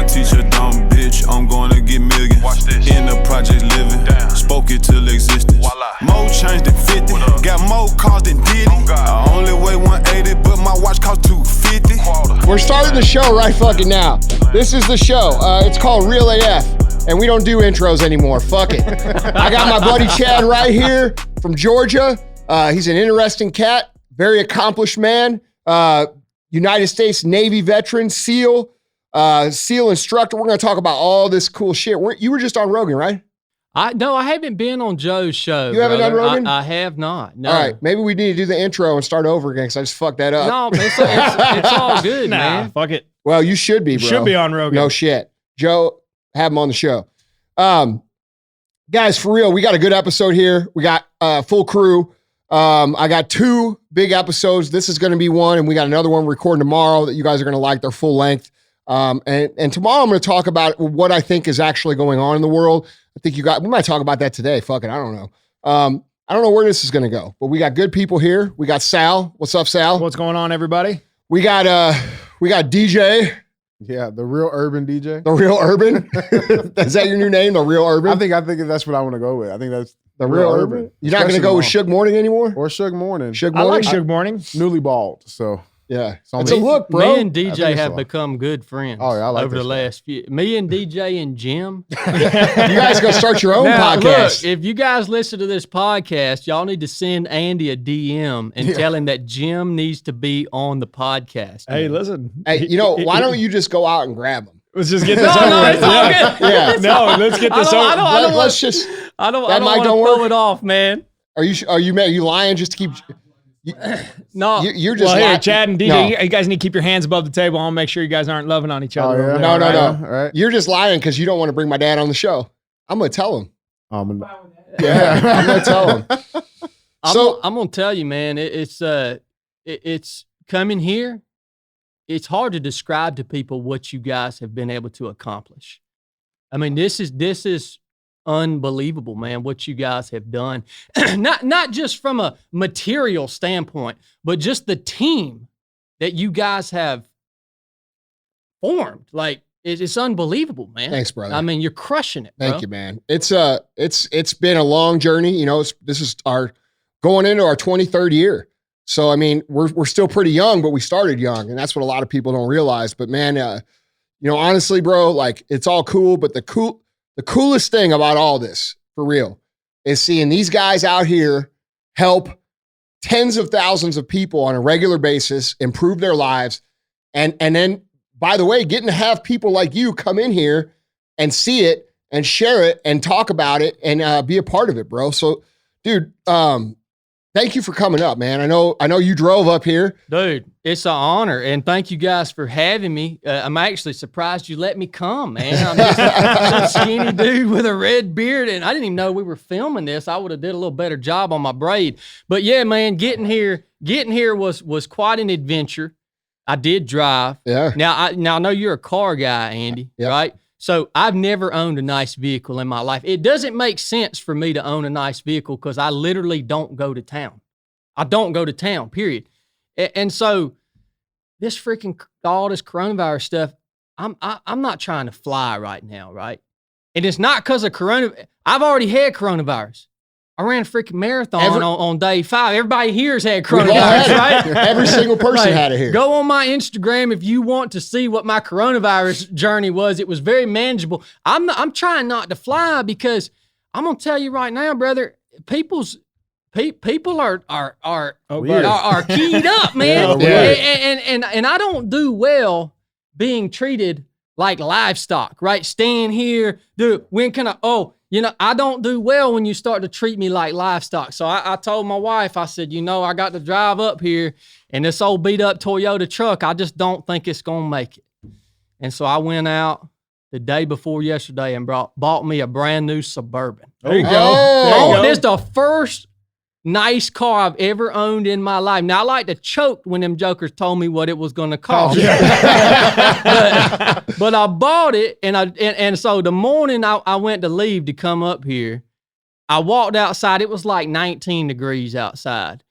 I teach a dumb bitch, I'm gonna get millions. Watch this. In the project living, spoke it till existence. Voila. More change than 50, got more cars than Diddy. I only weigh 180, but my watch cost 250. We're starting the show right fucking now. This is the show. It's called Real AF, and we don't do intros anymore. Fuck it. I got my buddy Chadd Wright here from Georgia. He's an interesting cat, very accomplished man. United States Navy veteran, SEAL instructor. We're going to talk about all this cool shit. You were just on Rogan, right? No, I haven't been on Joe's show. You haven't done Rogan? I have not. No. All right, maybe we need to do the intro and start over again because I just fucked that up. No, it's all good, man. Fuck it. Well, you should be, bro. Should be on Rogan. No shit. Joe, have him on the show. Guys, for real, we got a good episode here. We got full crew. I got 2 big episodes. This is going to be one, and we got another one recording tomorrow that you guys are going to like. They're full length. And tomorrow I'm going to talk about what I think is actually going on in the world. I think we might talk about that today. Fuck it. I don't know. I don't know where this is going to go, but we got good people here. We got Sal. What's up, Sal? What's going on, everybody? We got DJ. Yeah, the real urban DJ. The real urban. Is that your new name? The real urban? I think that's what I want to go with. I think that's the real urban. You're not going to go with Suge Morning anymore? Or Suge Morning. Suge I Morning? like Suge Morning. Newly bald, so. Yeah. It's a look, bro. Me and DJ have become good friends over the last few. Me and DJ and Jim. You guys go start your own podcast. Look, if you guys listen to this podcast, y'all need to send Andy a DM and tell him that Jim needs to be on the podcast. Hey, listen. Hey, why don't you just go out and grab him? Let's just get this over with. It's all good. Yeah. No, let's get this over. I don't want to throw it off, man. Are you lying just to keep... No, you're just here, Chadd and DJ. You guys need to keep your hands above the table. I want to make sure you guys aren't loving on each other. Oh, yeah. No. Right. You're just lying because you don't want to bring my dad on the show. I'm gonna tell him. I'm gonna tell him. I'm gonna tell you, man. It's coming here. It's hard to describe to people what you guys have been able to accomplish. I mean, this is unbelievable, man, what you guys have done. not just from a material standpoint, but just the team that you guys have formed. Like, it's unbelievable, man. Thanks, brother. I mean, you're crushing it, bro. Thank you, man. It's been a long journey. This is going into our 23rd year. So, I mean, we're still pretty young, but we started young, and that's what a lot of people don't realize. But man, honestly, bro, like, it's all cool, but the coolest thing about all this, for real, is seeing these guys out here help tens of thousands of people on a regular basis improve their lives. And then, by the way, getting to have people like you come in here and see it and share it and talk about it and be a part of it, bro. So, dude, thank you for coming up, man. I know you drove up here. Dude, it's an honor, and thank you guys for having me. I'm actually surprised you let me come, man. I'm just a skinny dude with a red beard, and I didn't even know we were filming this. I would have did a little better job on my braid. But yeah, man, getting here was quite an adventure. I did drive. Yeah. Now I know you're a car guy, Andy, right? So I've never owned a nice vehicle in my life. It doesn't make sense for me to own a nice vehicle because I literally don't go to town. I don't go to town, period. And so this all this coronavirus stuff, I'm not trying to fly right now, right? And it's not because of coronavirus. I've already had coronavirus. I ran a freaking marathon on day 5. Everybody here's had coronavirus, right? Every single person had it here. Go on my Instagram if you want to see what my coronavirus journey was. It was very manageable. I'm trying not to fly because I'm gonna tell you right now, brother. People are keyed up, man. And I don't do well being treated like livestock, right? Staying here, dude. When can I? I don't do well when you start to treat me like livestock. So I told my wife, I said, I got to drive up here and this old beat up Toyota truck, I just don't think it's going to make it. And so I went out the day before yesterday and bought me a brand new Suburban. There you go. Oh, This is the first nice car I've ever owned in my life. Now, I like to choke when them jokers told me what it was going to cost. But I bought it, and so the morning I went to leave to come up here, I walked outside. It was like 19 degrees outside.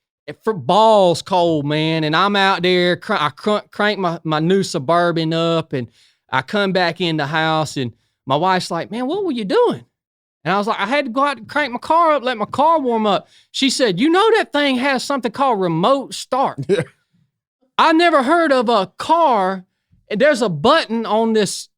For balls cold, man, and I'm out there. I cranked my new Suburban up, and I come back in the house and my wife's like, man, what were you doing? And I was like, I had to go out and crank my car up, let my car warm up. She said, you know that thing has something called remote start. Yeah. I never heard of a car, and there's a button on this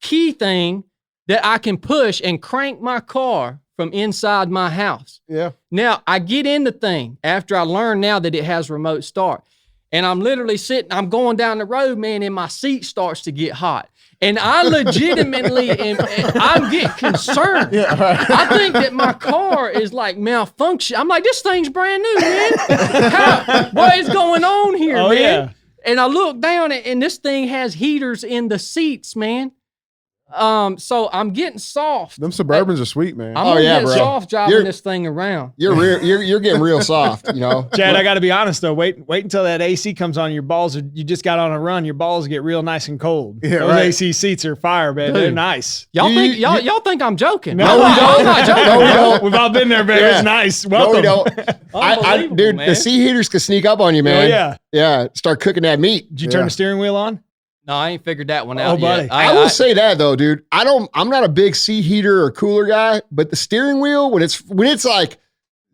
key thing that I can push and crank my car from inside my house. Yeah. Now, I get in the thing after I learn now that it has remote start. And I'm literally sitting, I'm going down the road, man, and my seat starts to get hot. And I legitimately I'm getting concerned. Yeah, right. I think that my car is like malfunction. I'm like, this thing's brand new, man. What is going on here, man? Yeah. And I look down and this thing has heaters in the seats, man. So I'm getting soft. Them Suburbans are sweet, man. I'm gonna get bro. soft driving You're- this thing around. You're getting real soft, you know. Chad, I got to be honest though. Wait until that AC comes on. Your balls are. You just got on a run. Your balls get real nice and cold. Yeah, Those right. AC seats are fire, man. Dude. They're nice. Y'all You- y'all think I'm joking? No, we don't. I'm not joking. No, we don't. We've all been there, baby. Yeah. It's nice. No, Welcome. we don't. Unbelievable, Dude, man. the sea heaters can sneak up on you, man. Oh yeah. Yeah, start cooking that meat. Did you turn Yeah. the steering wheel on? No, I ain't figured that one out buddy. yet. I will say that though, dude. I'm not a big sea heater or cooler guy, but the steering wheel when it's like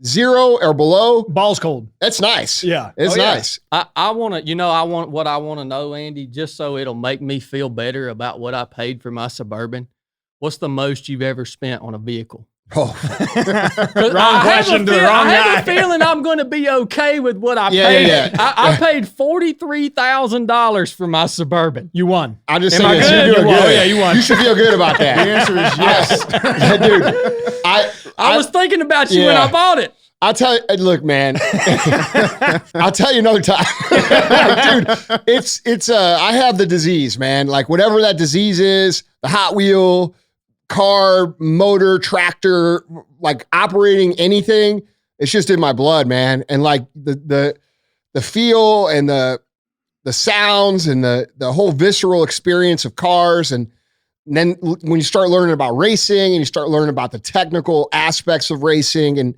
0 or below, Balls cold. that's nice. Yeah. It's Oh, yeah. nice. I want to, I want what I want to know, Andy, just so it'll make me feel better about what I paid for my Suburban. What's the most you've ever spent on a vehicle? Oh, Wrong question to the wrong I have guy. a feeling I'm going to be okay with what I Yeah, paid. yeah, yeah. I paid $43,000 for my Suburban. You won. I just Am say I this. good? You're You doing won. good. Oh, yeah, you won. You should feel good about The that. answer is yes. Dude, I was thinking about you when yeah. I bought it. I'll tell you, look, man, I'll tell you another time. Dude, it's I have the disease, man. Like whatever that disease is, the Hot Wheel, car, motor, tractor, like operating anything, it's just in my blood, man. And like the feel and the sounds and the whole visceral experience of cars. And then when you start learning about racing and you start learning about the technical aspects of racing, and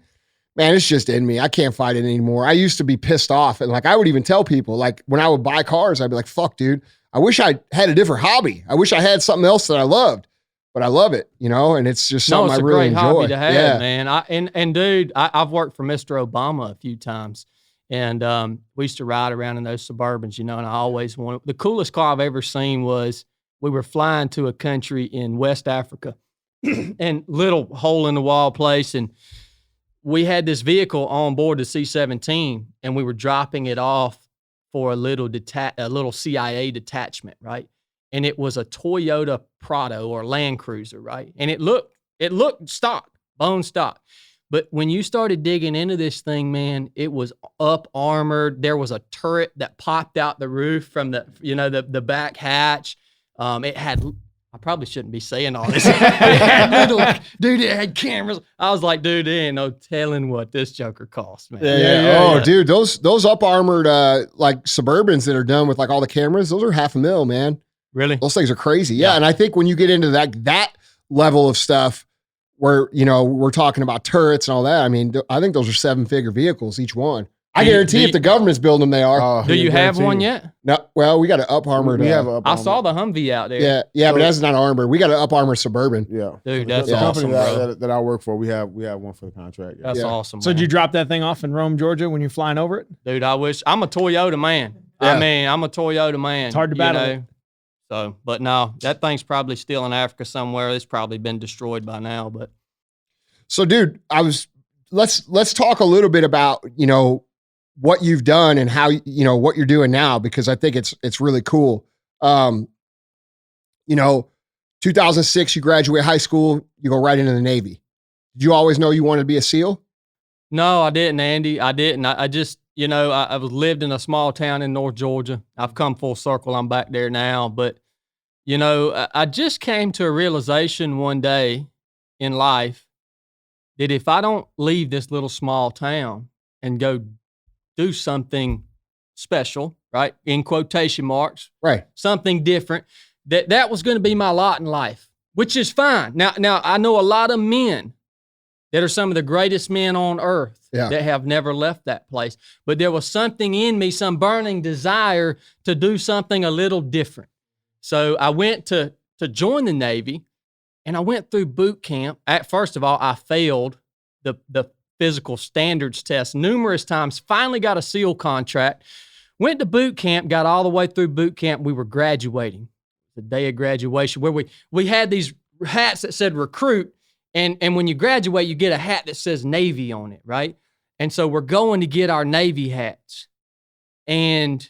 man, it's just in me. I can't fight it anymore. I used to be pissed off. And like, I would even tell people, like when I would buy cars, I'd be like, fuck, dude, I wish I had a different hobby. I wish I had something else that I loved. But I love it, and it's just something It's I a really great enjoy. hobby to have, yeah. man. And dude, I've worked for Mr. Obama a few times, and we used to ride around in those Suburbans, and I always wanted. The coolest car I've ever seen was we were flying to a country in West Africa, and little hole in the wall place, and we had this vehicle on board the C-17, and we were dropping it off for a little CIA detachment, right? And it was a Toyota Prado or Land Cruiser, right? And it looked stock, bone stock. But when you started digging into this thing, man, it was up armored. There was a turret that popped out the roof from the back hatch. It had, I probably shouldn't be saying all this. It had cameras. I was like, dude, there ain't no telling what this joker cost, man. Yeah. Dude, those up armored like Suburbans that are done with like all the cameras, those are $500,000, man. Really? Those things are crazy. Yeah. And I think when you get into that level of stuff where, we're talking about turrets and all that, I mean, I think those are 7-figure vehicles, each one. I guarantee if the government's building them, they are. Do you have one yet? No, well, we got an up armored. We have a up I armored. saw the Humvee out there. Yeah, but that's not armored. We got an up armored Suburban. Yeah. Dude, that's the awesome, company bro. that I work for, we have one for the contract. Yeah. That's Yeah. awesome. So man. did you drop that thing off in Rome, Georgia when you're flying over it? Dude, I wish I'm a Toyota man. Yeah. I mean, I'm a Toyota man. It's hard to battle it. So, but no, that thing's probably still in Africa somewhere. It's probably been destroyed by now. But So, dude, let's talk a little bit about, what you've done and how, what you're doing now, because I think it's really cool. 2006, you graduate high school, you go right into the Navy. Did you always know you wanted to be a SEAL? no, I didn't, Andy. I didn't. I just, I was lived in a small town in North Georgia. I've come full circle. I'm back there now. But, I just came to a realization one day in life that if I don't leave this little small town and go do something special, right, in quotation marks, Right. something different, that was going to be my lot in life, which is fine. Now I know a lot of men that are some of the greatest men on earth Yeah. that have never left that place. But there was something in me, some burning desire to do something a little different. So I went to join the Navy, and I went through boot camp. First of all, I failed the physical standards test numerous times, finally got a SEAL contract, went to boot camp, got all the way through boot camp. We were graduating, the day of graduation, where we had these hats that said recruit, and when you graduate, you get a hat that says Navy on it, right? And so we're going to get our Navy hats. And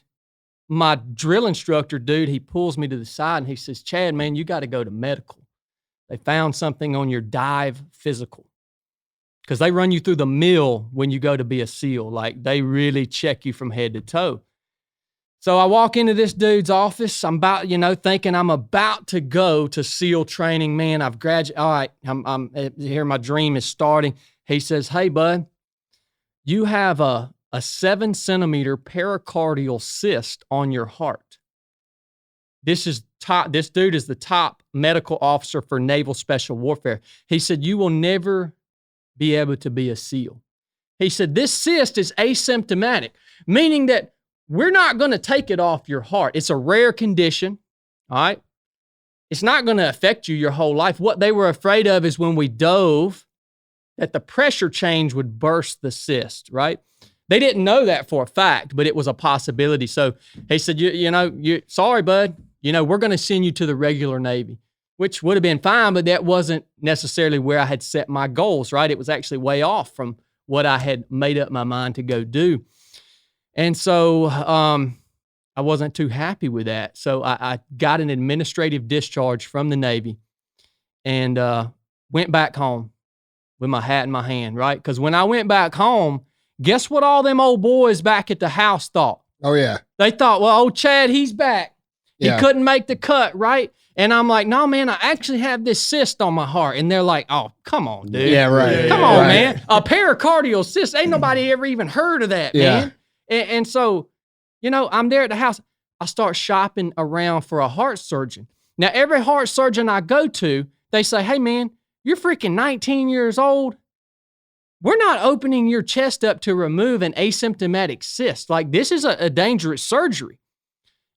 my drill instructor, dude, he pulls me to the side and he says, Chadd, man, you got to go to medical. They found something on your dive physical. Because they run you through the mill when you go to be a SEAL. Like, they really check you from head to toe. So I walk into this dude's office. I'm thinking I'm about to go to SEAL training. Man, I've graduated. All right, I'm here. My dream is starting. He says, hey, bud, you have a 7-centimeter pericardial cyst on your heart. This dude is the top medical officer for Naval Special Warfare. He said, you will never be able to be a SEAL. He said, this cyst is asymptomatic, meaning that we're not going to take it off your heart. It's a rare condition, all right? It's not going to affect you your whole life. What they were afraid of is when we dove, that the pressure change would burst the cyst, right? They didn't know that for a fact, but it was a possibility. So he said, sorry, bud, we're going to send you to the regular Navy, which would have been fine, but that wasn't necessarily where I had set my goals, right? It was actually way off from what I had made up my mind to go do. And so I wasn't too happy with that. So I got an administrative discharge from the Navy and went back home with my hat in my hand, right? Because when I went back home, guess what all them old boys back at the house thought? Oh, yeah. They thought, well, old Chadd, he's back. He Yeah. couldn't make the cut, right? And I'm like, no, man, I actually have this cyst on my heart. And they're like, oh, come on, dude. Yeah, right. Come on, Right. man. A pericardial cyst. Ain't nobody ever even heard of that, Yeah. man. And so, I'm there at the house. I start shopping around for a heart surgeon. Now, every heart surgeon I go to, they say, hey, man, you're freaking 19 years old. We're not opening your chest up to remove an asymptomatic cyst. Like, this is a dangerous surgery.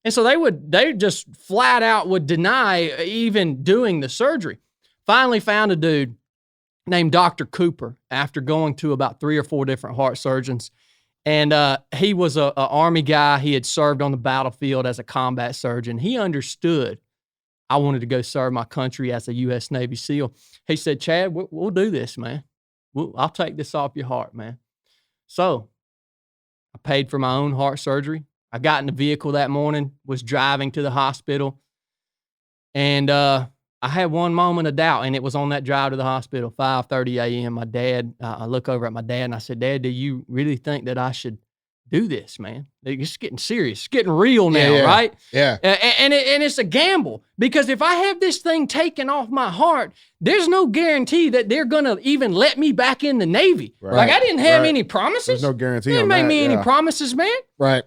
And so they just flat out would deny even doing the surgery. Finally found a dude named Dr. Cooper after going to about 3 or 4 different heart surgeons. And he was an Army guy. He had served on the battlefield as a combat surgeon. He understood I wanted to go serve my country as a U.S. Navy SEAL. He said, Chadd, we'll do this, man. I'll take this off your heart, man. So I paid for my own heart surgery. I got in the vehicle that morning, was driving to the hospital, and I had one moment of doubt, and it was on that drive to the hospital, 5:30 a.m. My dad, I look over at my dad, and I said, Dad, do you really think that I should do this, man? It's getting serious. It's getting real now, Yeah. right? Yeah. And it's a gamble, because if I have this thing taken off my heart, there's no guarantee that they're going to even let me back in the Navy. Right. Like, I didn't have Right. any promises. There's no guarantee They on didn't make that. me any Yeah. promises, man. Right.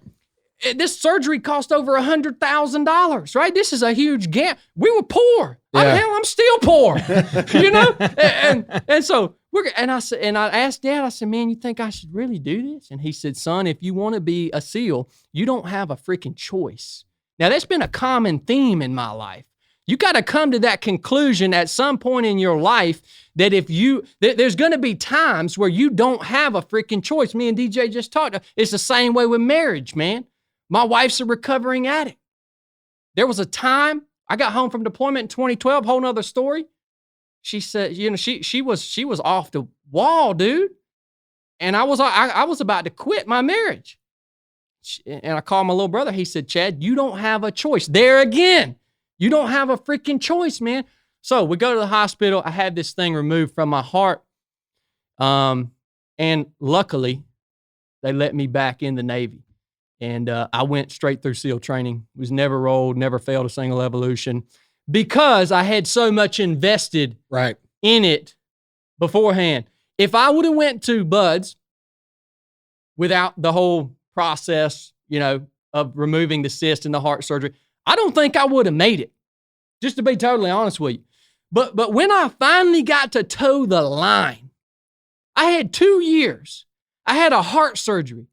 This surgery cost over $100,000, right? This is a huge gap. We were poor. Yeah. I'm still poor, and so I asked Dad, I said, man, you think I should really do this? And he said, son, if you want to be a SEAL, you don't have a freaking choice. Now, that's been a common theme in my life. You got to come to that conclusion at some point in your life that there's going to be times where you don't have a freaking choice. Me and DJ just talked. It's the same way with marriage, man. My wife's a recovering addict. There was a time I got home from deployment in 2012, whole nother story. She said, she was off the wall, dude. And I was about to quit my marriage. And I called my little brother. He said, Chadd, you don't have a choice. There again, you don't have a freaking choice, man. So we go to the hospital. I had this thing removed from my heart. And luckily, they let me back in the Navy. And I went straight through SEAL training. Was never rolled, never failed a single evolution, because I had so much invested Right. in it beforehand. If I would have went to Buds without the whole process, of removing the cyst and the heart surgery, I don't think I would have made it, just to be totally honest with you. But when I finally got to toe the line, I had 2 years. I had a heart surgery.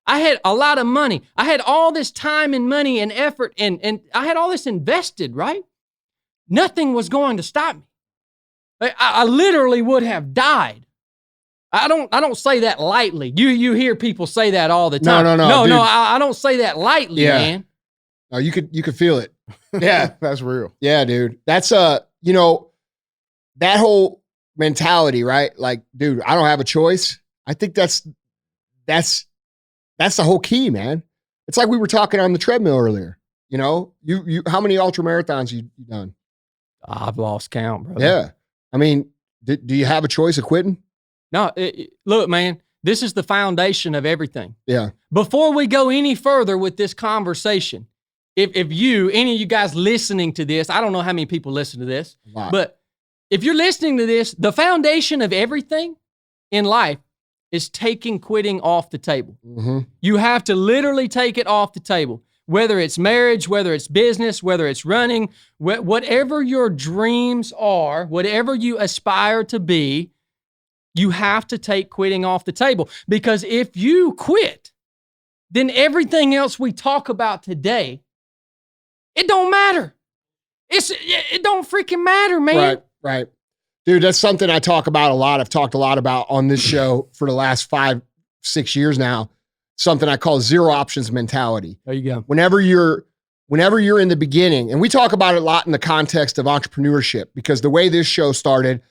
I had a lot of money. I had all this time and money and effort, and I had all this invested, right? Nothing was going to stop me. I literally would have died. I don't say that lightly. You hear people say that all the time. No, I don't say that lightly, man. No, you could feel it. Yeah. That's real. Yeah, dude. That's you know, that whole mentality, right? Like, dude, I don't have a choice. I think that's the whole key, man. It's like we were talking on the treadmill earlier. You know, you how many ultra marathons you done? I've lost count, brother. Yeah. I mean, do you have a choice of quitting? No, look, man, this is the foundation of everything. Yeah. Before we go any further with this conversation, if any of you guys listening to this, I don't know how many people listen to this, but if you're listening to this, the foundation of everything in life is taking quitting off the table. Mm-hmm. You have to literally take it off the table, whether it's marriage, whether it's business, whether it's running, whatever your dreams are, whatever you aspire to be, you have to take quitting off the table. Because if you quit, then everything else we talk about today, it don't matter. It don't freaking matter, man. Right. Dude, that's something I talk about a lot. I've talked a lot about on this show for the last 5-6 years now. Something I call zero options mentality. There you go. Whenever you're in the beginning, and we talk about it a lot in the context of entrepreneurship, because the way this show started,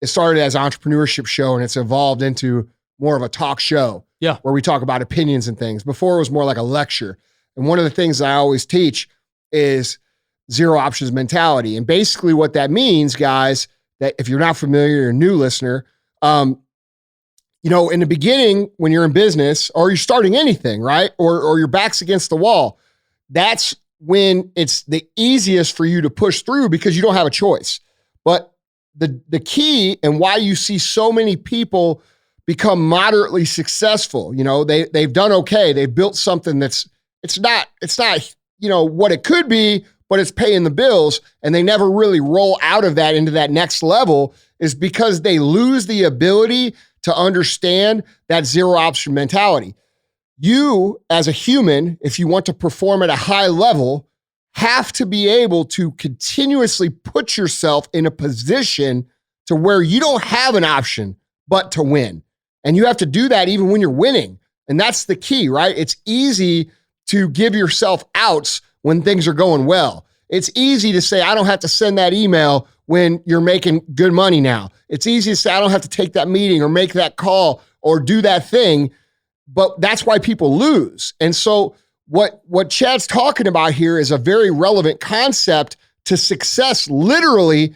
it started as an entrepreneurship show and it's evolved into more of a talk show. Yeah. Where we talk about opinions and things. Before it was more like a lecture. And one of the things that I always teach is zero options mentality. And basically what that means, guys, that if you're not familiar, you're a new listener, you know, in the beginning, when you're in business or you're starting anything, right? Or your back's against the wall, that's when it's the easiest for you to push through because you don't have a choice. But the key and why you see so many people become moderately successful, you know, they've done okay. They've built something it's not, you know, what it could be, but it's paying the bills, and they never really roll out of that into that next level, is because they lose the ability to understand that zero option mentality. You, as a human, if you want to perform at a high level, have to be able to continuously put yourself in a position to where you don't have an option but to win. And you have to do that even when you're winning. And that's the key, right? It's easy to give yourself outs when things are going well. It's easy to say, I don't have to send that email when you're making good money now. It's easy to say, I don't have to take that meeting or make that call or do that thing, but that's why people lose. And so what Chadd's talking about here is a very relevant concept to success, literally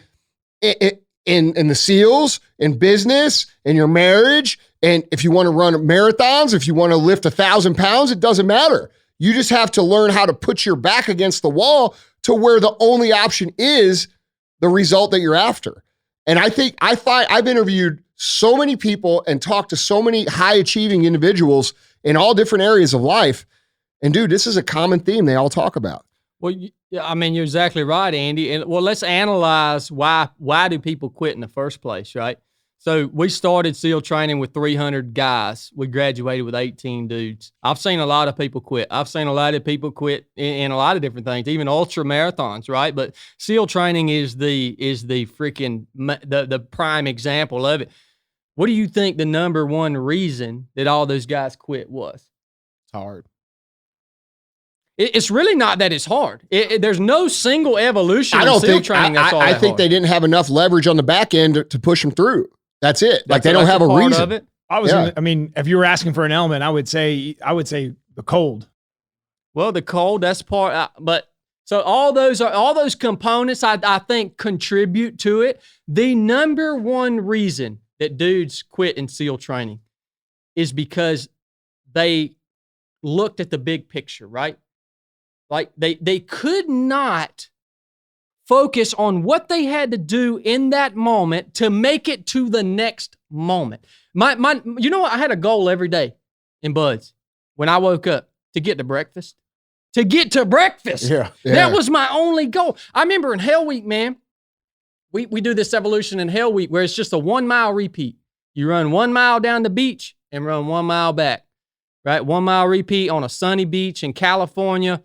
in the SEALs, in business, in your marriage. And if you want to run marathons, if you want to lift 1,000 pounds, it doesn't matter. You just have to learn how to put your back against the wall to where the only option is the result that you're after. And I've interviewed so many people and talked to so many high achieving individuals in all different areas of life. And dude, this is a common theme they all talk about. Well, yeah, I mean, you're exactly right, Andy. And well, let's analyze why do people quit in the first place, right? So we started SEAL training with 300 guys. We graduated with 18 dudes. I've seen a lot of people quit. I've seen a lot of people quit in a lot of different things, even ultra marathons, right? But SEAL training is the freaking the prime example of it. What do you think the number one reason that all those guys quit was? It's hard. It's really not that it's hard. There's no single evolution in SEAL training that's all that I think hard. they didn't have enough leverage on the back end to push them through. That's it. Like they don't have a reason. Of it. I mean, if you were asking for an element, I would say the cold. Well, the cold, that's part, but so all those components I think contribute to it. The number one reason that dudes quit in SEAL training is because they looked at the big picture, right? Like they could not focus on what they had to do in that moment to make it to the next moment. You know what? I had a goal every day in Buds when I woke up to get to breakfast. To get to breakfast. Yeah. That was my only goal. I remember in Hell Week, man, we do this evolution in Hell Week where it's just a 1 mile repeat. You run 1 mile down the beach and run 1 mile back. right? 1 mile repeat on a sunny beach in California,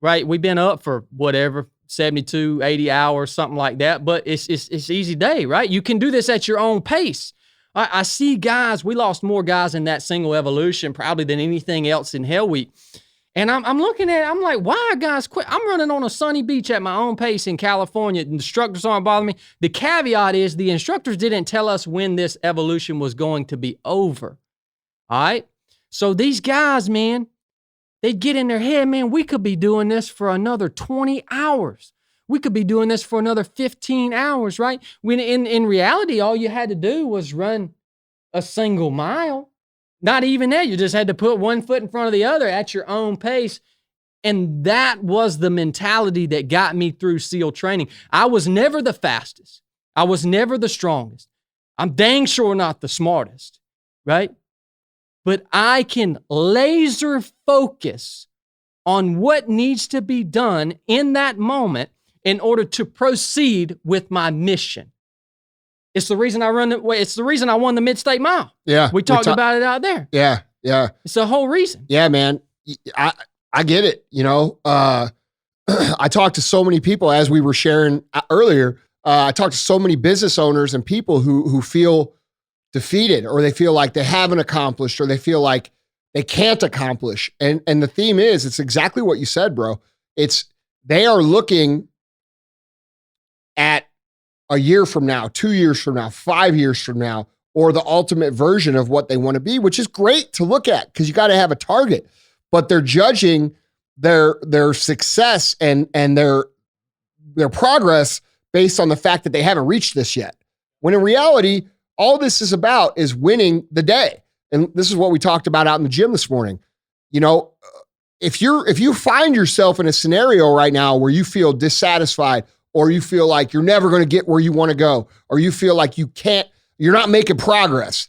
right? We've been up for whatever, 72, 80 hours, something like that, but it's easy day, right? You can do this at your own pace. I see guys, we lost more guys in that single evolution probably than anything else in Hell Week. And I'm looking at it, I'm like, why are guys quit? I'm running on a sunny beach at my own pace in California. And the instructors aren't bothering me. The caveat is the instructors didn't tell us when this evolution was going to be over. All right? So these guys, man, they get in their head, man, we could be doing this for another 20 hours. We could be doing this for another 15 hours, right? When in reality, all you had to do was run a single mile. Not even that. You just had to put one foot in front of the other at your own pace. And that was the mentality that got me through SEAL training. I was never the fastest. I was never the strongest. I'm dang sure not the smartest, right? But I can laser focus on what needs to be done in that moment in order to proceed with my mission. It's the reason I it's the reason I won the Mid-State Mile. Yeah. We talked about it out there. Yeah. Yeah. It's the whole reason. Yeah, man. I get it. You know, I talked to so many people as we were sharing earlier. I talked to so many business owners and people who feel defeated, or they feel like they haven't accomplished, or they feel like they can't accomplish. And the theme is, it's exactly what you said, bro. They are looking at a year from now, 2 years from now, 5 years from now, or the ultimate version of what they want to be, which is great to look at because you got to have a target. But they're judging their success and their progress based on the fact that they haven't reached this yet. When in reality, all this is about is winning the day. And this is what we talked about out in the gym this morning. You know, if you find yourself in a scenario right now where you feel dissatisfied, or you feel like you're never going to get where you want to go, or you feel like you're not making progress,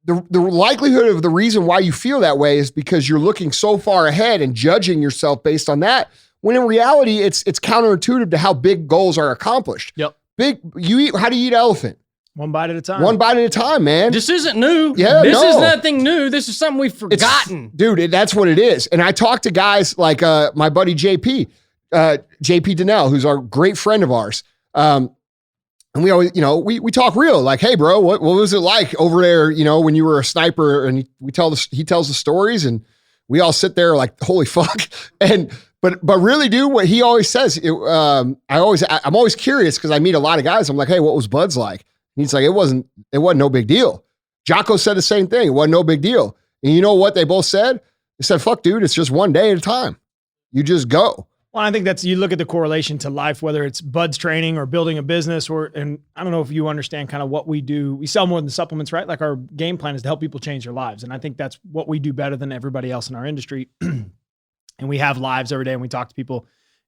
the likelihood of the reason why you feel that way is because you're looking so far ahead and judging yourself based on that, when in reality, it's counterintuitive to how big goals are accomplished. Yep. How do you eat elephant? One bite at a time. One bite at a time, man. This isn't new. Yeah, this is nothing new. This is something we've forgotten. Dude, that's what it is. And I talk to guys like my buddy JP Donnell, who's our great friend of ours. And we always, we talk real, like, hey, bro, what was it like over there, when you were a sniper? And he tells the stories, and we all sit there like, holy fuck. But really, dude, what he always says, I'm always curious because I meet a lot of guys. I'm like, hey, what was Bud's like? And he's like, it wasn't no big deal. Jocko said the same thing. It wasn't no big deal. And you know what they both said? They said, fuck, dude, it's just one day at a time. You just go. Well, I think you look at the correlation to life, whether it's Bud's training or building a business, and I don't know if you understand kind of what we do. We sell more than supplements, right? Like our game plan is to help people change their lives. And I think that's what we do better than everybody else in our industry. And we have lives every day and we talk to people.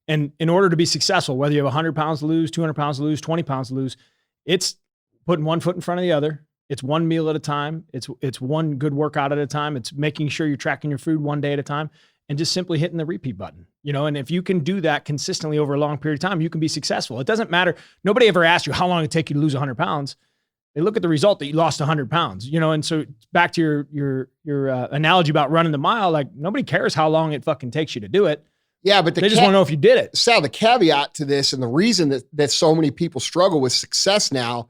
And in order to be successful, whether you have 100 pounds to lose, 200 pounds to lose, 20 pounds to lose, it's putting one foot in front of the other. It's one meal at a time. It's one good workout at a time. It's making sure you're tracking your food one day at a time. And just simply hitting the repeat button, and if you can do that consistently over a long period of time, you can be successful. It doesn't matter. Nobody ever asked you how long it take you to lose 100 pounds. They look at the result that you lost 100 pounds, and so back to your analogy about running the mile, like nobody cares how long it fucking takes you to do it. Yeah, but they just want to know if you did it. Sal, the caveat to this and the reason that so many people struggle with success now,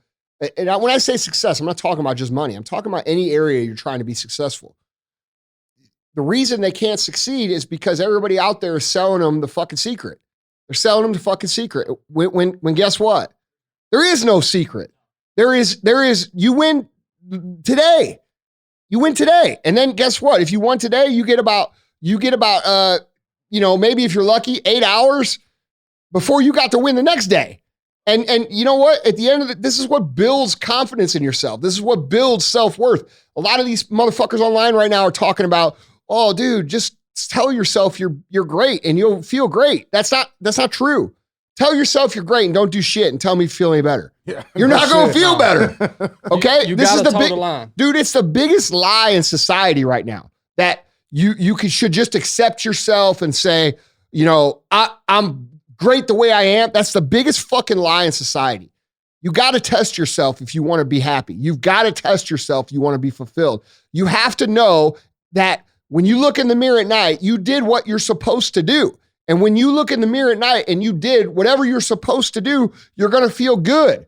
and when I say success, I'm not talking about just money. I'm talking about any area you're trying to be successful. The reason they can't succeed is because everybody out there is selling them the fucking secret. They're selling them the fucking secret. When guess what? There is no secret. There is, you win today. You win today. And then guess what? If you won today, you get about, maybe if you're lucky, 8 hours before you got to win the next day. And you know what? At the end of it, this is what builds confidence in yourself. This is what builds self-worth. A lot of these motherfuckers online right now are talking about, oh, dude, just tell yourself you're great and you'll feel great. That's not true. Tell yourself you're great and don't do shit and tell me you feel any better. Yeah, you're not going to feel better. Okay? You this is the big line. Dude, it's the biggest lie in society right now that you should just accept yourself and say, I'm great the way I am. That's the biggest fucking lie in society. You got to test yourself if you want to be happy. You've got to test yourself if you want to be fulfilled. You have to know that when you look in the mirror at night, you did what you're supposed to do. And when you look in the mirror at night and you did whatever you're supposed to do, you're going to feel good.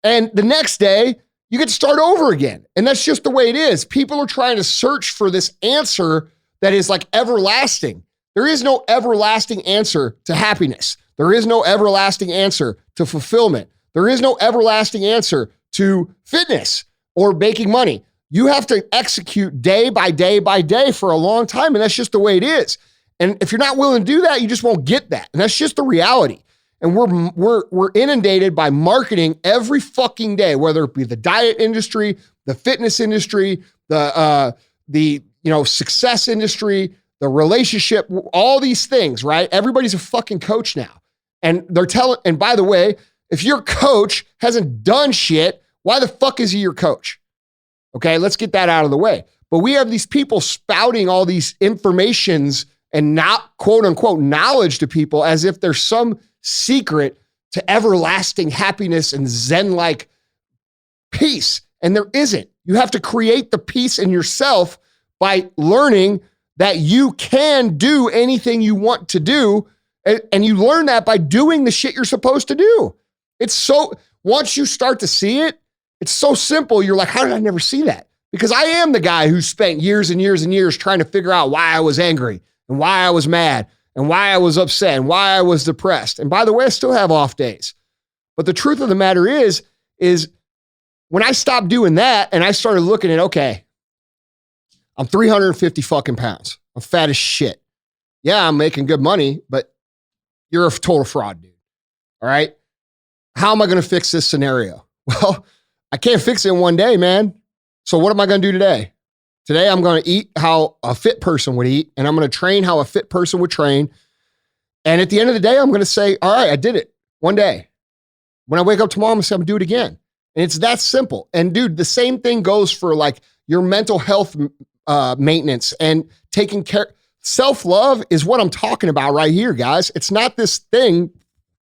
And the next day, you get to start over again. And that's just the way it is. People are trying to search for this answer that is like everlasting. There is no everlasting answer to happiness. There is no everlasting answer to fulfillment. There is no everlasting answer to fitness or making money. You have to execute day by day by day for a long time, and that's just the way it is. And if you're not willing to do that, you just won't get that. And that's just the reality. And we're inundated by marketing every fucking day, whether it be the diet industry, the fitness industry, the success industry, the relationship, all these things, right? Everybody's a fucking coach now. And and by the way, if your coach hasn't done shit, why the fuck is he your coach? Okay, let's get that out of the way. But we have these people spouting all these informations and not quote unquote knowledge to people as if there's some secret to everlasting happiness and Zen-like peace. And there isn't. You have to create the peace in yourself by learning that you can do anything you want to do. And you learn that by doing the shit you're supposed to do. Once you start to see it, it's so simple. You're like, how did I never see that? Because I am the guy who spent years and years and years trying to figure out why I was angry and why I was mad and why I was upset and why I was depressed. And by the way, I still have off days. But the truth of the matter is when I stopped doing that and I started looking at, okay, I'm 350 fucking pounds. I'm fat as shit. Yeah, I'm making good money, but you're a total fraud, dude. All right? How am I going to fix this scenario? Well, I can't fix it in one day, man. So what am I going to do today? Today, I'm going to eat how a fit person would eat, and I'm going to train how a fit person would train. And at the end of the day, I'm going to say, all right, I did it one day. When I wake up tomorrow, I'm going to say, I'm going to do it again. And it's that simple. And dude, the same thing goes for like your mental health maintenance and taking care. Self-love is what I'm talking about right here, guys. It's not this thing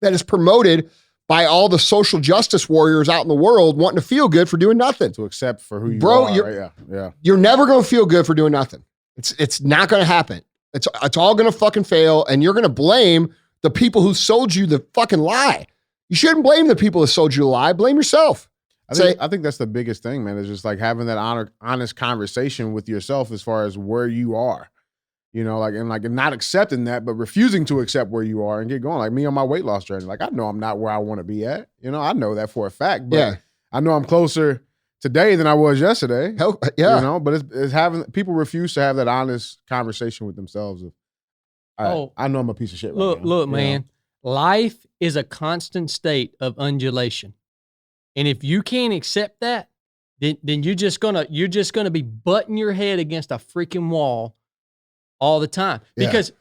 that is promoted by all the social justice warriors out in the world wanting to feel good for doing nothing. To accept for who you Bro, are. You're, right? Yeah. You're never going to feel good for doing nothing. It's not going to happen. It's all going to fucking fail, and you're going to blame the people who sold you the fucking lie. You shouldn't blame the people who sold you the lie. Blame yourself. I think that's the biggest thing, man. Is just like having that honest conversation with yourself as far as where you are. You know, and not accepting that, but refusing to accept where you are and get going. Like me on my weight loss journey. Like I know I'm not where I want to be at. You know, I know that for a fact. But yeah. I know I'm closer today than I was yesterday. Hell, yeah. You know, but it's having people refuse to have that honest conversation with themselves. I know I'm a piece of shit. Look, man. Life is a constant state of undulation, and if you can't accept that, then you're just gonna be butting your head against a freaking wall all the time. Because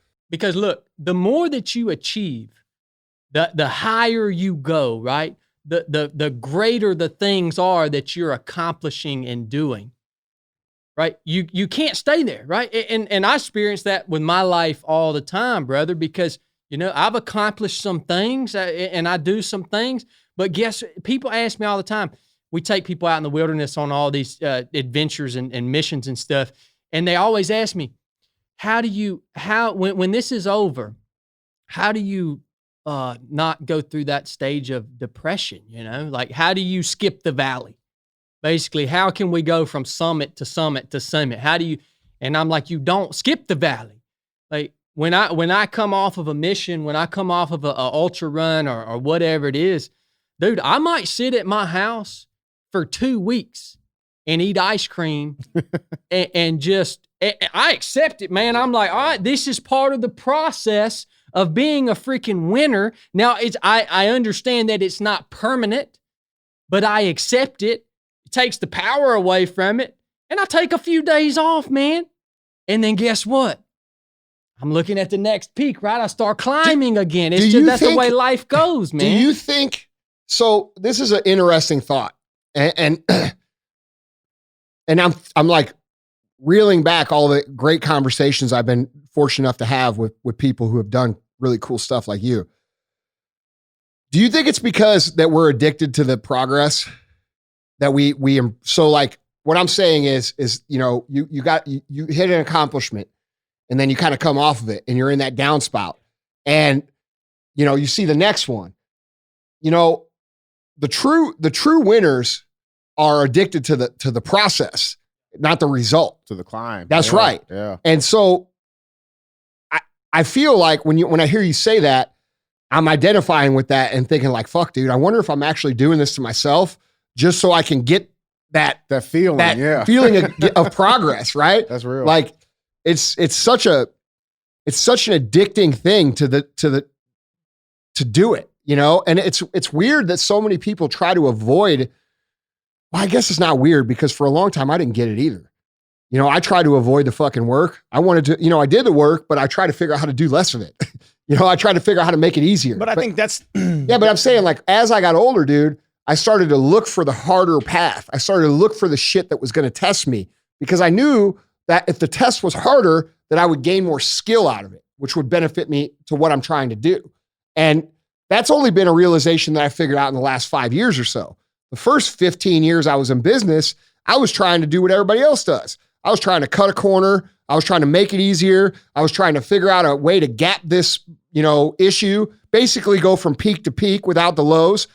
look, the more that you achieve, the higher you go, right? The greater the things are that you're accomplishing and doing, right? You can't stay there, right? And I experience that with my life all the time, brother, because, you know, I've accomplished some things and I do some things, but people ask me all the time, we take people out in the wilderness on all these adventures and missions and stuff. And they always ask me, when this is over, how do you not go through that stage of depression? You know, like how do you skip the valley? Basically, how can we go from summit to summit to summit? How do you? And I'm like, you don't skip the valley. Like when I come off of a mission, when I come off of a ultra run or whatever it is, dude, I might sit at my house for 2 weeks and eat ice cream and just. I accept it, man. I'm like, all right, this is part of the process of being a freaking winner. Now, I understand that it's not permanent, but I accept it. It takes the power away from it. And I take a few days off, man. And then guess what? I'm looking at the next peak, right? I start climbing again. That's the way life goes, man. Do you think, so this is an interesting thought. And I'm like, reeling back all the great conversations I've been fortunate enough to have with people who have done really cool stuff like you. Do you think it's because that we're addicted to the progress that we so like what I'm saying is, you hit an accomplishment and then you kind of come off of it and you're in that downspout and, you see the next one. The true winners are addicted to the process, not the result. To the climb. That's right. Yeah. And so I feel like when I hear you say that, I'm identifying with that and thinking like, fuck, dude, I wonder if I'm actually doing this to myself just so I can get that feeling, feeling of progress, right? That's real. Like it's such an addicting thing to do it, and it's weird that so many people try to avoid. Well, I guess it's not weird because for a long time I didn't get it either. I tried to avoid the fucking work. I wanted to, I did the work, but I tried to figure out how to do less of it. I tried to figure out how to make it easier. But I think that's yeah. But I'm saying like as I got older, dude, I started to look for the harder path. I started to look for the shit that was going to test me because I knew that if the test was harder, that I would gain more skill out of it, which would benefit me to what I'm trying to do. And that's only been a realization that I figured out in the last 5 years or so. The first 15 years I was in business, I was trying to do what everybody else does. I was trying to cut a corner. I was trying to make it easier. I was trying to figure out a way to gap this, issue, basically go from peak to peak without the lows.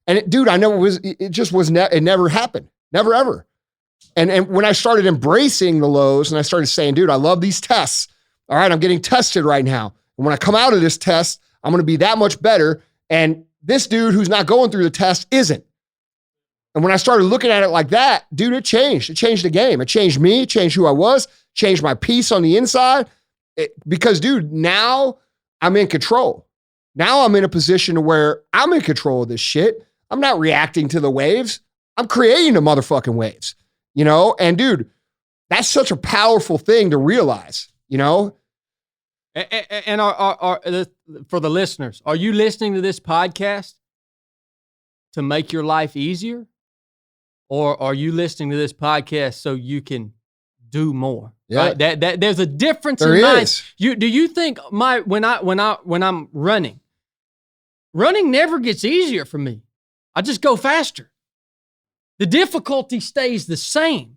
And I know it never happened. Never, ever. And when I started embracing the lows and I started saying, dude, I love these tests. All right, I'm getting tested right now. And when I come out of this test, I'm going to be that much better. And this dude who's not going through the test isn't. And when I started looking at it like that, dude, it changed. It changed the game. It changed me, changed who I was, changed my peace on the inside. Because, dude, now I'm in control. Now I'm in a position to where I'm in control of this shit. I'm not reacting to the waves. I'm creating the motherfucking waves, And, dude, that's such a powerful thing to realize, And for the listeners, are you listening to this podcast to make your life easier? Or are you listening to this podcast so you can do more? Yeah, right? That there's a difference there in mind. is. Do you think when I'm running never gets easier for me? I just go faster. The difficulty stays the same.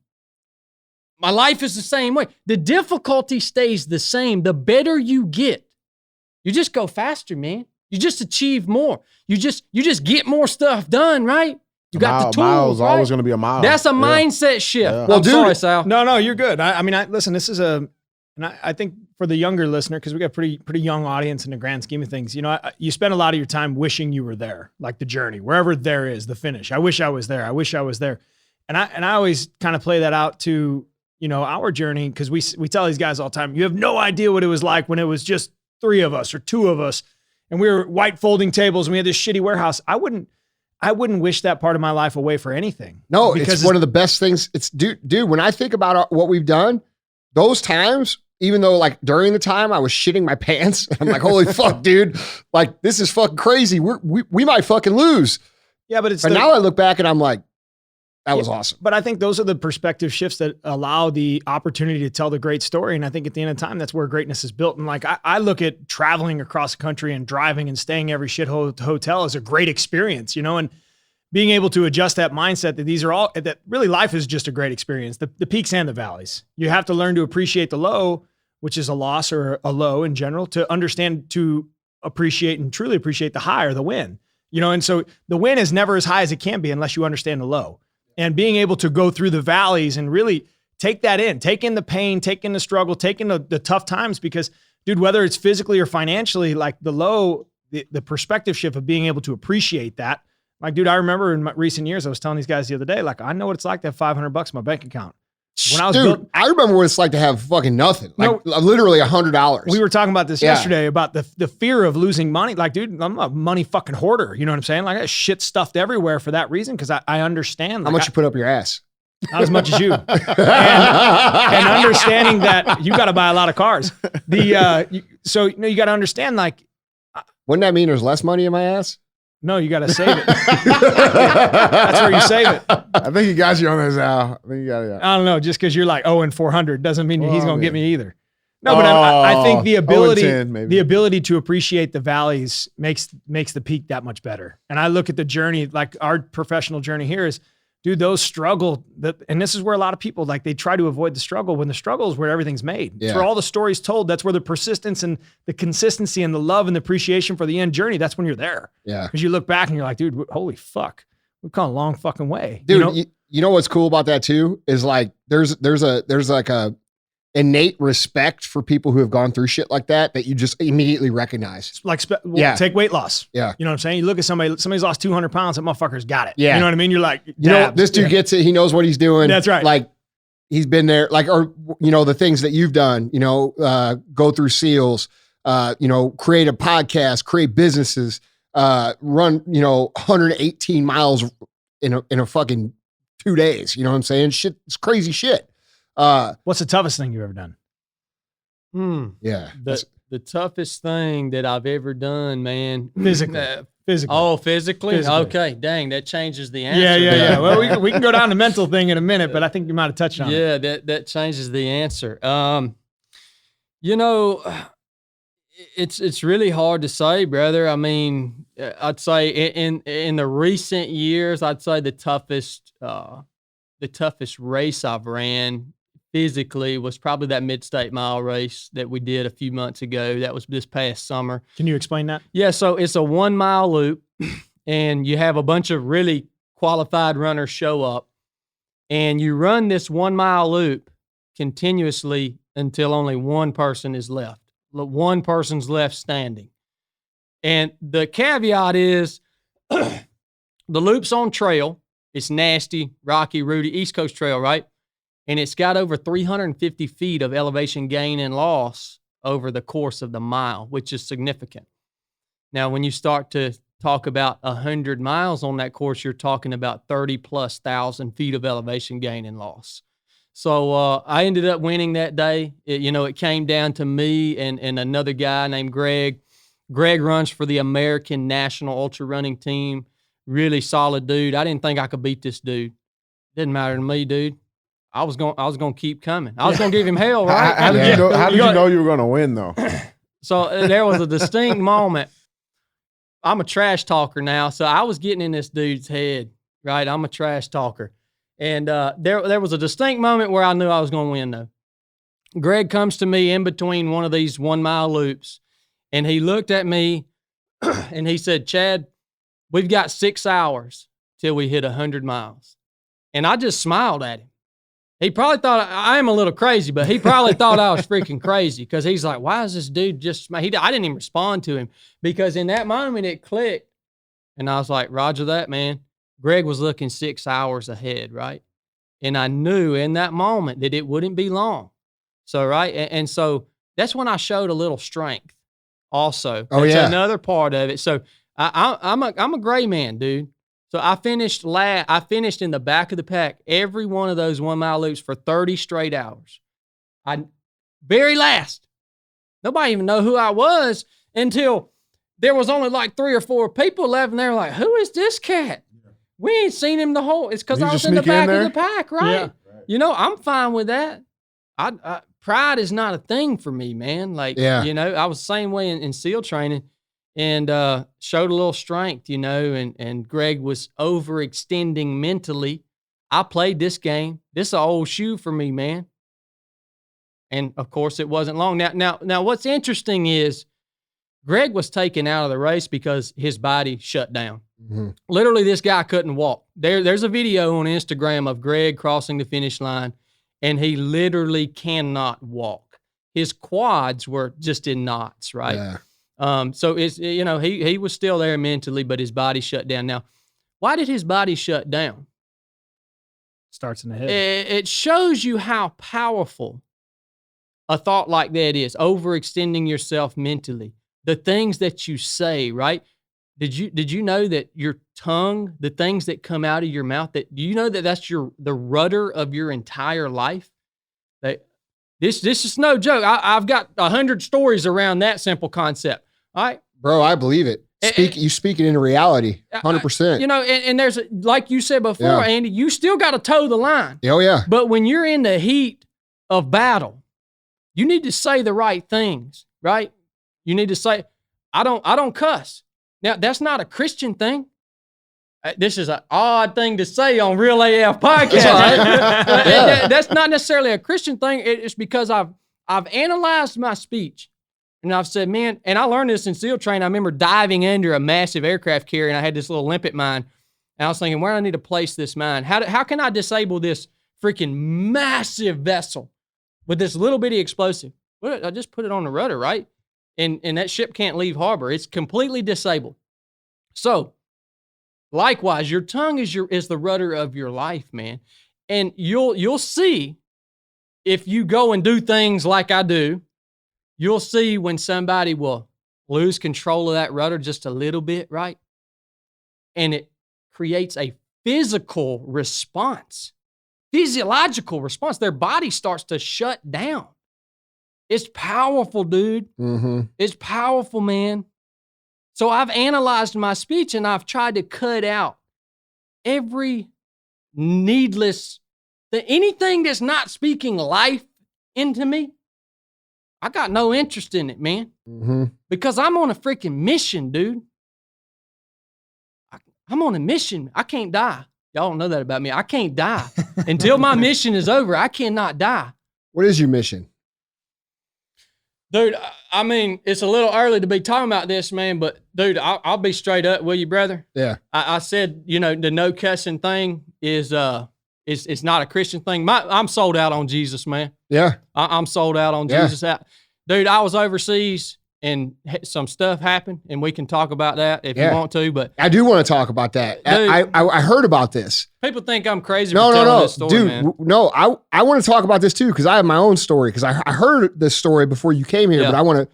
My life is the same way. The difficulty stays the same. The better you get, you just go faster, man. You just achieve more. You just get more stuff done, right? You got the tools, mile's right? always going to be a mile. That's a mindset shift. Yeah. Well, sorry, Sal. No, you're good. I mean, listen, this is and I think for the younger listener, because we got a pretty young audience in the grand scheme of things, you spend a lot of your time wishing you were there, like the journey, wherever there is, the finish. I wish I was there. I wish I was there. And I always kind of play that out to, our journey, because we tell these guys all the time, you have no idea what it was like when it was just 3 of us or 2 of us, and we were white folding tables and we had this shitty warehouse. I wouldn't wish that part of my life away for anything. No, because it's one of the best things. It's dude, when I think about what we've done, those times, even though like during the time I was shitting my pants, I'm like, holy fuck, dude, like this is fucking crazy. We might fucking lose. Yeah, but now I look back and I'm like, that was awesome. But I think those are the perspective shifts that allow the opportunity to tell the great story. And I think at the end of time, that's where greatness is built. And like, I look at traveling across the country and driving and staying every shithole hotel as a great experience, and being able to adjust that mindset that really life is just a great experience, the peaks and the valleys. You have to learn to appreciate the low, which is a loss or a low in general, to understand, to appreciate and truly appreciate the high or the win, and so the win is never as high as it can be unless you understand the low. And being able to go through the valleys and really take that in, take in the pain, take in the struggle, take in the tough times, because dude, whether it's physically or financially, like the low, the perspective shift of being able to appreciate that. Like, dude, I remember in my recent years, I was telling these guys the other day, like, I know what it's like to have $500 in my bank account. When I was I remember what it's like to have fucking nothing, like literally $100. We were talking about this yesterday about the fear of losing money. Like, dude, I'm a money fucking hoarder. You know what I'm saying? Like, I got shit stuffed everywhere for that reason, because I understand. How much you put up your ass? Not as much as you. and understanding that you got to buy a lot of cars. So you got to understand, like, wouldn't that mean there's less money in my ass? No, you got to save it. That's where you save it. I think he got you on this, Al. I think you got it. I don't know. Just because you're like 0-400 doesn't mean he's going to get me either. No, but I think the ability to appreciate the valleys makes the peak that much better. And I look at the journey, like our professional journey here is dude, those struggle and this is where a lot of people, like, they try to avoid the struggle when the struggle is where everything's made. It's where all the stories told. That's where the persistence and the consistency and the love and the appreciation for the end journey. That's when you're there. Yeah. Because you look back and you're like, dude, holy fuck. We've come a long fucking way. Dude, you know what's cool about that too is like there's like a innate respect for people who have gone through shit like that you just immediately recognize. Like, take weight loss. Yeah. You know what I'm saying? You look at somebody's lost 200 pounds, that motherfucker's got it. Yeah. You know what I mean? You're like, you know, this dude gets it. He knows what he's doing. That's right. Like, he's been there, like, or, you know, the things that you've done, you know, go through SEALs, you know, create a podcast, create businesses, run, you know, 118 miles in a fucking 2 days. You know what I'm saying? Shit, it's crazy shit. What's the toughest thing you've ever done? Yeah. The toughest thing that I've ever done, man. Physically. Oh, physically? Okay. Dang, that changes the answer. Yeah. Well, we can go down the mental thing in a minute, but I think you might have touched on it. Yeah, that changes the answer. You know, it's really hard to say, brother. I mean, I'd say in the recent years, I'd say the toughest race I've ran physically was probably that mid-state mile race that we did a few months ago. That was this past summer. Can you explain that? Yeah, so it's a 1 mile loop, and you have a bunch of really qualified runners show up, and you run this 1 mile loop continuously until only one person is left. One person's left standing. And the caveat is the loop's on trail. It's nasty, rocky, rooty, East Coast trail, right? And it's got over 350 feet of elevation gain and loss over the course of the mile, which is significant. Now, when you start to talk about 100 miles on that course, you're talking about 30,000+ feet of elevation gain and loss. So I ended up winning that day. It came down to me and another guy named Greg. Greg runs for the American National Ultra Running Team. Really solid dude. I didn't think I could beat this dude. Didn't matter to me, dude. I was gonna keep coming. I was gonna give him hell, right? How did you know you were gonna win though? So there was a distinct moment. I'm a trash talker now, so I was getting in this dude's head, right? I'm a trash talker, and there was a distinct moment where I knew I was gonna win though. Greg comes to me in between one of these 1 mile loops, and he looked at me, and he said, "Chadd, we've got 6 hours till we hit 100 miles." And I just smiled at him. He probably thought I am a little crazy, but he probably thought I was freaking crazy because he's like, why is this dude just, I didn't even respond to him because in that moment it clicked. And I was like, Roger that, man. Greg was looking 6 hours ahead, right? And I knew in that moment that it wouldn't be long. So, right. And so that's when I showed a little strength also. Oh, that's yeah. another part of it. So I'm a gray man, dude. So I finished in the back of the pack every one of those 1 mile loops for 30 straight hours. Very last. Nobody even know who I was until there was only like 3 or 4 people left, and they were like, who is this cat? We ain't seen him the whole. It's because I was in the back of the pack, right? Yeah. You know, I'm fine with that. Pride is not a thing for me, man. Like, I was the same way in SEAL training. And showed a little strength, and Greg was overextending mentally. I played this game. This is an old shoe for me, man. And, of course, it wasn't long. Now, what's interesting is Greg was taken out of the race because his body shut down. Mm-hmm. Literally, this guy couldn't walk. There's a video on Instagram of Greg crossing the finish line, and he literally cannot walk. His quads were just in knots, right? Yeah. So it's, he was still there mentally, but his body shut down. Now, why did his body shut down? Starts in the head. It shows you how powerful a thought like that is, overextending yourself mentally. The things that you say, right? Did you know that your tongue, the things that come out of your mouth, do you know that that's the rudder of your entire life? This is no joke. I've got 100 stories around that simple concept. All right, bro, I believe it. You speak it into reality, 100%. And there's like you said before, Andy, you still got to toe the line. Oh yeah. But when you're in the heat of battle, you need to say the right things, right? You need to say, I don't cuss. Now that's not a Christian thing. this is an odd thing to say on Real AF podcast. That's not necessarily a Christian thing. It's because I've analyzed my speech. And I've said, man, and I learned this in SEAL training. I remember diving under a massive aircraft carrier, and I had this little limpet mine. And I was thinking, where do I need to place this mine? How can I disable this freaking massive vessel with this little bitty explosive? Well, I just put it on the rudder, right? And that ship can't leave harbor. It's completely disabled. So, likewise, your tongue is the rudder of your life, man. And you'll see if you go and do things like I do, you'll see when somebody will lose control of that rudder just a little bit, right? And it creates a physical response, physiological response. Their body starts to shut down. It's powerful, dude. Mm-hmm. It's powerful, man. So I've analyzed my speech and I've tried to cut out every needless thing, anything that's not speaking life into me. I got no interest in it, man. Mm-hmm. Because I'm on a freaking mission, dude. I'm on a mission. I can't die. Y'all don't know that about me. I can't die. Until my mission is over, I cannot die. What is your mission? Dude, I mean, it's a little early to be talking about this, man, but dude, I'll be straight up, will you, brother? Yeah. I said, the no cussing thing is not a Christian thing. I'm sold out on Jesus, man. Yeah. I'm sold out on Jesus. Dude, I was overseas and some stuff happened, and we can talk about that if you want to. But I do want to talk about that. Dude, I heard about this. People think I'm crazy for telling this story, dude, man. No, I want to talk about this too because I have my own story because I heard this story before you came here, but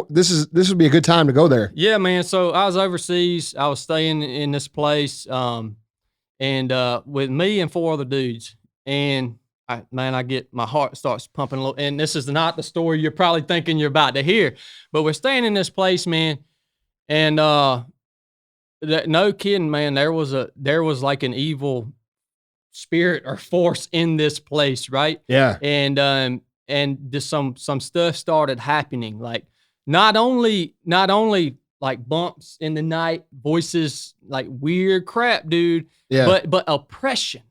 this would be a good time to go there. Yeah, man. So I was overseas. I was staying in this place, and with me and 4 other dudes, and I get my heart starts pumping a little. And this is not the story you're probably thinking you're about to hear, but we're staying in this place, man, and no kidding, man. There was like an evil spirit or force in this place, right? Yeah. And just some stuff started happening, like not only like bumps in the night, voices, like weird crap, dude. Yeah. But oppression.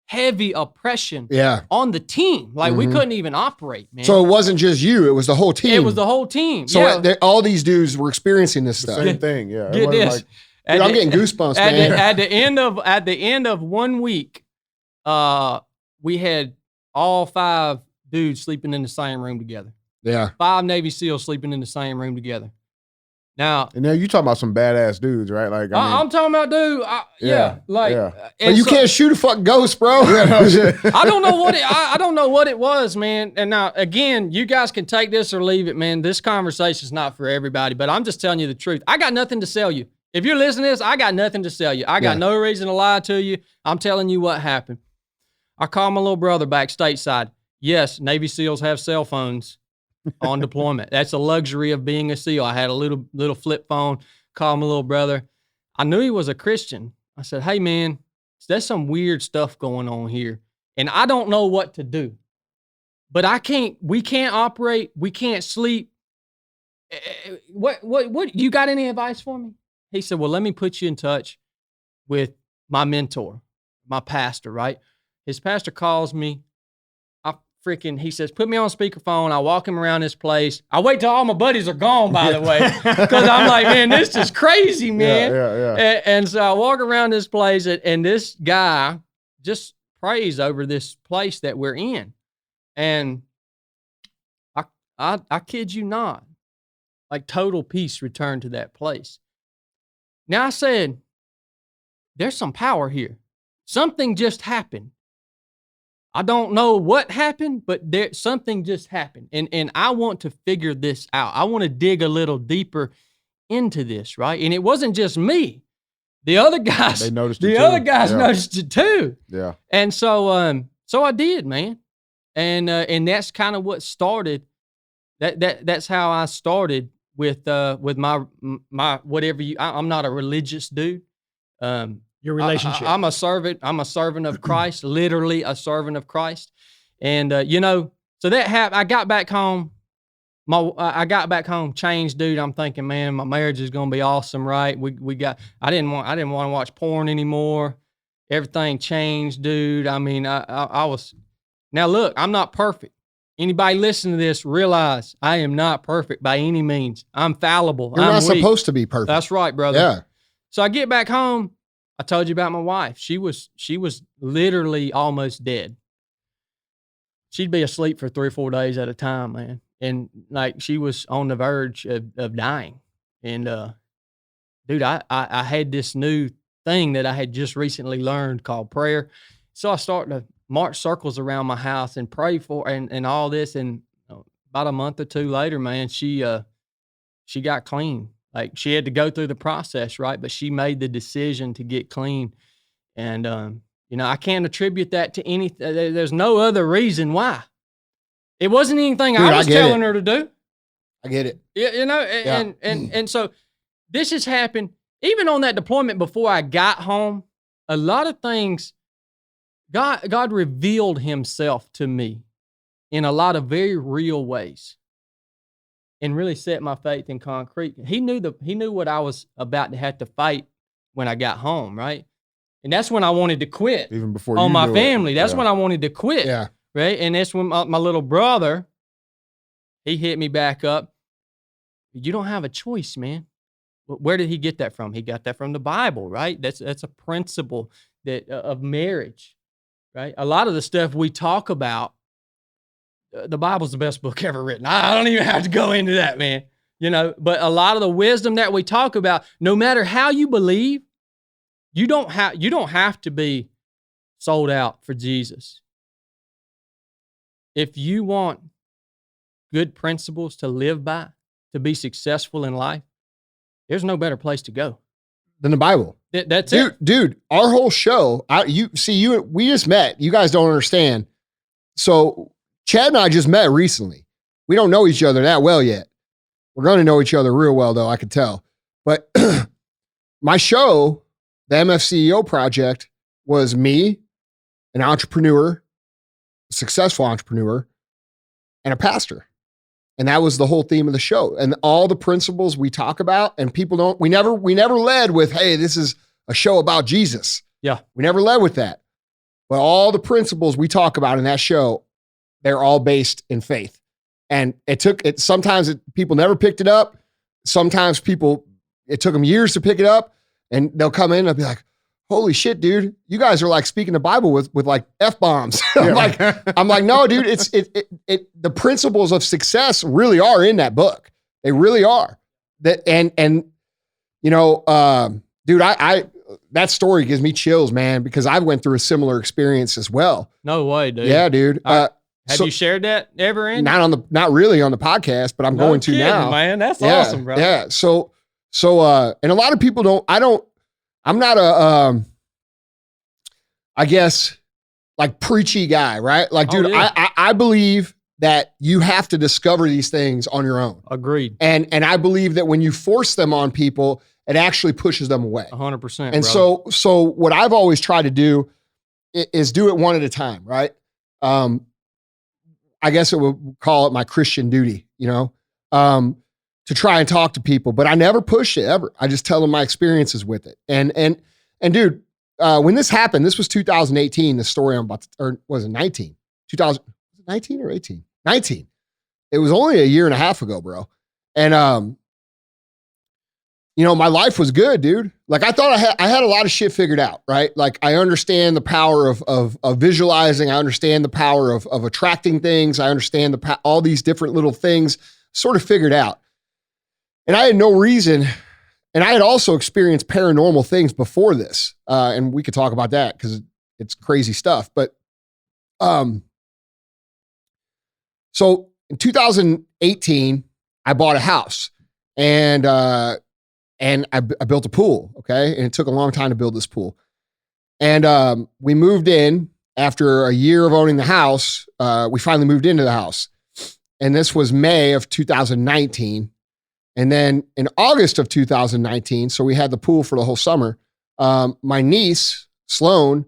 Heavy oppression on the team. Like we couldn't even operate, man. So it wasn't just you, it was the whole team. It was the whole team. So all these dudes were experiencing this stuff. Same thing, yeah. Get this. Like, dude, I'm getting goosebumps, man. At the end of 1 week, we had all 5 dudes sleeping in the same room together. Yeah. 5 Navy SEALs sleeping in the same room together. Now, and now you talking about some badass dudes, right? Like I'm talking about, dude. But you can't shoot a fucking ghost, bro. I don't know what I don't know what it was, man. And now again, you guys can take this or leave it, man. This conversation is not for everybody, but I'm just telling you the truth. I got nothing to sell you. If you're listening to this, I got nothing to sell you. I got no reason to lie to you. I'm telling you what happened. I called my little brother back stateside. Yes, Navy SEALs have cell phones on deployment. That's a luxury of being a SEAL. I had a little flip phone, called my little brother. I knew he was a Christian. I said, hey man, there's some weird stuff going on here. And I don't know what to do. But we can't operate, we can't sleep. What you got any advice for me? He said, well, let me put you in touch with my mentor, my pastor, right? His pastor calls me. He says, put me on speakerphone. I walk him around this place. I wait till all my buddies are gone, by the way, because I'm like, man, this is crazy, man. Yeah. And so I walk around this place, and this guy just prays over this place that we're in. And I kid you not, like total peace returned to that place. Now I said, there's some power here. Something just happened. I don't know what happened, but something just happened. And I want to figure this out. I want to dig a little deeper into this, right? And it wasn't just me. The other guys, noticed it too. Yeah. And so I did, man. And that's kind of what started. That's how I started with my whatever I'm not a religious dude. Your relationship. I'm a servant. I'm a servant of Christ, literally a servant of Christ. And, so that happened. I got back home. I got back home, changed, dude. I'm thinking, man, my marriage is gonna be awesome, right? I didn't want to watch porn anymore. Everything changed, dude. I mean, I was. Now look, I'm not perfect. Anybody listening to this, realize I am not perfect by any means. I'm fallible. You're I'm not weak. supposed to be perfect. That's right, brother. Yeah. So I get back home. I told you about my wife. She was literally almost dead. She'd be asleep for 3 or 4 days at a time, man. And like she was on the verge of dying. And dude, I had this new thing that I had just recently learned called prayer. So I started to march circles around my house and pray for and all this. And about a month or two later, man, she got clean. Like she had to go through the process, right? But she made the decision to get clean. And I can't attribute that to anything. There's no other reason why. It wasn't anything I was telling her to do. I get it. Yeah, and so this has happened even on that deployment before I got home. A lot of things, God revealed himself to me in a lot of very real ways and really set my faith in concrete. He knew what I was about to have to fight when I got home, right? And that's when I wanted to quit. Even before on you my knew family. it. That's when I wanted to quit. Yeah. Right. And that's when my little brother, he hit me back up. You don't have a choice, man. Where did he get that from? He got that from the Bible, right? That's a principle that of marriage, right? A lot of the stuff we talk about, the Bible's the best book ever written. I don't even have to go into that, man. But a lot of the wisdom that we talk about, no matter how you believe, you don't have to be sold out for Jesus. If you want good principles to live by, to be successful in life, there's no better place to go Than the Bible. That's it. Dude, our whole show, we just met. You guys don't understand. So Chadd and I just met recently. We don't know each other that well yet. We're going to know each other real well, though, I could tell. But my show, the MFCEO Project, was me, an entrepreneur, a successful entrepreneur, and a pastor. And that was the whole theme of the show. And all the principles we talk about, and we never led with, hey, this is a show about Jesus. Yeah. We never led with that. But all the principles we talk about in that show, they're all based in faith. And sometimes people never picked it up. Sometimes it took them years to pick it up, and they'll come in and be like, holy shit, dude, you guys are like speaking the Bible with like F-bombs. I'm like, no, dude, the principles of success really are in that book. They really are. Dude, that story gives me chills, man, because I went through a similar experience as well. No way, dude. Yeah, dude. Have you shared that ever, Andy? Not really on the podcast, but I'm going to now. Man, that's awesome, bro. Yeah. So, and a lot of people I'm not I guess, like preachy guy, right? Like, dude, I believe that you have to discover these things on your own. Agreed. And I believe that when you force them on people, it actually pushes them away. 100%. And so what I've always tried to do is do it one at a time, right? I guess it would call it my Christian duty, to try and talk to people, but I never push it ever. I just tell them my experiences with it. And dude, when this happened, this was 2018, the story I'm about to, or was it 19? 2019 or 18? 19. It was only a year and a half ago, bro. And, my life was good, dude. Like I thought I had a lot of shit figured out, right? Like I understand the power of visualizing. I understand the power of attracting things. I understand all these different little things sort of figured out. And I had no reason. And I had also experienced paranormal things before this. And we could talk about that because it's crazy stuff. But so in 2018, I bought a house and I built a pool. Okay. And it took a long time to build this pool. And we moved in after a year of owning the house. We finally moved into the house. And this was May of 2019. And then in August of 2019, so we had the pool for the whole summer, my niece, Sloan,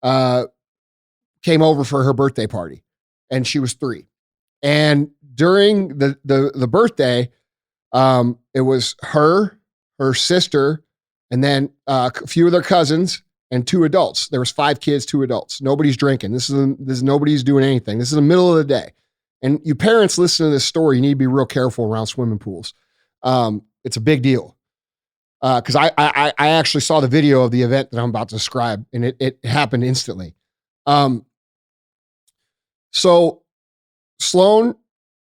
came over for her birthday party, and she was 3. And during the birthday, it was her sister, and then a few of their cousins and 2 adults. There was 5 kids, 2 adults. Nobody's drinking. This is nobody's doing anything. This is the middle of the day. And you parents listen to this story, you need to be real careful around swimming pools. It's a big deal. Because I actually saw the video of the event that I'm about to describe, and it happened instantly. So Sloan,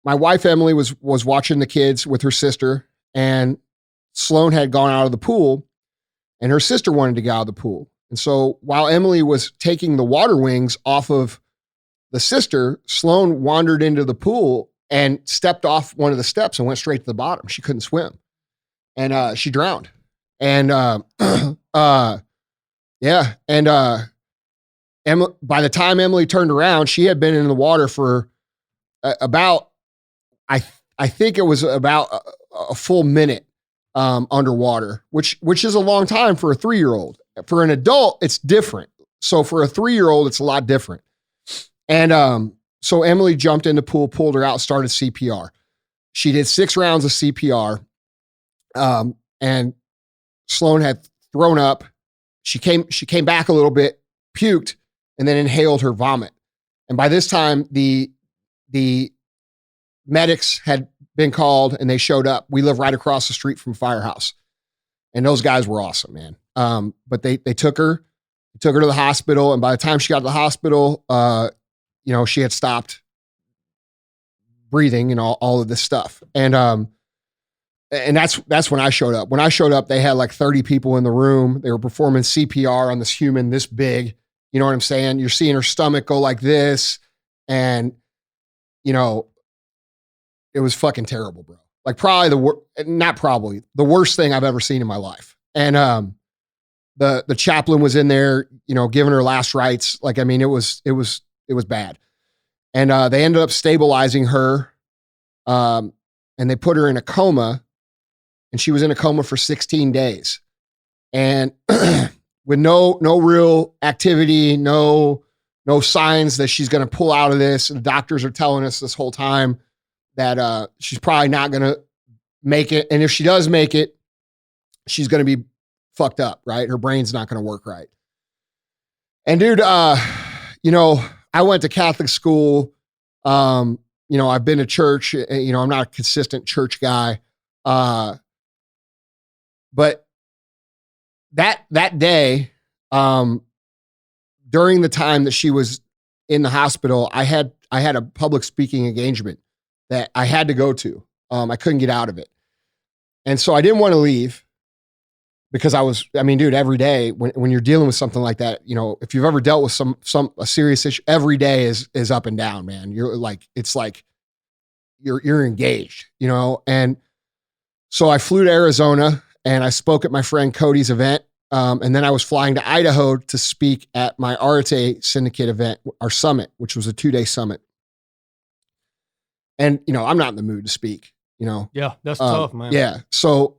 my wife Emily was watching the kids with her sister, and Sloan had gone out of the pool, and her sister wanted to get out of the pool. And so while Emily was taking the water wings off of the sister, Sloan wandered into the pool and stepped off one of the steps and went straight to the bottom. She couldn't swim, and she drowned. And yeah, and by the time Emily turned around, she had been in the water for about, I think it was about a full minute underwater, which is a long time for a 3-year-old. For an adult, it's different. So for a 3-year-old, it's a lot different. And so Emily jumped in the pool, pulled her out, started CPR. She did 6 rounds of CPR, and Sloan had thrown up. She came back a little bit, puked, and then inhaled her vomit. And by this time, the medics had been called and they showed up. We live right across the street from Firehouse, and those guys were awesome, man. But they took her to the hospital, and by the time she got to the hospital, she had stopped breathing and all of this stuff. And that's when I showed up. When I showed up, they had like 30 people in the room. They were performing CPR on this human this big. You know what I'm saying? You're seeing her stomach go like this, and it was fucking terrible, bro. Like probably the worst thing I've ever seen in my life. And the chaplain was in there, giving her last rites. Like, I mean, it was bad. And they ended up stabilizing her, and they put her in a coma, and she was in a coma for 16 days. And with no real activity, no signs that she's going to pull out of this. And the doctors are telling us this whole time that she's probably not going to make it. And if she does make it, she's going to be fucked up, right? Her brain's not going to work right. And dude, I went to Catholic school. I've been to church. I'm not a consistent church guy. But that day, during the time that she was in the hospital, I had a public speaking engagement that I had to go to. I couldn't get out of it. And so I didn't want to leave because dude, every day when you're dealing with something like that, if you've ever dealt with a serious issue, every day is up and down, man. You're like, it's like you're engaged, And so I flew to Arizona and I spoke at my friend Cody's event. And then I was flying to Idaho to speak at my Arte Syndicate event, our summit, which was a 2-day summit. And, I'm not in the mood to speak, Yeah, that's tough, man. Yeah. So,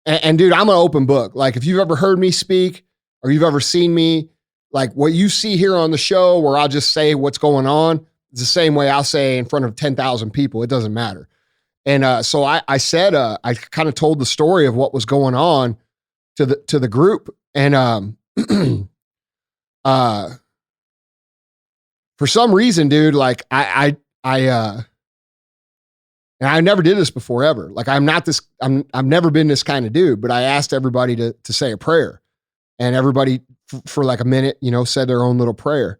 and dude, I'm an open book. Like if you've ever heard me speak or you've ever seen me, like what you see here on the show where I'll just say what's going on, it's the same way I'll say in front of 10,000 people. It doesn't matter. And so I said, I kind of told the story of what was going on to the group. And for some reason, dude, like and I never did this before ever. Like I've never been this kind of dude, but I asked everybody to say a prayer, and everybody for like a minute, said their own little prayer.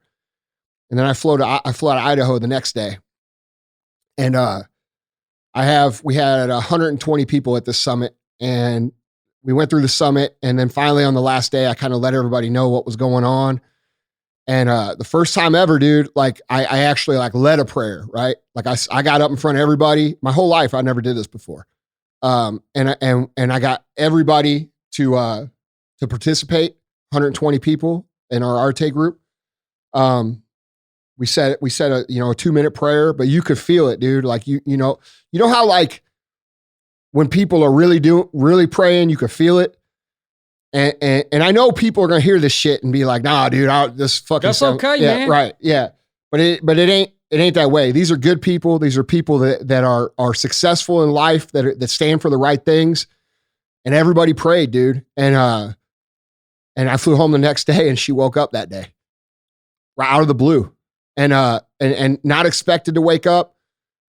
And then I flew to Idaho the next day, and we had 120 people at this summit, and we went through the summit. And then finally on the last day, I kind of let everybody know what was going on. And the first time ever, dude, like I actually like led a prayer, right? Like I got up in front of everybody. My whole life, I never did this before. And I got everybody to participate, 120 people in our Arte group. We said a 2-minute prayer, but you could feel it, dude. Like you know how like when people are really praying, you could feel it. And I know people are gonna hear this shit and be like, "Nah, dude, this fucking that's okay, yeah, man." Right? Yeah, but it ain't it ain't that way. These are good people. These are people that are successful in life, that stand for the right things. And everybody prayed, dude. And I flew home the next day, and she woke up that day, right out of the blue, and not expected to wake up.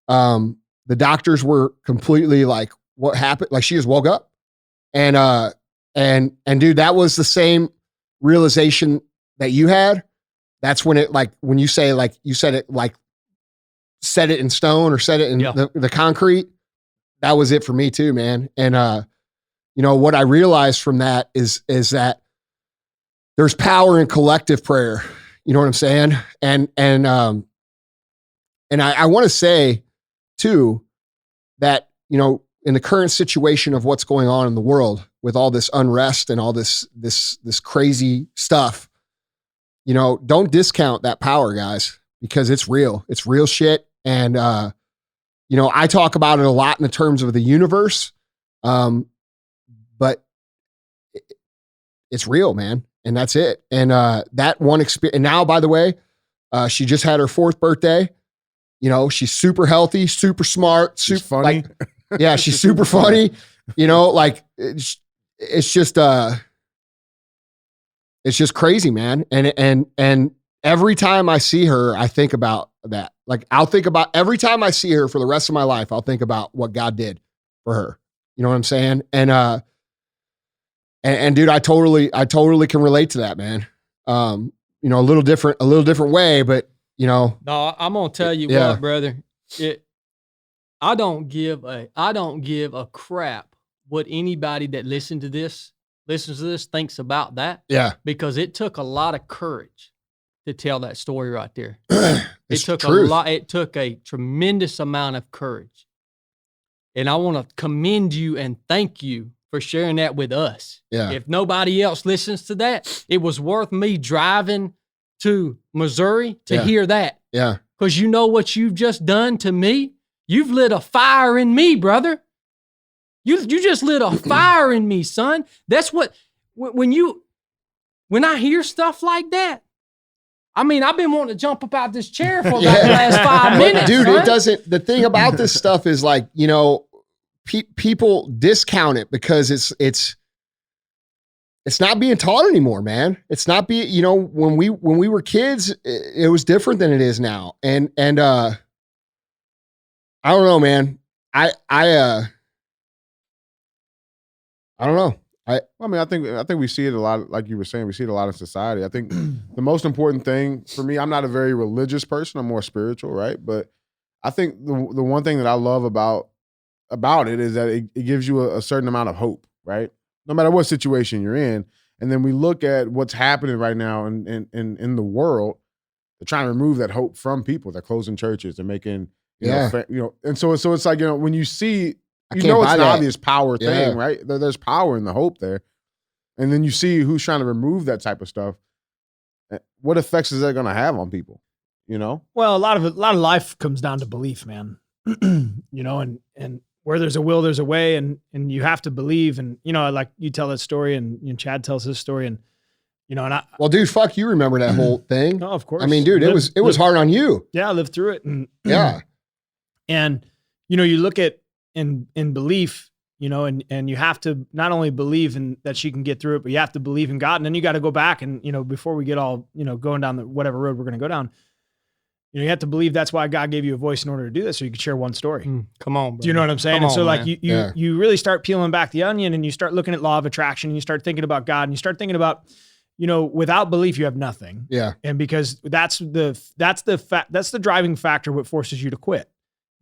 The doctors were completely like, what happened? Like, she just woke up. And dude, that was the same realization that you had. That's when it, like, when you say, like, you said it, like, set it in stone or set it in the concrete. That was it for me too, man. And, what I realized from that is that there's power in collective prayer. You know what I'm saying? And I want to say too, that, in the current situation of what's going on in the world with all this unrest and all this crazy stuff, don't discount that power, guys, because it's real. It's real shit. And, I talk about it a lot in the terms of the universe. But it's real, man. And that's it. And, that one experience, and now, by the way, she just had her 4th birthday. She's super healthy, super smart, super funny. Yeah, she's super funny. It's just crazy, man. And every time I see her, I think about that. Like, I'll think about every time I see her for the rest of my life, I'll think about what God did for her. You know what I'm saying? And dude, I totally can relate to that, man. A little different way, but No, I'm gonna tell you what, brother. I don't give a crap what anybody that listens to this thinks about that. Yeah. Because it took a lot of courage to tell that story right there. It took a tremendous amount of courage. And I want to commend you and thank you for sharing that with us. Yeah. If nobody else listens to that, it was worth me driving to Missouri to hear that. Yeah. Because you know what you've just done to me? You've lit a fire in me, brother. You just lit a fire in me, son. That's what, when I hear stuff like that, I mean, I've been wanting to jump up out this chair for about the last 5 minutes. Dude, son. the thing about this stuff is, like, people discount it because it's not being taught anymore, man. It's not when we were kids, it was different than it is now. And I don't know, man. I don't know. I think we see it a lot. Like you were saying, we see it a lot in society. I think the most important thing for me, I'm not a very religious person. I'm more spiritual, right? But I think the one thing that I love about it is that it gives you a certain amount of hope, right? No matter what situation you're in. And then we look at what's happening right now in the world. They're trying to remove that hope from people. They're closing churches. They're making, and so it's like, when you see, it's an obvious power thing, right? There's power in the hope there. And then you see who's trying to remove that type of stuff. What effects is that going to have on people? Well, a lot of life comes down to belief, man. And where there's a will, there's a way, and you have to believe. And like you tell that story, and Chadd tells his story, and well, dude, fuck, you remember that whole thing? No, of course. I mean, dude, it was hard on you. Yeah, I lived through it, and and you look at in belief, and you have to not only believe in that she can get through it, but you have to believe in God, and then you got to go back and before we get all going down the whatever road we're going to go down. You have to believe that's why God gave you a voice in order to do this, so you could share one story. Come on, bro. Do you know what I'm saying? Come and so, on, like, man. you really start peeling back the onion, and you start looking at law of attraction, and you start thinking about God, and you start thinking about, without belief, you have nothing. Yeah. And because that's the driving factor, what forces you to quit,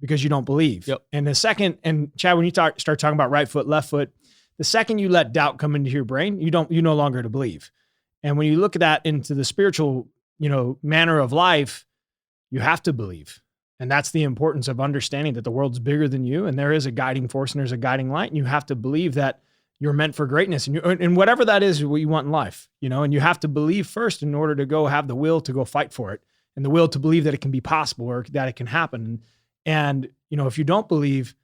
because you don't believe. Yep. And the second, and Chadd, when you start talking about right foot, left foot, the second you let doubt come into your brain, you no longer to believe. And when you look at that into the spiritual, manner of life, you have to believe. And that's the importance of understanding that the world's bigger than you, and there is a guiding force and there's a guiding light, and you have to believe that you're meant for greatness, and whatever that is, what you want in life, and you have to believe first in order to go have the will to go fight for it, and the will to believe that it can be possible or that it can happen. And if you don't believe,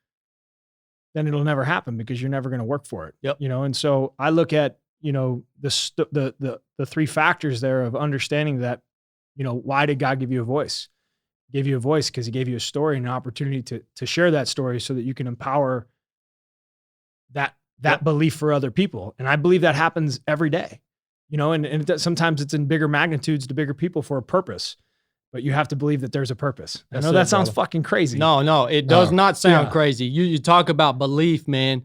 then it'll never happen because you're never going to work for it. Yep. And so I look at the 3 factors there of understanding that why did God give you a voice? He gave you a voice because he gave you a story and an opportunity to share that story so that you can empower that belief for other people. And I believe that happens every day, you know, and sometimes it's in bigger magnitudes to bigger people for a purpose, but you have to believe that there's a purpose. I know that sounds fucking crazy. No, it does not sound crazy. You talk about belief, man.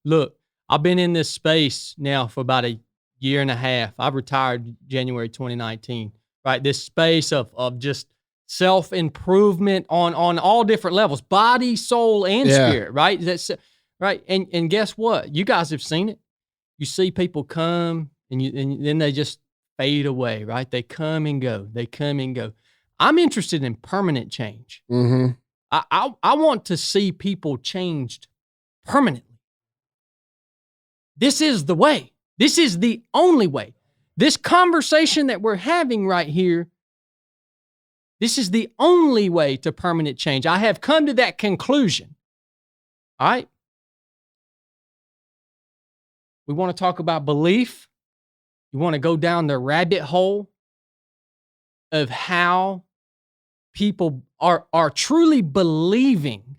Look, I've been in this space now for about a year and a half. I've retired January 2019, right? This space of just self-improvement on all different levels, body, soul, and spirit, right? That's right. And guess what? You guys have seen it. You see people come and then they just fade away, right? They come and go. They come and go. I'm interested in permanent change. Mm-hmm. I want to see people changed permanently. This is the way. This is the only way. This conversation that we're having right here, this is the only way to permanent change. I have come to that conclusion. All right? We want to talk about belief. You want to go down the rabbit hole of how people are truly believing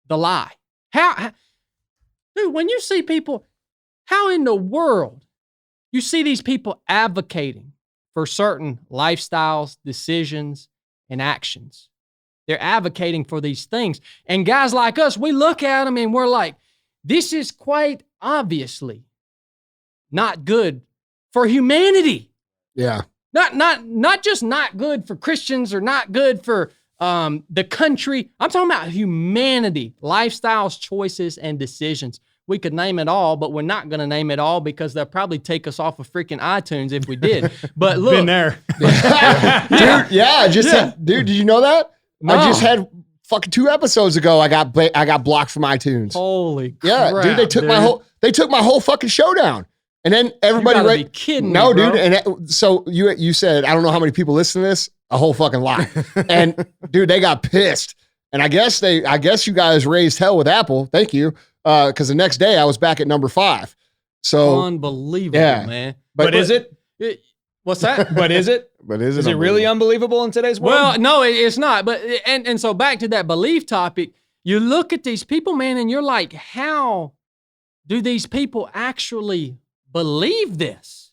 the lie. How dude, when you see people, how in the world you see these people advocating for certain lifestyles, decisions, and actions? They're advocating for these things. And guys like us, we look at them and we're like, this is quite obviously not good for humanity. Yeah. Not just not good for Christians or not good for the country. I'm talking about humanity, lifestyles, choices, and decisions. We could name it all, but we're not going to name it all because they'll probably take us off of freaking iTunes if we did. But look. Been there. Dude, dude, did you know that? No. I just had fucking 2 episodes ago, I got blocked from iTunes. Holy Yeah, crap, dude, they took my whole fucking show down. And then everybody, you gotta be kidding no, me, bro. dude. And so you said, I don't know how many people listen to this, a whole fucking lot. And dude, they got pissed. And I guess you guys raised hell with Apple. Thank you. Because the next day I was back at number 5. So unbelievable, man. But is it? What's that? But is it? But is it really unbelievable in today's world? Well, no, it's not. But and so back to that belief topic, you look at these people, man, and you're like, how do these people actually believe this?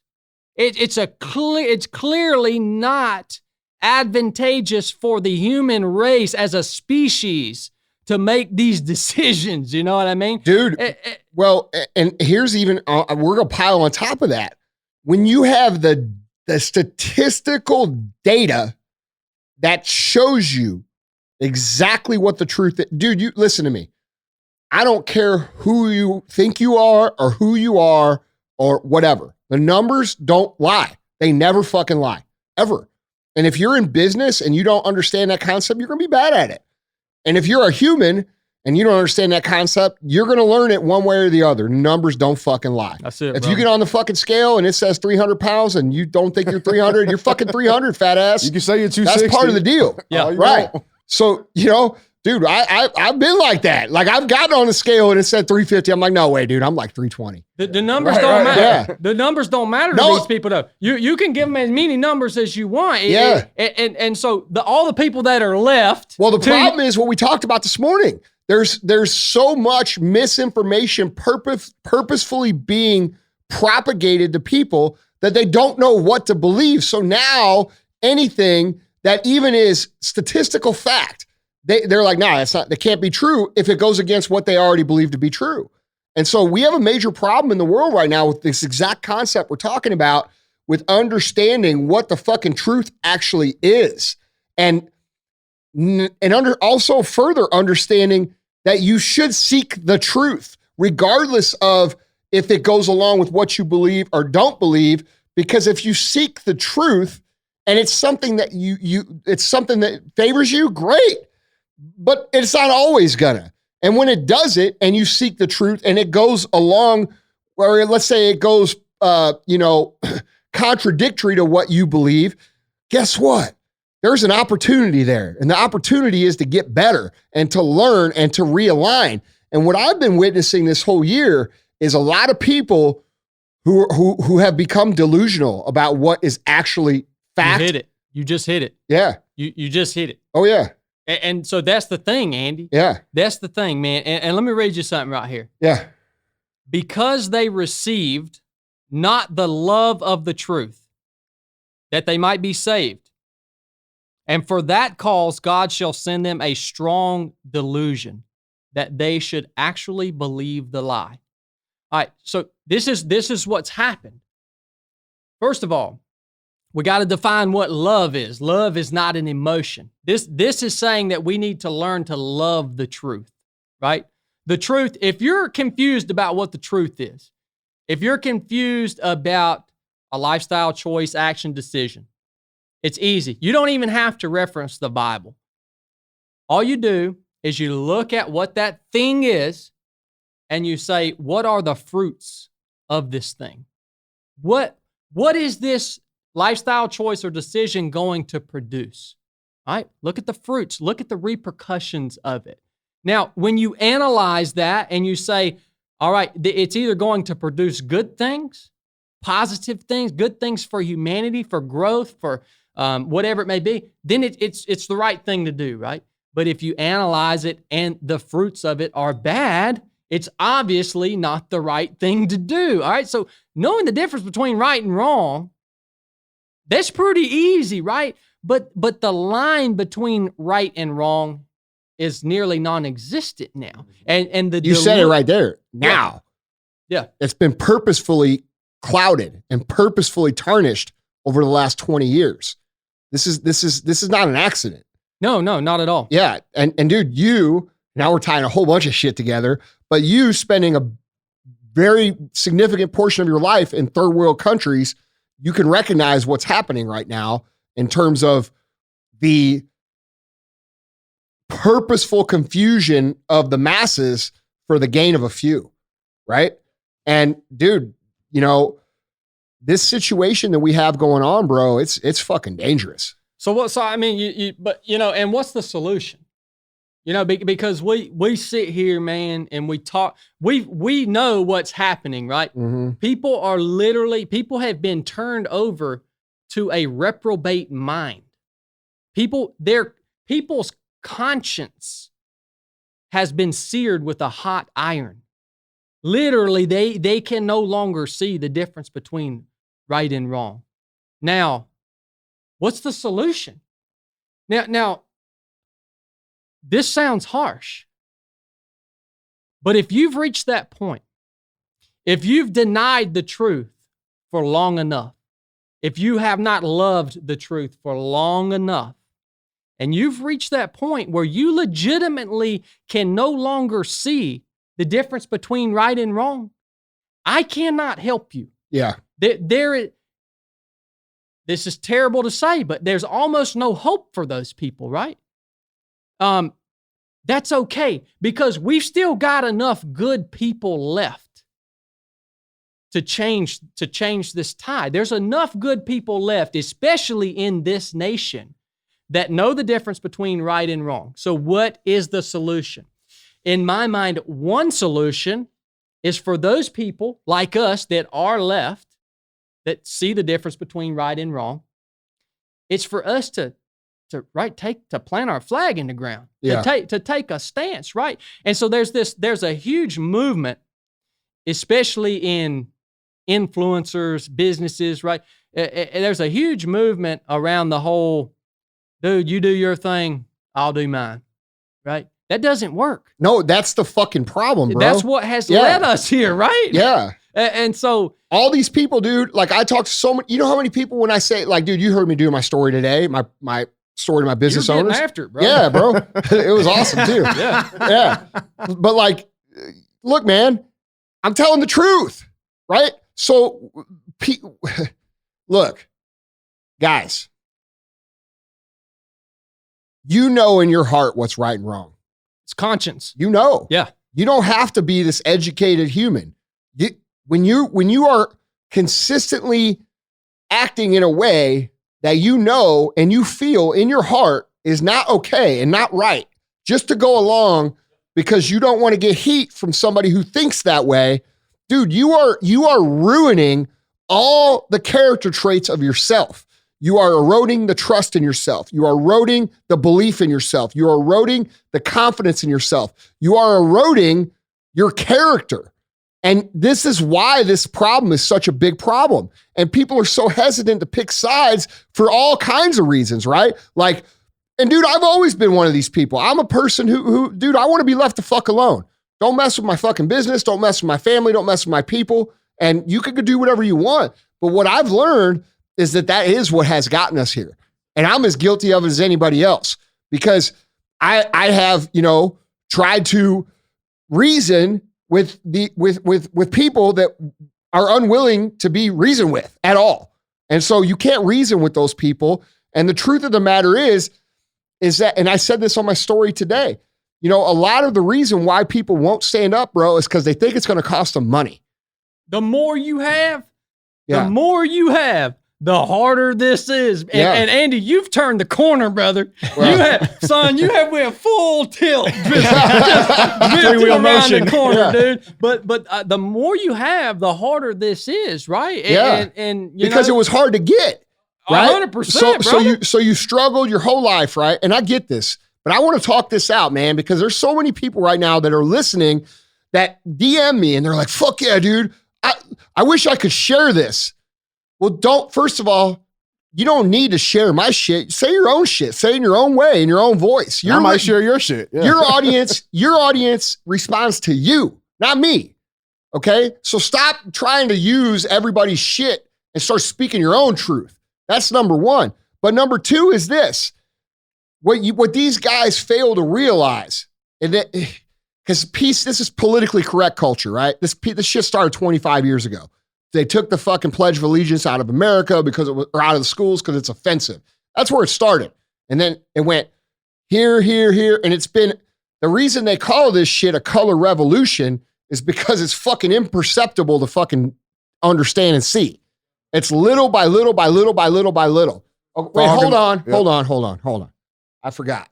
It's clearly not advantageous for the human race as a species to make these decisions. You know what I mean? Dude, well, and here's even, we're going to pile on top of that. When you have the statistical data that shows you exactly what the truth is. Dude, you listen to me. I don't care who you think you are or who you are or whatever. The numbers don't lie. They never fucking lie, ever. And if you're in business and you don't understand that concept, you're going to be bad at it. And if you're a human and you don't understand that concept, you're going to learn it one way or the other. Numbers don't fucking lie. That's it, If bro. you get on the fucking scale and it says 300 pounds and you don't think you're 300, you're fucking 300, fat ass. You can say you're 260. That's part of the deal. Yeah. Right. So, dude, I've been like that. Like, I've gotten on the scale and it said 350. I'm like, no way, dude. I'm like 320. The numbers don't matter. Yeah. The numbers don't matter to these people, though. You can give them as many numbers as you want. Yeah. And so all the people that are left. Well, the problem is what we talked about this morning. There's so much misinformation purposefully being propagated to people that they don't know what to believe. So now anything that even is statistical fact, they're like, nah, that can't be true if it goes against what they already believe to be true. And so we have a major problem in the world right now with this exact concept we're talking about, with understanding what the fucking truth actually is. And also further understanding that you should seek the truth, regardless of if it goes along with what you believe or don't believe, because if you seek the truth and it's something that it's something that favors you, great, but it's not always gonna. And when it does it and you seek the truth and it goes along, or let's say it goes, contradictory to what you believe, guess what? There's an opportunity there. And the opportunity is to get better and to learn and to realign. And what I've been witnessing this whole year is a lot of people who have become delusional about what is actually fact You just hit it. Yeah. You just hit it. Oh, yeah. And so that's the thing, Andy. Yeah. That's the thing, man. And let me read you something right here. Yeah. Because they received not the love of the truth, that they might be saved. And for that cause, God shall send them a strong delusion, that they should actually believe the lie. All right, so this is what's happened. First of all, we got to define what love is. Love is not an emotion. This is saying that we need to learn to love the truth, right? The truth, if you're confused about what the truth is, if you're confused about a lifestyle choice, action, decision, it's easy. You don't even have to reference the Bible. All you do is you look at what that thing is and you say, what are the fruits of this thing? What is this lifestyle choice or decision going to produce? All right, look at the fruits. Look at the repercussions of it. Now, when you analyze that and you say, all right, it's either going to produce good things, positive things, good things for humanity, for growth, for whatever it may be, then it's the right thing to do, right? But if you analyze it and the fruits of it are bad, it's obviously not the right thing to do, all right? So knowing the difference between right and wrong, that's pretty easy, right? But the line between right and wrong is nearly non-existent now. And you said it right there. Now. Yeah. It's been purposefully clouded and purposefully tarnished over the last 20 years. This is not an accident. No, not at all. Yeah. And dude, now we're tying a whole bunch of shit together, but you spending a very significant portion of your life in third world countries, you can recognize what's happening right now in terms of the purposeful confusion of the masses for the gain of a few, right? And dude, this situation that we have going on, bro, it's fucking dangerous. So I mean, and what's the solution? Because we sit here, man, and we talk, we know what's happening, right? Mm-hmm. People have been turned over to a reprobate mind. People's conscience has been seared with a hot iron. Literally, they can no longer see the difference between right and wrong. Now, what's the solution? Now, this sounds harsh, but if you've reached that point, if you've denied the truth for long enough, if you have not loved the truth for long enough, and you've reached that point where you legitimately can no longer see the difference between right and wrong, I cannot help you. Yeah. This is terrible to say, but there's almost no hope for those people, right? That's okay, because we've still got enough good people left to change this tide. There's enough good people left, especially in this nation, that know the difference between right and wrong. So what is the solution? In my mind, one solution is for those people like us that are left, that see the difference between right and wrong. It's for us to plant our flag in the ground, to take a stance, right? And so there's a huge movement, especially in influencers, businesses, right? There's a huge movement around the whole, dude, you do your thing, I'll do mine, right? That doesn't work. No, that's the fucking problem, bro. That's what has led us here, right? Yeah. And so all these people, dude, like I talk to so many, you know how many people when I say, like, dude, you heard me do my story today, my story to my business you're owners. getting after it, bro. Yeah, bro. It was awesome too. Yeah. But like, look, man, I'm telling the truth, right? So, look, guys, you know in your heart what's right and wrong. It's conscience. You know. Yeah. You don't have to be this educated human. When you are consistently acting in a way that you know and you feel in your heart is not okay and not right, just to go along because you don't want to get heat from somebody who thinks that way, dude, you are ruining all the character traits of yourself. you are eroding the trust in yourself. You are eroding the belief in yourself. You are eroding the confidence in yourself. You are eroding your character. And this is why this problem is such a big problem. And people are so hesitant to pick sides for all kinds of reasons, right? Like, and dude, I've always been one of these people. I'm a person who dude, I want to be left the fuck alone. Don't mess with my fucking business. Don't mess with my family. Don't mess with my people. And you can do whatever you want. But what I've learned is that is what has gotten us here. And I'm as guilty of it as anybody else, because I have, tried to reason with people that are unwilling to be reasoned with at all. And so you can't reason with those people. And the truth of the matter is that, and I said this on my story today, a lot of the reason why people won't stand up, bro, is because they think it's going to cost them money. The more you have, the harder this is. And Andy, you've turned the corner, brother. Well, you have went full tilt. Three-wheel motion. The corner, dude. But the more you have, the harder this is, right? And because it was hard to get, right? 100%, so you struggled your whole life, right? And I get this, but I want to talk this out, man, because there's so many people right now that are listening that DM me and they're like, fuck yeah, dude. I wish I could share this. Well, first of all, you don't need to share my shit. Say your own shit. Say it in your own way, in your own voice. I might share your shit. Yeah. Your audience responds to you, not me. Okay? So stop trying to use everybody's shit and start speaking your own truth. That's number one. But number two is this. What these guys fail to realize, and that, because this is politically correct culture, right? This shit started 25 years ago. They took the fucking Pledge of Allegiance out of America or out of the schools because it's offensive. That's where it started. And then it went here. And it's been, the reason they call this shit a color revolution is because it's fucking imperceptible to fucking understand and see. It's little by little by little by little by little. Oh, wait, hold on. I forgot.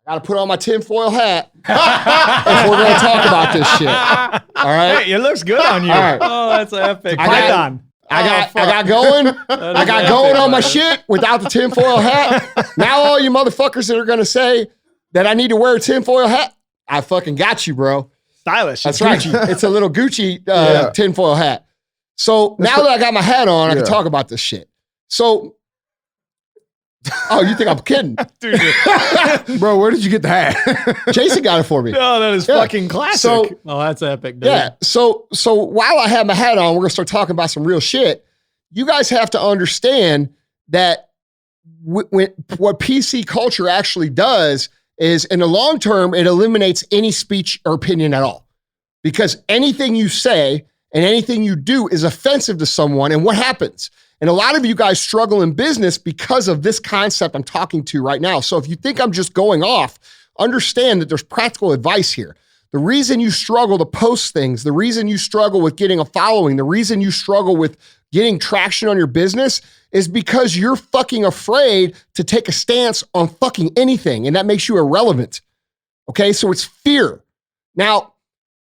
I got to put on my tinfoil hat if we're going to talk about this shit. All right? Hey, it looks good on you. All right. Oh, that's epic. I got going on my shit without the tinfoil hat. Now all you motherfuckers that are going to say that I need to wear a tinfoil hat, I fucking got you, bro. Stylish. That's right. It's a little Gucci tinfoil hat. So now that I got my hat on, I can talk about this shit. So... Oh, you think I'm kidding? Dude. Bro, where did you get the hat? Jason got it for me. Oh, that is fucking classic. That's epic, dude. Yeah. So while I have my hat on, we're going to start talking about some real shit. You guys have to understand that what PC culture actually does is, in the long term, it eliminates any speech or opinion at all. Because anything you say and anything you do is offensive to someone. And what happens? And a lot of you guys struggle in business because of this concept I'm talking to right now. So if you think I'm just going off, understand that there's practical advice here. The reason you struggle to post things, the reason you struggle with getting a following, the reason you struggle with getting traction on your business is because you're fucking afraid to take a stance on fucking anything. And that makes you irrelevant. Okay, so it's fear. Now,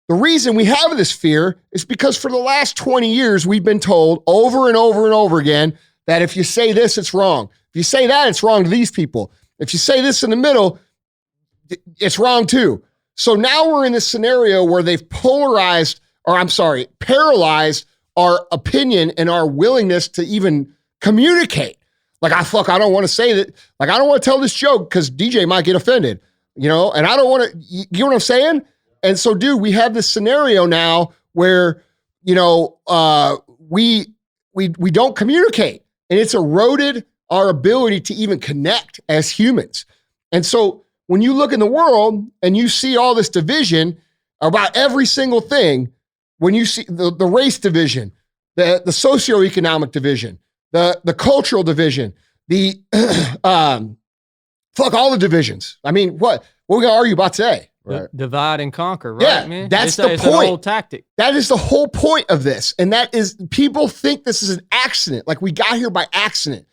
the reason we have this fear is because for the last 20 years, we've been told over and over and over again that if you say this, it's wrong. If you say that, it's wrong to these people. If you say this in the middle, it's wrong too. So now we're in this scenario where they've paralyzed our opinion and our willingness to even communicate. Like, I don't want to say that. Like, I don't want to tell this joke because DJ might get offended, and I don't want to, you know what I'm saying? And so, dude, we have this scenario now where, we don't communicate, and it's eroded our ability to even connect as humans. And so when you look in the world and you see all this division about every single thing, when you see the race division, the socioeconomic division, the cultural division, the all the divisions. I mean, what are we gonna argue about today? Right. Divide and conquer, right, yeah, man? That's the point. It's an old tactic. That is the whole point of this. And that is, people think this is an accident. Like, we got here by accident.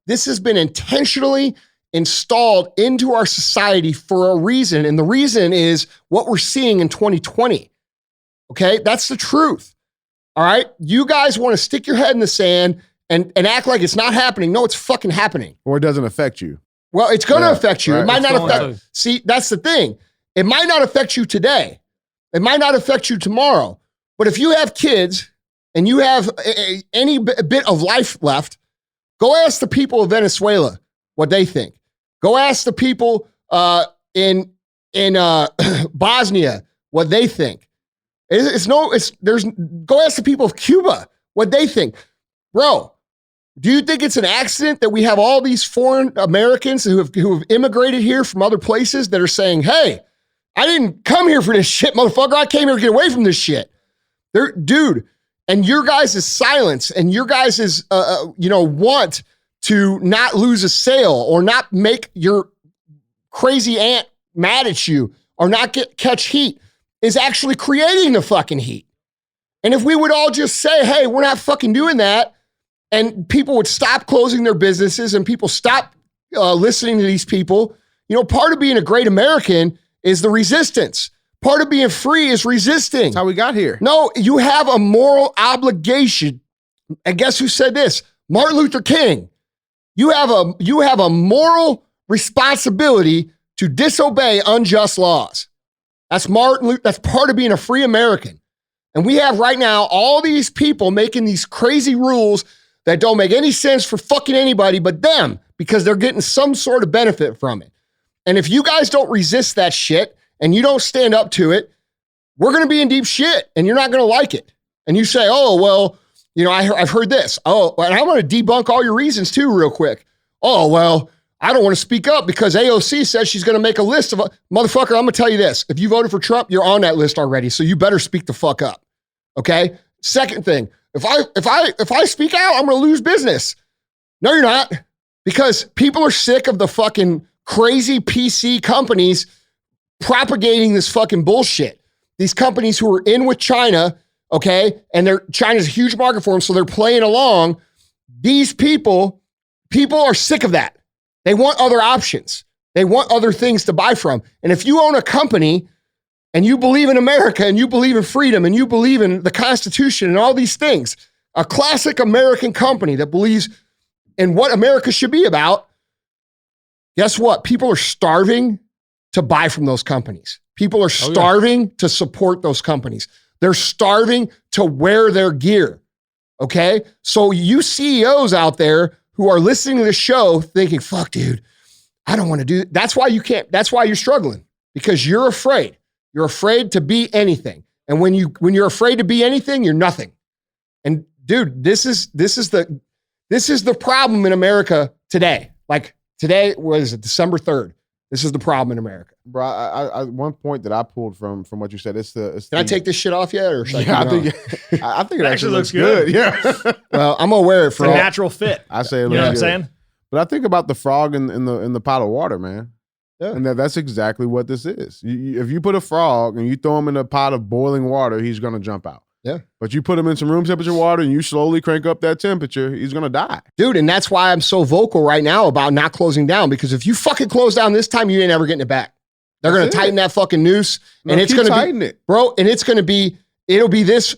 This has been intentionally installed into our society for a reason. And the reason is what we're seeing in 2020. Okay? That's the truth. All right? You guys want to stick your head in the sand and act like it's not happening. No, it's fucking happening. Or it doesn't affect you. Well, it's going to affect you. right. It might It's not going affect. to. See, that's the thing. It might not affect you today. It might not affect you tomorrow. But if you have kids and you have any bit of life left, go ask the people of Venezuela what they think. Go ask the people in Bosnia what they think. Go ask the people of Cuba what they think. Bro, do you think it's an accident that we have all these foreign Americans who have immigrated here from other places that are saying, hey, I didn't come here for this shit, motherfucker. I came here to get away from this shit. Dude, and your guys' silence and your guys' want to not lose a sale or not make your crazy aunt mad at you or not catch heat is actually creating the fucking heat. And if we would all just say, hey, we're not fucking doing that, and people would stop closing their businesses and people stop listening to these people, part of being a great American is the resistance. Part of being free is resisting. That's how we got here. No, you have a moral obligation. And guess who said this? Martin Luther King. You have a moral responsibility to disobey unjust laws. That's that's part of being a free American. And we have right now all these people making these crazy rules that don't make any sense for fucking anybody but them because they're getting some sort of benefit from it. And if you guys don't resist that shit and you don't stand up to it, we're going to be in deep shit and you're not going to like it. And you say, oh, well, I've heard this. Oh, and I want to debunk all your reasons too real quick. Oh, well, I don't want to speak up because AOC says she's going to make a list of motherfucker. I'm going to tell you this. If you voted for Trump, you're on that list already. So you better speak the fuck up. Okay. Second thing, if I speak out, I'm going to lose business. No, you're not, because people are sick of the fucking crazy PC companies propagating this fucking bullshit. These companies who are in with China, okay, and China's a huge market for them, so they're playing along. These people are sick of that. They want other options. They want other things to buy from. And if you own a company and you believe in America and you believe in freedom and you believe in the Constitution and all these things, a classic American company that believes in what America should be about, guess what? People are starving to buy from those companies. People are starving to support those companies. They're starving to wear their gear. Okay? So you CEOs out there who are listening to the show thinking, fuck, dude, I don't want to do. That's why you can't. That's why you're struggling, because you're afraid. You're afraid to be anything. And when you're afraid to be anything, you're nothing. And dude, this is the problem in America today. Like today was December 3rd. This is the problem in America. Bro, I one point that I pulled from what you said, Can I take this shit off yet? Or should I think it actually looks good. Yeah. Well, I'm gonna wear it for a natural fit. I say it looks You know what I'm good. saying? But I think about the frog in the pot of water, man. Yeah. And that's exactly what this is. If you put a frog and you throw him in a pot of boiling water, he's gonna jump out. Yeah. But you put him in some room temperature water and you slowly crank up that temperature, he's gonna die. Dude, and that's why I'm so vocal right now about not closing down, because if you fucking close down this time, you ain't ever getting it back. They're going to tighten that fucking noose, and it's going to be, bro, and it'll be this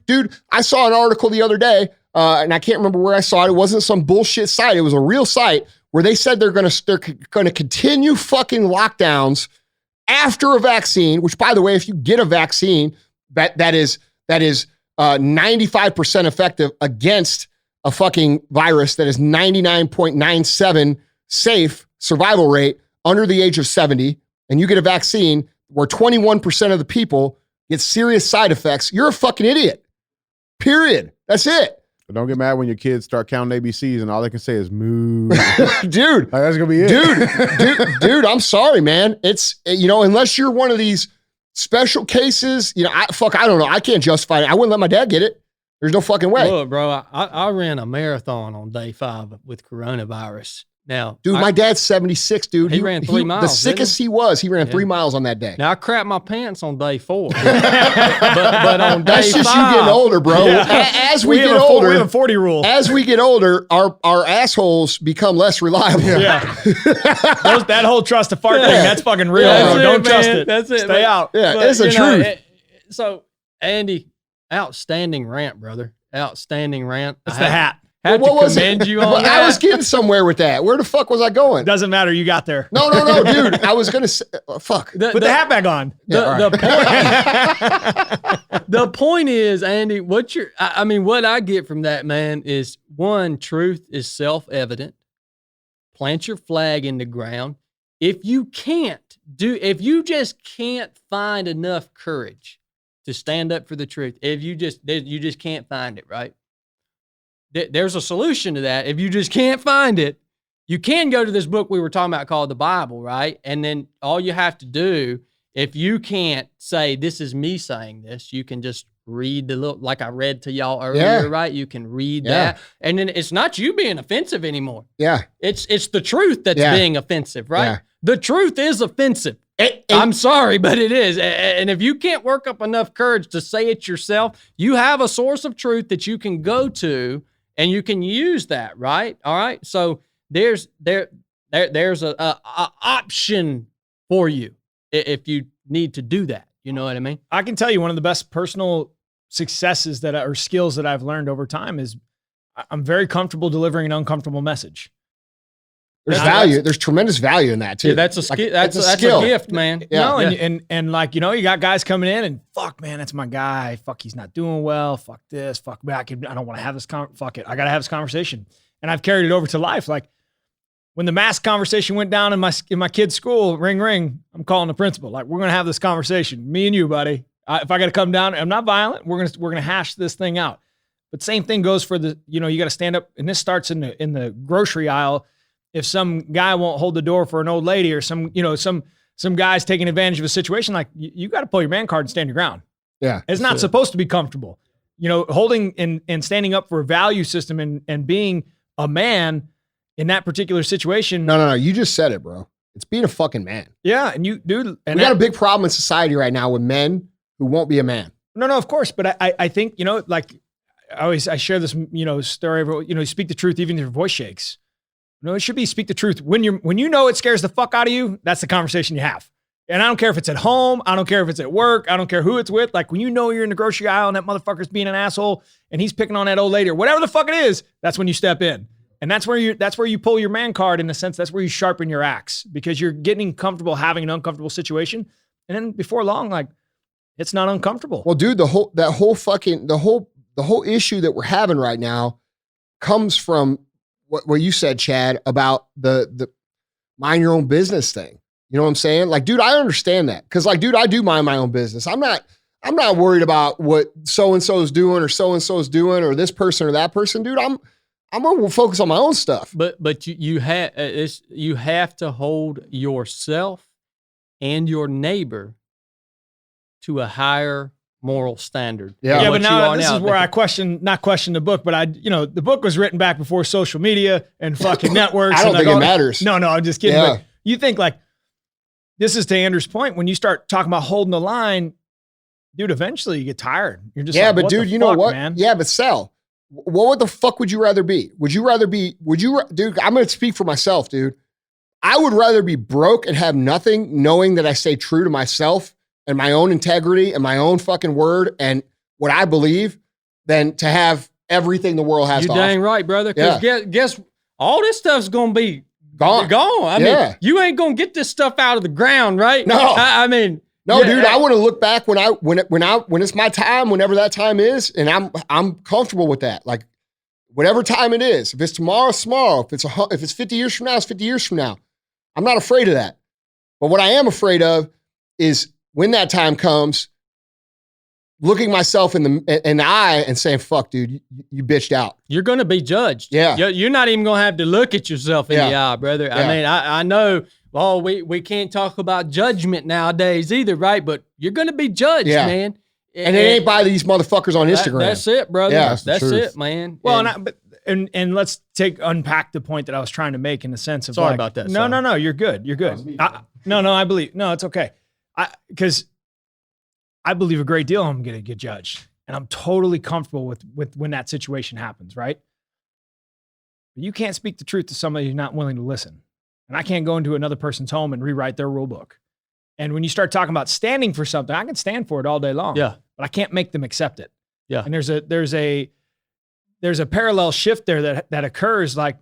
dude, I saw an article the other day, and I can't remember where I saw it. It wasn't some bullshit site. It was a real site where they said they're going to continue fucking lockdowns after a vaccine, which, by the way, if you get a vaccine that is 95% effective against a fucking virus that is 99.97 safe survival rate under the age of 70, and you get a vaccine where 21% of the people get serious side effects, you're a fucking idiot. Period. That's it. But don't get mad when your kids start counting ABCs and all they can say is moo. Dude. Like, that's going to be it. Dude, I'm sorry, man. It's, unless you're one of these special cases, I don't know. I can't justify it. I wouldn't let my dad get it. There's no fucking way. Look, bro, I ran a marathon on day 5 with coronavirus. Now, dude, my dad's 76, dude. He ran 3 miles. The sickest he was, he ran 3 miles on that day. Now, I crapped my pants on day 4. but on day 5. That's just you getting older, bro. Yeah. As we get older. We have a 40 rule. As we get older, our assholes become less reliable. Yeah. That whole trust to fart thing, that's fucking real. Yeah, don't trust it. That's it. Stay out. Yeah, it's the truth. So, Andy, outstanding rant, brother. Outstanding rant. That's the hat. Had What to was commend it? you on I was that. getting somewhere with that. Where the fuck was I going? Doesn't matter. You got there. No, dude. I was gonna say, fuck. Put the hat back on. Yeah, The point is, Andy, what I get from that, man, is one, truth is self-evident. Plant your flag in the ground. If you just can't find enough courage to stand up for the truth, if you just can't find it, right? There's a solution to that. If you just can't find it, you can go to this book we were talking about called the Bible, right? And then all you have to do, if you can't say, this is me saying this, you can just read the little, like I read to y'all earlier, right? You can read that. And then it's not you being offensive anymore. Yeah. It's the truth that's being offensive, right? Yeah. The truth is offensive. I'm sorry, but it is. And if you can't work up enough courage to say it yourself, you have a source of truth that you can go to and you can use that, right? All right. So there's a option for you if you need to do that. You know what I mean? I can tell you one of the best personal successes or skills that I've learned over time is I'm very comfortable delivering an uncomfortable message. There's value. There's tremendous value in that too. Yeah, that's a skill. That's a skill. gift, man. Yeah. No, and like, you know, you got guys coming in and fuck, man, that's my guy. Fuck, he's not doing well. Fuck this. Fuck me. I don't want to have this. Fuck it. I got to have this conversation. And I've carried it over to life. Like when the mask conversation went down in my kid's school, ring, ring, I'm calling the principal. Like, we're going to have this conversation. Me and you, buddy. If I got to come down, I'm not violent. We're going to hash this thing out. But same thing goes for you got to stand up. And this starts in the grocery aisle. If some guy won't hold the door for an old lady or some guy's taking advantage of a situation, like you got to pull your man card and stand your ground. Yeah. It's not supposed to be comfortable. Holding and standing up for a value system and being a man in that particular situation. No. You just said it, bro. It's being a fucking man. Yeah. And you, dude. And we got a big problem in society right now with men who won't be a man. No, of course. But I think, like I share this, story, you speak the truth even if your voice shakes. No, it should be speak the truth. When you know it scares the fuck out of you, that's the conversation you have. And I don't care if it's at home. I don't care if it's at work. I don't care who it's with. Like when you know you're in the grocery aisle and that motherfucker's being an asshole and he's picking on that old lady or whatever the fuck it is, that's when you step in. And that's where you pull your man card in a sense. That's where you sharpen your axe because you're getting comfortable having an uncomfortable situation. And then before long, like it's not uncomfortable. Well, dude, the whole issue that we're having right now comes from what you said, Chadd, about the mind your own business thing. You know what I'm saying? Like, dude, I understand that. Cause like, dude, I do mind my own business. I'm not worried about what so-and-so is doing or so-and-so is doing or this person or that person, dude. I'm gonna focus on my own stuff. But you have to hold yourself and your neighbor to a higher moral standard. Yeah, but now this is where I not question the book, but the book was written back before social media and fucking networks. I don't think it matters. No, I'm just kidding. Yeah. But you think like, this is to Andrew's point. When you start talking about holding the line, dude, eventually you get tired. You're just but dude, you know what? Man? Yeah, but Sal, what the fuck would you rather be? Dude, I'm going to speak for myself, dude. I would rather be broke and have nothing knowing that I stay true to myself and my own integrity and my own fucking word and what I believe than to have everything the world has to offer. You're dang right, brother. Because guess all this stuff's going to be gone. I mean, you ain't going to get this stuff out of the ground, right? No. I mean. No, dude, I want to look back when it's my time, whenever that time is, and I'm comfortable with that. Like whatever time it is, if it's tomorrow, it's tomorrow. If it's 50 years from now, it's 50 years from now. I'm not afraid of that. But what I am afraid of is when that time comes, looking myself in the eye and saying, fuck, dude, you bitched out. You're going to be judged. Yeah. You're not even going to have to look at yourself in the eye, brother. Yeah. I mean, I know, well, we can't talk about judgment nowadays either, right? But you're going to be judged, man. And it ain't by these motherfuckers on Instagram. That's it, brother. Yeah, that's it, man. Well, and let's unpack the point that I was trying to make in the sense of sorry about that. No, you're good. You're good. I believe, it's okay. Because I believe a great deal I'm going to get judged. And I'm totally comfortable with when that situation happens, right? But you can't speak the truth to somebody who's not willing to listen. And I can't go into another person's home and rewrite their rule book. And when you start talking about standing for something, I can stand for it all day long. Yeah. But I can't make them accept it. Yeah. And there's there's a parallel shift there that occurs. Like,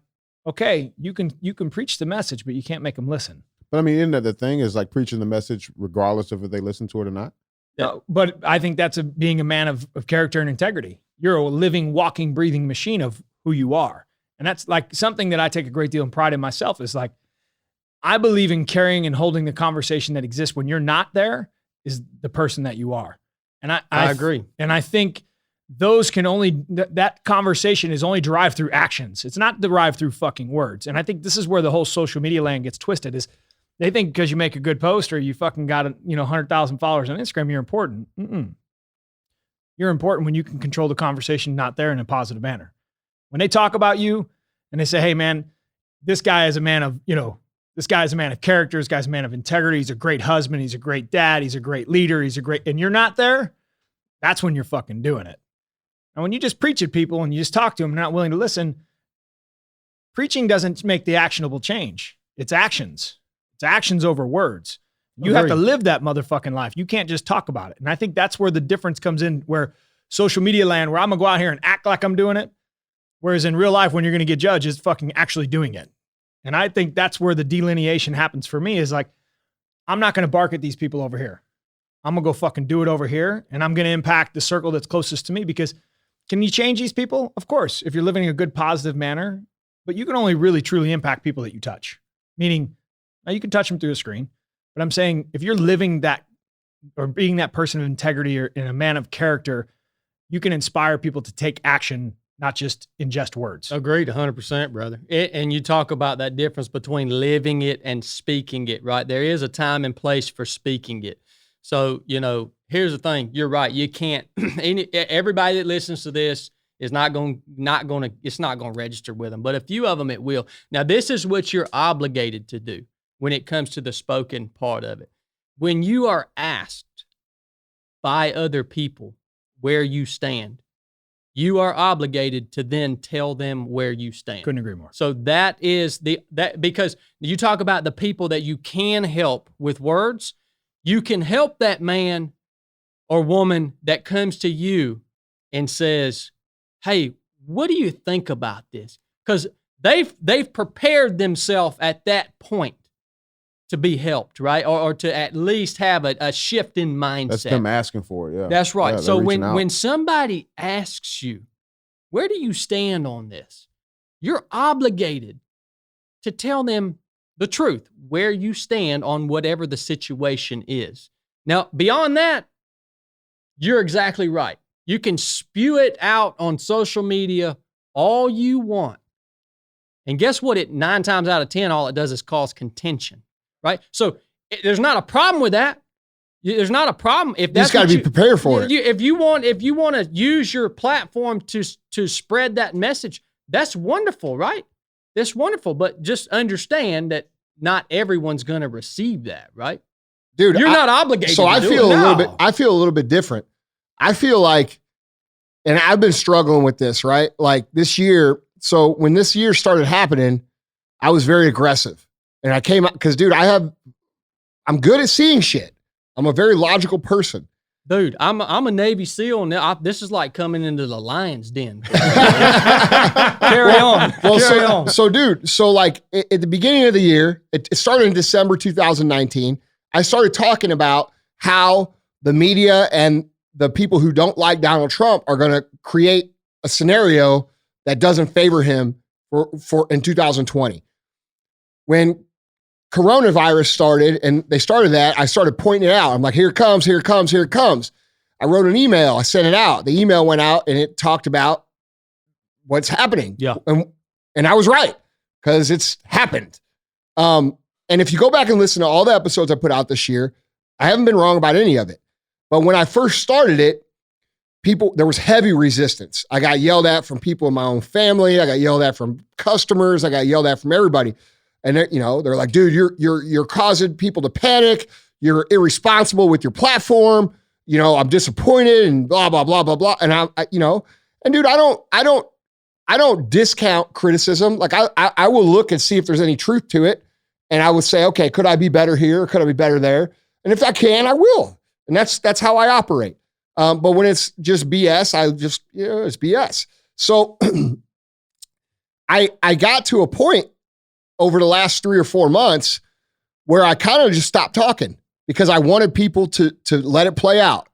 okay, you can preach the message, but you can't make them listen. But I mean, isn't that the thing is like preaching the message regardless of if they listen to it or not? But I think that's being a man of character and integrity. You're a living, walking, breathing machine of who you are. And that's like something that I take a great deal of pride in myself is like, I believe in carrying and holding the conversation that exists when you're not there is the person that you are. And I agree. And I think those can only, that conversation is only derived through actions. It's not derived through fucking words. And I think this is where the whole social media land gets twisted is they think because you make a good post or you fucking got 100,000 followers on Instagram, you're important. You're important when you can control the conversation not there in a positive manner. When they talk about you and they say, hey man, this guy is a man of, this guy's a man of character. This guy's a man of integrity. He's a great husband. He's a great dad. He's a great leader. And you're not there. That's when you're fucking doing it. And when you just preach at people and you just talk to them and not willing to listen, preaching doesn't make the actionable change. It's actions. It's actions over words. You have to live that motherfucking life. You can't just talk about it. And I think that's where the difference comes in, where social media land, where I'm going to go out here and act like I'm doing it. Whereas in real life, when you're going to get judged, is fucking actually doing it. And I think that's where the delineation happens for me is like, I'm not going to bark at these people over here. I'm going to go fucking do it over here. And I'm going to impact the circle that's closest to me because can you change these people? Of course, if you're living in a good, positive manner, but you can only really, truly impact people that you touch. Meaning, now you can touch them through a screen, but I'm saying if you're living that or being that person of integrity or in a man of character, you can inspire people to take action, not just ingest words. Agreed, 100%, brother. And you talk about that difference between living it and speaking it, right? There is a time and place for speaking it. So, here's the thing. You're right. You can't. Everybody that listens to this is it's not going to register with them. But a few of them it will. Now, this is what you're obligated to do when it comes to the spoken part of it. When you are asked by other people where you stand, you are obligated to then tell them where you stand. Couldn't agree more. So that is because you talk about the people that you can help with words. You can help that man or woman that comes to you and says, hey, what do you think about this? Because they've prepared themselves at that point to be helped, right? Or to at least have a shift in mindset. That's them asking for it, yeah. That's right. Yeah, so when somebody asks you, where do you stand on this? You're obligated to tell them the truth, where you stand on whatever the situation is. Now, beyond that, you're exactly right. You can spew it out on social media all you want. And guess what? 9 times out of 10, all it does is cause contention, right? So there's not a problem with that. There's not a problem if that's you just got to be prepared for it. If you want to use your platform to spread that message, that's wonderful, right? That's wonderful, but just understand that not everyone's going to receive that, right? Dude, you're not obligated. So to I do feel it. I feel a little bit different. I feel like, and I've been struggling with this, right? Like this year. So when this year started happening, I was very aggressive, and I came out because, dude, I'm good at seeing shit. I'm a very logical person. Dude, I'm a Navy SEAL, and this is like coming into the lion's den. Carry on. So, dude, like at the beginning of the year, it started in December 2019. I started talking about how the media and the people who don't like Donald Trump are going to create a scenario that doesn't favor him for in 2020. When coronavirus started and they started that, I started pointing it out. I'm like, here it comes, here it comes, here it comes. I wrote an email. I sent it out. The email went out and it talked about what's happening. Yeah. And I was right because it's happened. And if you go back and listen to all the episodes I put out this year, I haven't been wrong about any of it. But when I first started it, there was heavy resistance. I got yelled at from people in my own family. I got yelled at from customers. I got yelled at from everybody. And they're like, dude, you're causing people to panic. You're irresponsible with your platform. I'm disappointed and blah, blah, blah, blah, blah. And and dude, I don't discount criticism. Like I will look and see if there's any truth to it. And I would say, okay, could I be better here? Could I be better there? And if I can, I will. And that's how I operate. But when it's just BS, it's BS. So I got to a point over the last 3 or 4 months where I kind of just stopped talking because I wanted people to let it play out.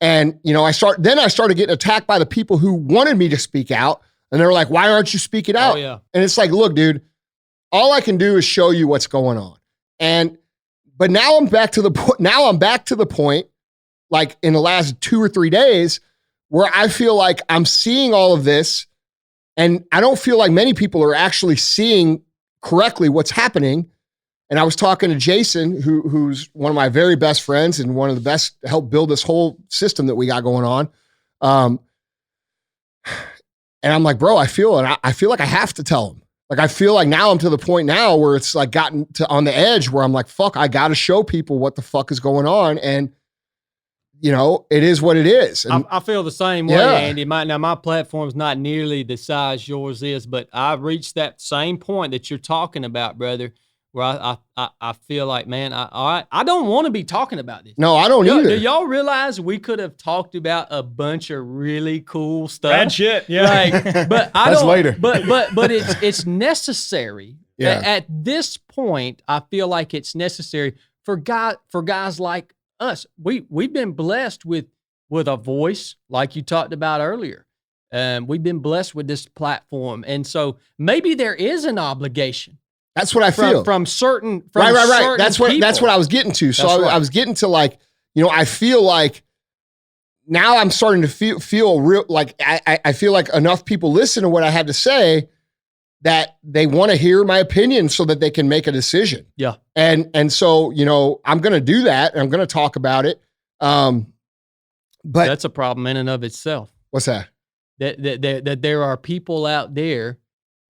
And, you know, I started getting attacked by the people who wanted me to speak out. And they were like, why aren't you speaking out? Oh, yeah. And it's like, look, dude, all I can do is show you what's going on. But now I'm back to the point, like in the last 2 or 3 days, where I feel like I'm seeing all of this, and I don't feel like many people are actually seeing correctly what's happening. And I was talking to Jason, who's one of my very best friends and one of the best to help build this whole system that we got going on. And I'm like, bro, I feel like I have to tell him. Like, I feel like now I'm to the point now where it's like gotten to on the edge where I'm like, fuck, I got to show people what the fuck is going on. And, you know, it is what it is. And I feel the same way, Andy. My platform's not nearly the size yours is, but I've reached that same point that you're talking about, brother, where I feel like, man, I don't want to be talking about this. No, I don't either. Do y'all realize we could have talked about a bunch of really cool stuff? Bad shit, yeah. Like, but I That's don't. later. But it's necessary. Yeah. At this point, I feel like it's necessary for guys like us. We've been blessed with a voice, like you talked about earlier. We've been blessed with this platform, and so maybe there is an obligation. That's what I feel from certain right. certain That's what I was getting to. So I was getting to, like, you know, I feel like now I'm starting to feel real. Like I feel like enough people listen to what I have to say that they want to hear my opinion so that they can make a decision. Yeah. And so, you know, I'm going to do that and I'm going to talk about it. But that's a problem in and of itself. What's that? That there are people out there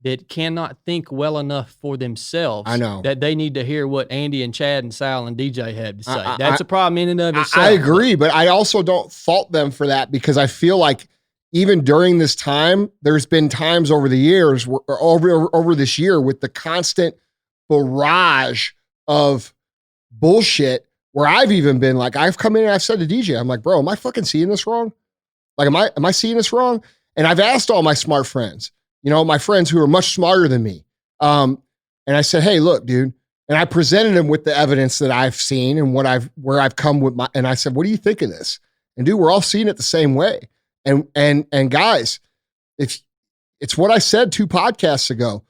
that cannot think well enough for themselves. I know. That they need to hear what Andy and Chadd and Sal and DJ have to say. That's a problem in and of itself. I agree, but I also don't fault them for that because I feel like even during this time, there's been times over the years, or over this year, with the constant barrage of bullshit where I've even been like, I've come in and I've said to DJ, I'm like, bro, am I fucking seeing this wrong? Like, am I seeing this wrong? And I've asked all my smart friends, you know, my friends who are much smarter than me. And I said, hey, look, dude. And I presented them with the evidence that I've seen and where I've come with and I said, what do you think of this? And dude, we're all seeing it the same way. And guys, it's what I said 2 podcasts ago.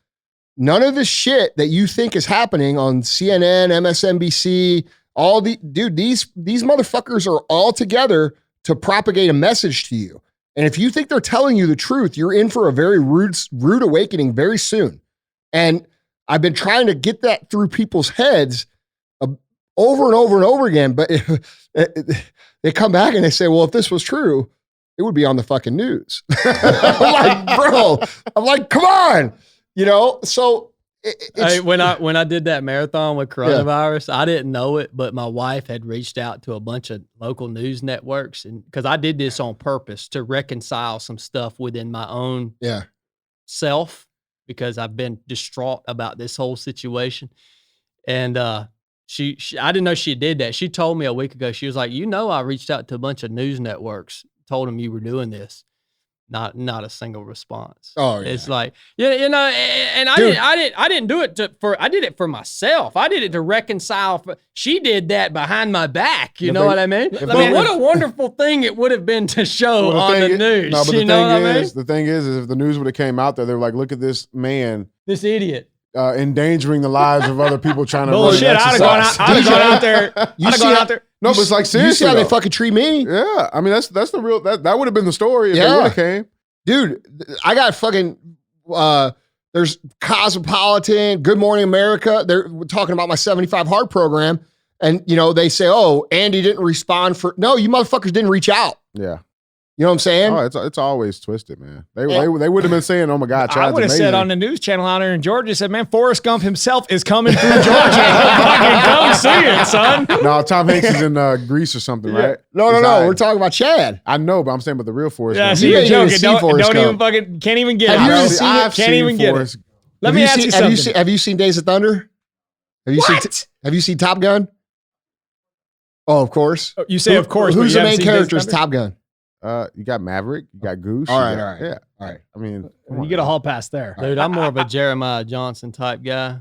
None of the shit that you think is happening on CNN, MSNBC, these motherfuckers are all together to propagate a message to you. And if you think they're telling you the truth, you're in for a very rude awakening very soon. And I've been trying to get that through people's heads over and over and over again. But they come back and they say, well, if this was true, it would be on the fucking news. I'm like, bro, come on, you know? So when I did that marathon with coronavirus, I didn't know it, but my wife had reached out to a bunch of local news networks, and because I did this on purpose to reconcile some stuff within my own self, because I've been distraught about this whole situation. And she I didn't know she did that. She told me a week ago. She was like, you know, I reached out to a bunch of news networks, told them you were doing this. Not a single response. Oh, yeah. It's like, you know, and I didn't do it I did it for myself. I did it to reconcile. She did that behind my back. You know what I mean? What a wonderful thing it would have been to show on the news. No, but you know what I mean? The thing is if the news would have came out there, they were like, look at this man. This idiot. Endangering the lives of other people trying to bullshit. I'd have gone out there. No, but it's like, seriously, you see how they fucking treat me? Yeah, I mean that's the real that would have been the story if they would have came. Dude, I got fucking there's Cosmopolitan, Good Morning America. They're talking about my 75 Hard program, and you know they say, "Oh, Andy didn't respond for." No, you motherfuckers didn't reach out. Yeah. You know what I'm saying? Oh, it's always twisted, man. They would have been saying, "Oh my God, Chadd's I would have amazing." said on the news channel out here in Georgia, said, "Man, Forrest Gump himself is coming through Georgia. Fucking come see it, son." No, Tom Hanks is in Greece or something, right? No. We're talking about Chadd. I know, but I'm saying about the real Forrest. Yeah, Gump. see, you're joking. Don't even Gump. fucking can't even get Have it. you bro. even seen it? Can't even get it. Let me ask you something. Have you seen Days of Thunder? Have you seen Top Gun? Oh, of course. You say, of course. Who's the main character? Is Top Gun? You got Maverick. You got Goose. All right. Yeah. All right. I mean, You get a hall pass there. Dude, I'm more of a Jeremiah Johnson type guy.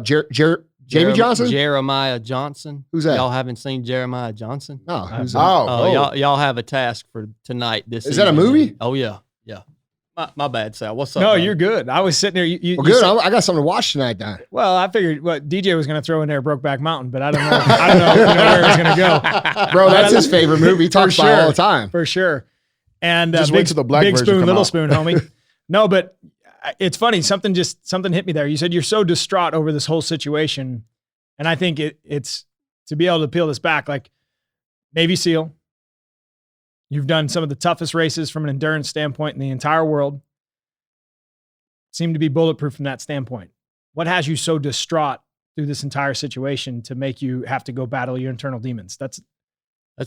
Jamie Johnson? Jeremiah Johnson. Who's that? Y'all haven't seen Jeremiah Johnson? No. Who's that? Y'all have a task for tonight. Is that a movie? Oh yeah. My bad, Sal. What's up? No, brother? you're good. I was sitting there. Well, good. I got something to watch tonight, Dan. Well, I figured what DJ was going to throw in there, Brokeback Mountain, but I don't know. Where it was going to go. Bro, that's his favorite movie. He talks about it all the time. For sure. And Just wait till the black big version spoon, come little out. spoon, homie. No, but it's funny. Something hit me there. You said you're so distraught over this whole situation, and I think it's to be able to peel this back. Like Navy SEAL, you've done some of the toughest races from an endurance standpoint in the entire world. Seem to be bulletproof from that standpoint. What has you so distraught through this entire situation to make you have to go battle your internal demons? That's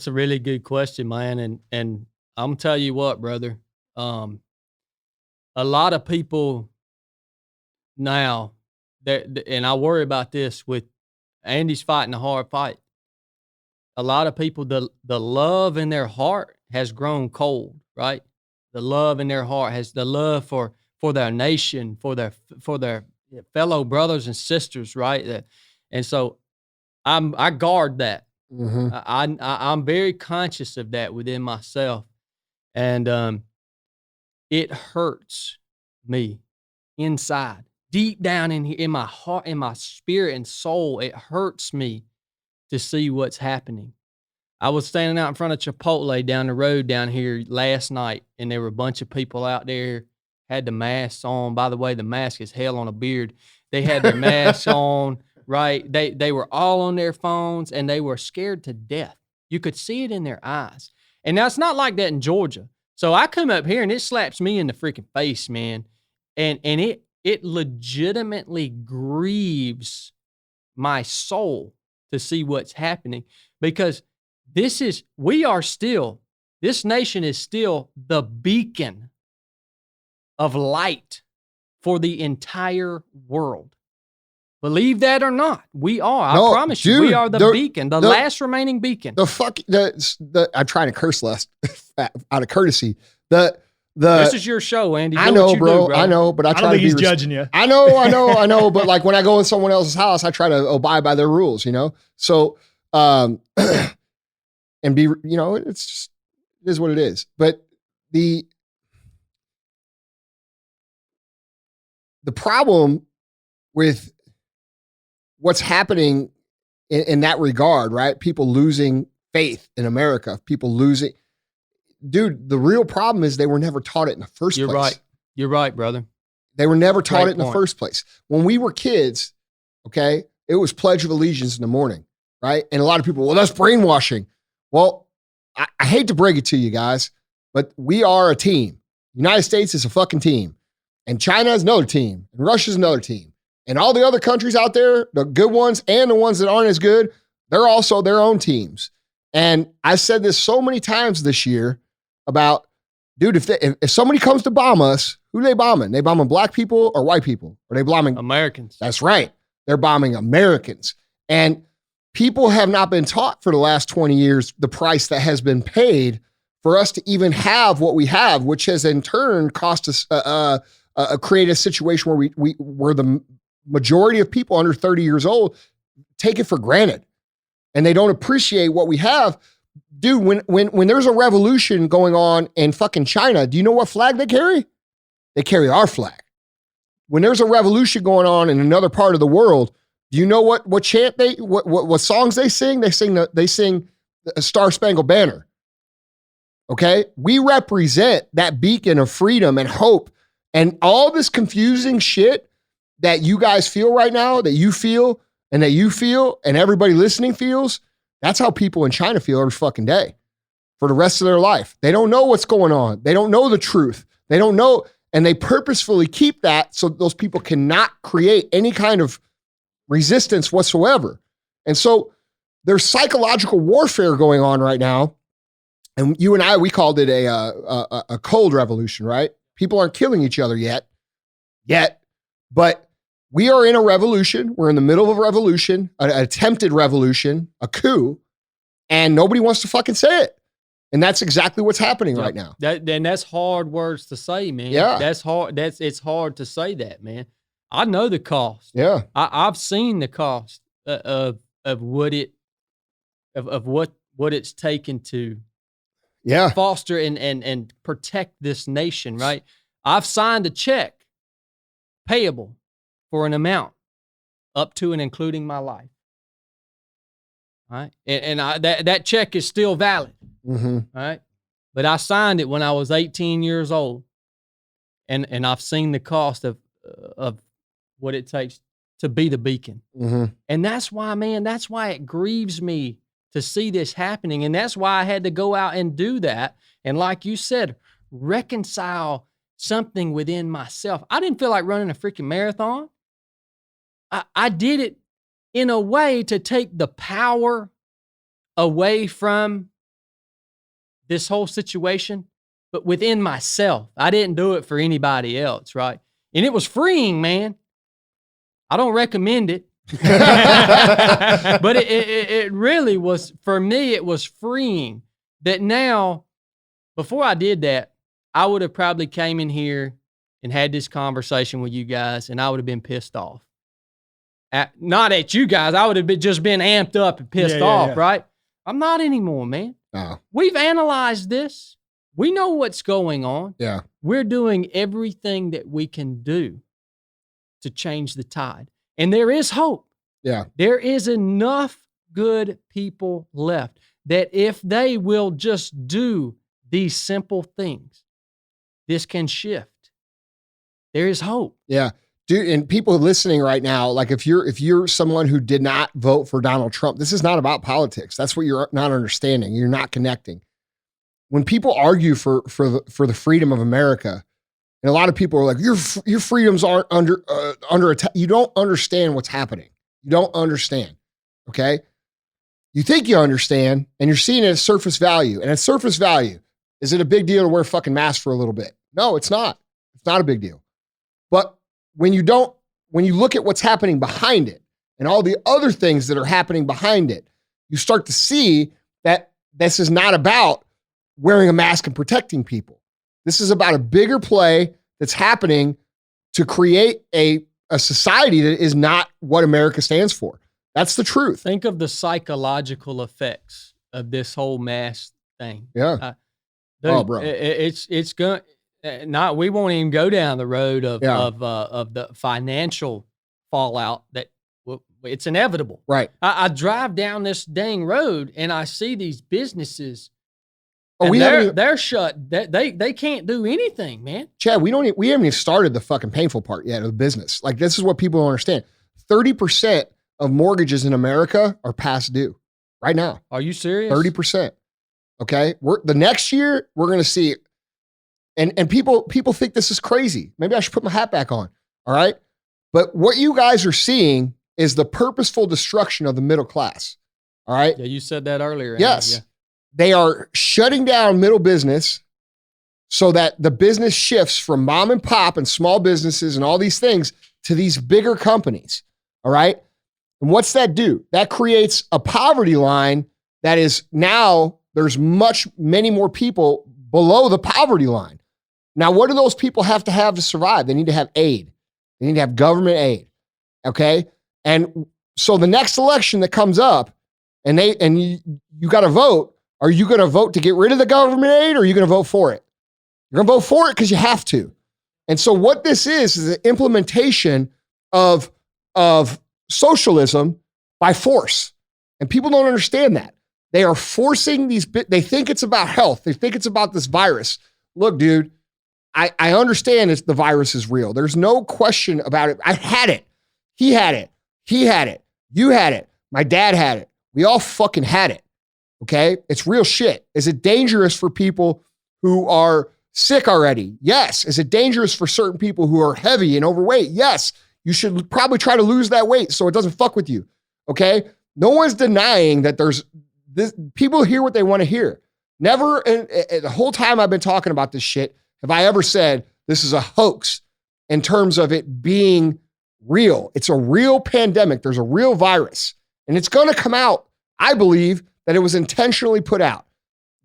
a really good question, man. And I'm gonna tell you what, brother. A lot of people now, and I worry about this with Andy's fighting a hard fight. A lot of people, the love in their heart has grown cold, right? The love in their heart has the love for their nation, for their fellow brothers and sisters, right? And so I guard that. Mm-hmm. I'm very conscious of that within myself, and it hurts me inside, deep down in my heart, in my spirit and soul. It hurts me to see what's happening. I was standing out in front of Chipotle down the road down here last night, and there were a bunch of people out there, had the masks on. By the way, the mask is hell on a beard. They had their masks on, right? They were all on their phones, and they were scared to death. You could see it in their eyes. And now it's not like that in Georgia. So I come up here, and it slaps me in the freaking face, man. And it legitimately grieves my soul to see what's happening, because this nation is still the beacon of light for the entire world. Believe that or not, we are. I promise you, we are the beacon, the last remaining beacon. I'm trying to curse less out of courtesy. This is your show, Andy. I know, bro. I know, but I don't think he's judging you. I know. But like when I go in someone else's house, I try to abide by their rules, So, and be, it's just, it is what it is. But the problem with what's happening in that regard, right? People losing faith in America, people losing. Dude, the real problem is they were never taught it in the first place. Right. You're right, brother. They were never taught it in the first place. When we were kids, okay, it was Pledge of Allegiance in the morning, right? And a lot of people, well, that's brainwashing. Well, I hate to break it to you guys, but we are a team. United States is a fucking team. And China is another team. And Russia's another team. And all the other countries out there, the good ones and the ones that aren't as good, they're also their own teams. And I said this so many times this year about, dude, if somebody comes to bomb us, who are they bombing? They bombing black people or white people? Are they bombing Americans? That's right. They're bombing Americans. And people have not been taught for the last 20 years the price that has been paid for us to even have what we have, which has in turn cost us create a situation where the majority of people under 30 years old take it for granted and they don't appreciate what we have. Dude, when there's a revolution going on in fucking China, do you know what flag they carry? They carry our flag. When there's a revolution going on in another part of the world, do you know what chant what songs they sing? They sing the Star Spangled Banner. Okay? We represent that beacon of freedom and hope, and all this confusing shit that you guys feel right now, that you feel and that you feel and everybody listening feels. That's how people in China feel every fucking day for the rest of their life. They don't know what's going on. They don't know the truth. They don't know. And they purposefully keep that so those people cannot create any kind of resistance whatsoever. And so there's psychological warfare going on right now. And you and I, we called it a cold revolution, right? People aren't killing each other yet, but we are in a revolution. We're in the middle of a revolution, an attempted revolution, a coup, and nobody wants to fucking say it. And that's exactly what's happening right now. That's hard words to say, man. Yeah. That's hard. It's hard to say that, man. I know the cost. Yeah. I've seen the cost of what it's taken to foster and protect this nation, right? I've signed a check payable for an amount up to and including my life. All right. And that check is still valid. Mm-hmm. All right. But I signed it when I was 18 years old. And I've seen the cost of what it takes to be the beacon. Mm-hmm. And that's why, man, that's why it grieves me to see this happening. And that's why I had to go out and do that. And like you said, reconcile something within myself. I didn't feel like running a freaking marathon. I did it in a way to take the power away from this whole situation, but within myself. I didn't do it for anybody else, right? And it was freeing, man. I don't recommend it. But it really was, for me, it was freeing. That now, before I did that, I would have probably came in here and had this conversation with you guys, and I would have been pissed off. Not at you guys. I would have just been amped up and pissed off, right? I'm not anymore, man. No. We've analyzed this. We know what's going on. Yeah. We're doing everything that we can do to change the tide. And there is hope. Yeah. There is enough good people left that if they will just do these simple things, this can shift. There is hope. Yeah. Dude, and people listening right now, like if you're someone who did not vote for Donald Trump, this is not about politics. That's what you're not understanding. You're not connecting. When people argue for the freedom of America, and a lot of people are like, your freedoms aren't under attack. You don't understand what's happening. You don't understand. Okay? You think you understand, and you're seeing it as surface value. And at surface value, is it a big deal to wear a fucking mask for a little bit? No, it's not. It's not a big deal. But when you look at what's happening behind it and all the other things that are happening behind it, you start to see that this is not about wearing a mask and protecting people. This is about a bigger play that's happening to create a society that is not what America stands for. That's the truth. Think of the psychological effects of this whole mask thing. Yeah. Dude, bro. It's going not. We won't even go down the road of the financial fallout that it's inevitable. Right. I drive down this dang road and I see these businesses. Oh, they're shut. They can't do anything, man. Chadd, we haven't even started the fucking painful part yet of the business. Like, this is what people don't understand. 30% of mortgages in America are past due right now. Are you serious? 30%. Okay. The next year we're going to see, and people think this is crazy. Maybe I should put my hat back on. All right. But what you guys are seeing is the purposeful destruction of the middle class. All right. Yeah. You said that earlier. Yes. Yeah. They are shutting down middle business so that the business shifts from mom and pop and small businesses and all these things to these bigger companies. All right. And what's that do? That creates a poverty line that is now there's many more people below the poverty line. Now, what do those people have to survive? They need to have aid. They need to have government aid. Okay. And so the next election that comes up and you got to vote. Are you going to vote to get rid of the government aid or are you going to vote for it? You're going to vote for it because you have to. And so what this is an implementation of socialism by force. And people don't understand that. They are forcing they think it's about health. They think it's about this virus. Look, dude, I understand the virus is real. There's no question about it. I had it. He had it. He had it. You had it. My dad had it. We all fucking had it. Okay? It's real shit. Is it dangerous for people who are sick already? Yes. Is it dangerous for certain people who are heavy and overweight? Yes. You should probably try to lose that weight so it doesn't fuck with you. Okay? No one's denying that there's this. People hear what they want to hear. Never, the whole time I've been talking about this shit, have I ever said this is a hoax in terms of it being real. It's a real pandemic. There's a real virus. And it's going to come out, I believe, that it was intentionally put out.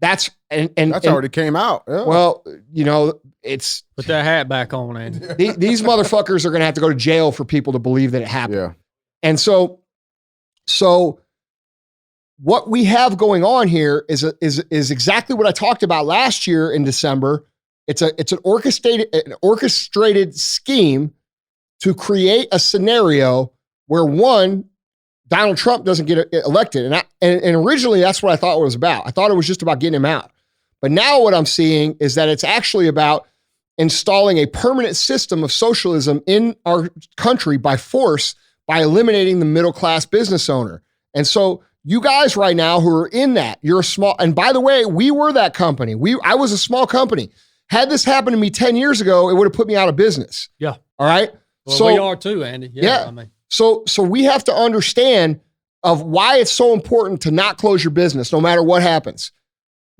that's already came out. Yeah. Well, you know, it's Put that hat back on, Andy. these motherfuckers are going to have to go to jail for people to believe that it happened. Yeah. And so what we have going on here is exactly what I talked about last year in December. It's an orchestrated scheme to create a scenario where Donald Trump doesn't get elected. And originally that's what I thought it was about. I thought it was just about getting him out. But now what I'm seeing is that it's actually about installing a permanent system of socialism in our country by force, by eliminating the middle-class business owner. And so you guys right now who are in that, you're a small, and by the way, we were that company. I was a small company. Had this happened to me 10 years ago, it would have put me out of business. Yeah. All right. Well, so we are too, Andy. Yeah. I mean. So we have to understand of why it's so important to not close your business, no matter what happens.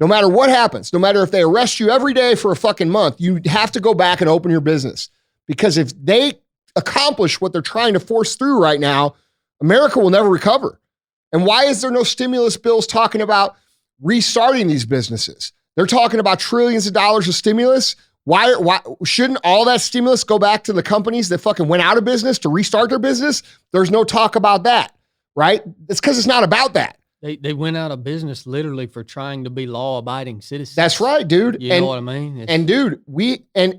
No matter what happens, no matter if they arrest you every day for a fucking month, you have to go back and open your business. Because if they accomplish what they're trying to force through right now, America will never recover. And why is there no stimulus bills talking about restarting these businesses? They're talking about trillions of dollars of stimulus. Why shouldn't all that stimulus go back to the companies that fucking went out of business to restart their business? There's no talk about that, right? It's because it's not about that. They went out of business literally for trying to be law-abiding citizens. That's right, dude. You know what I mean? And dude, and